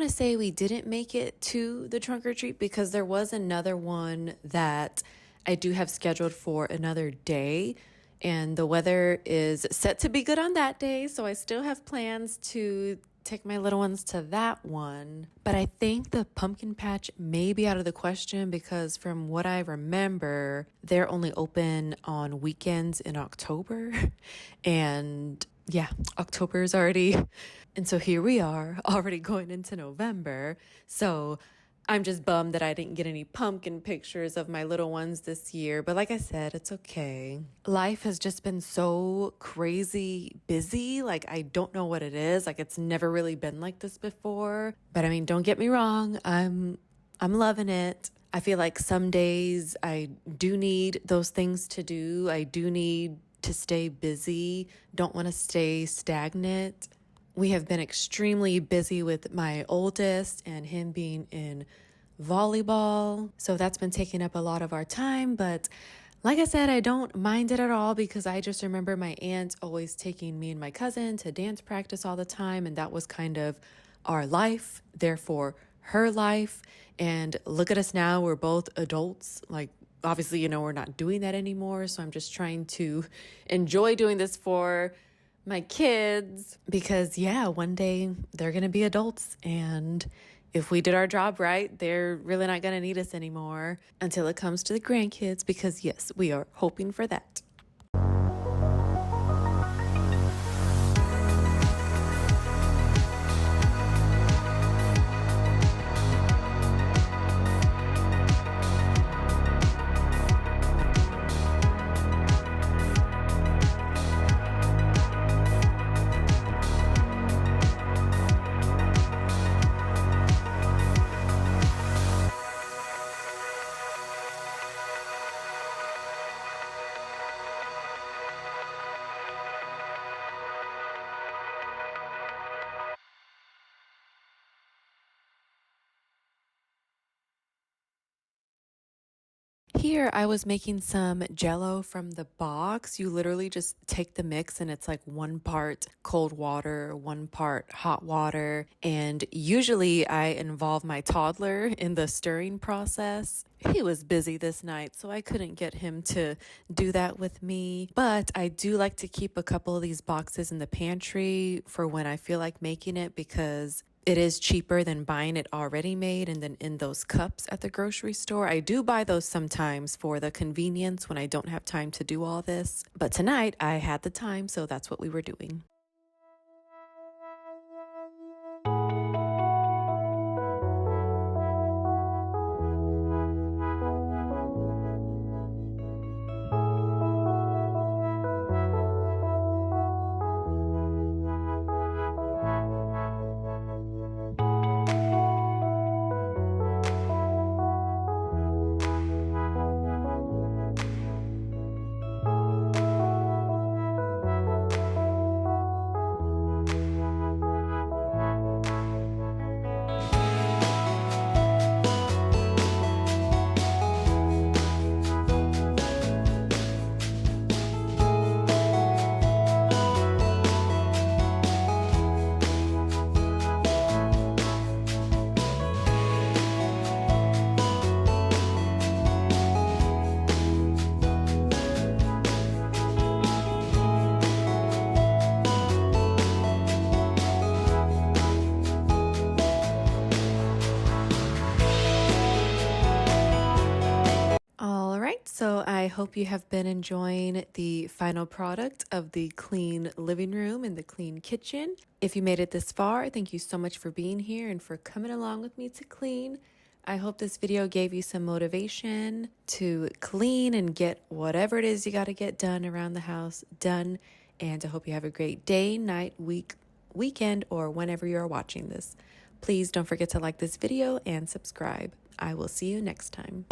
Say we didn't make it to the trunk or treat because there was another one that I do have scheduled for another day, and the weather is set to be good on that day, so I still have plans to take my little ones to that one. But I think the pumpkin patch may be out of the question because from what I remember, they're only open on weekends in October. And yeah, October is already. And so here we are, already going into November. So I'm just bummed that I didn't get any pumpkin pictures of my little ones this year. But like I said, it's okay. Life has just been so crazy busy. Like, I don't know what it is. Like, it's never really been like this before. But I mean, don't get me wrong. I'm loving it. I feel like some days I do need those things to do. I do need to stay busy. Don't want to stay stagnant. We have been extremely busy with my oldest and him being in volleyball. So that's been taking up a lot of our time. But like I said, I don't mind it at all because I just remember my aunt always taking me and my cousin to dance practice all the time. And that was kind of our life, therefore her life. And look at us now, we're both adults. Like, obviously, you know, we're not doing that anymore. So I'm just trying to enjoy doing this for my kids because yeah, one day they're going to be adults, and if we did our job right, they're really not going to need us anymore until it comes to the grandkids, because yes, we are hoping for that. Here, I was making some Jell-O from the box. You literally just take the mix and it's like 1 part cold water, 1 part hot water. And usually I involve my toddler in the stirring process. He was busy this night, so I couldn't get him to do that with me. But I do like to keep a couple of these boxes in the pantry for when I feel like making it, because it is cheaper than buying it already made and then in those cups at the grocery store. I do buy those sometimes for the convenience when I don't have time to do all this. But tonight I had the time, so that's what we were doing. All right, so I hope you have been enjoying the final product of the clean living room and the clean kitchen. If you made it this far, thank you so much for being here and for coming along with me to clean. I hope this video gave you some motivation to clean and get whatever it is you got to get done around the house done. And I hope you have a great day, night, week, weekend, or whenever you're watching this. Please don't forget to like this video and subscribe. I will see you next time.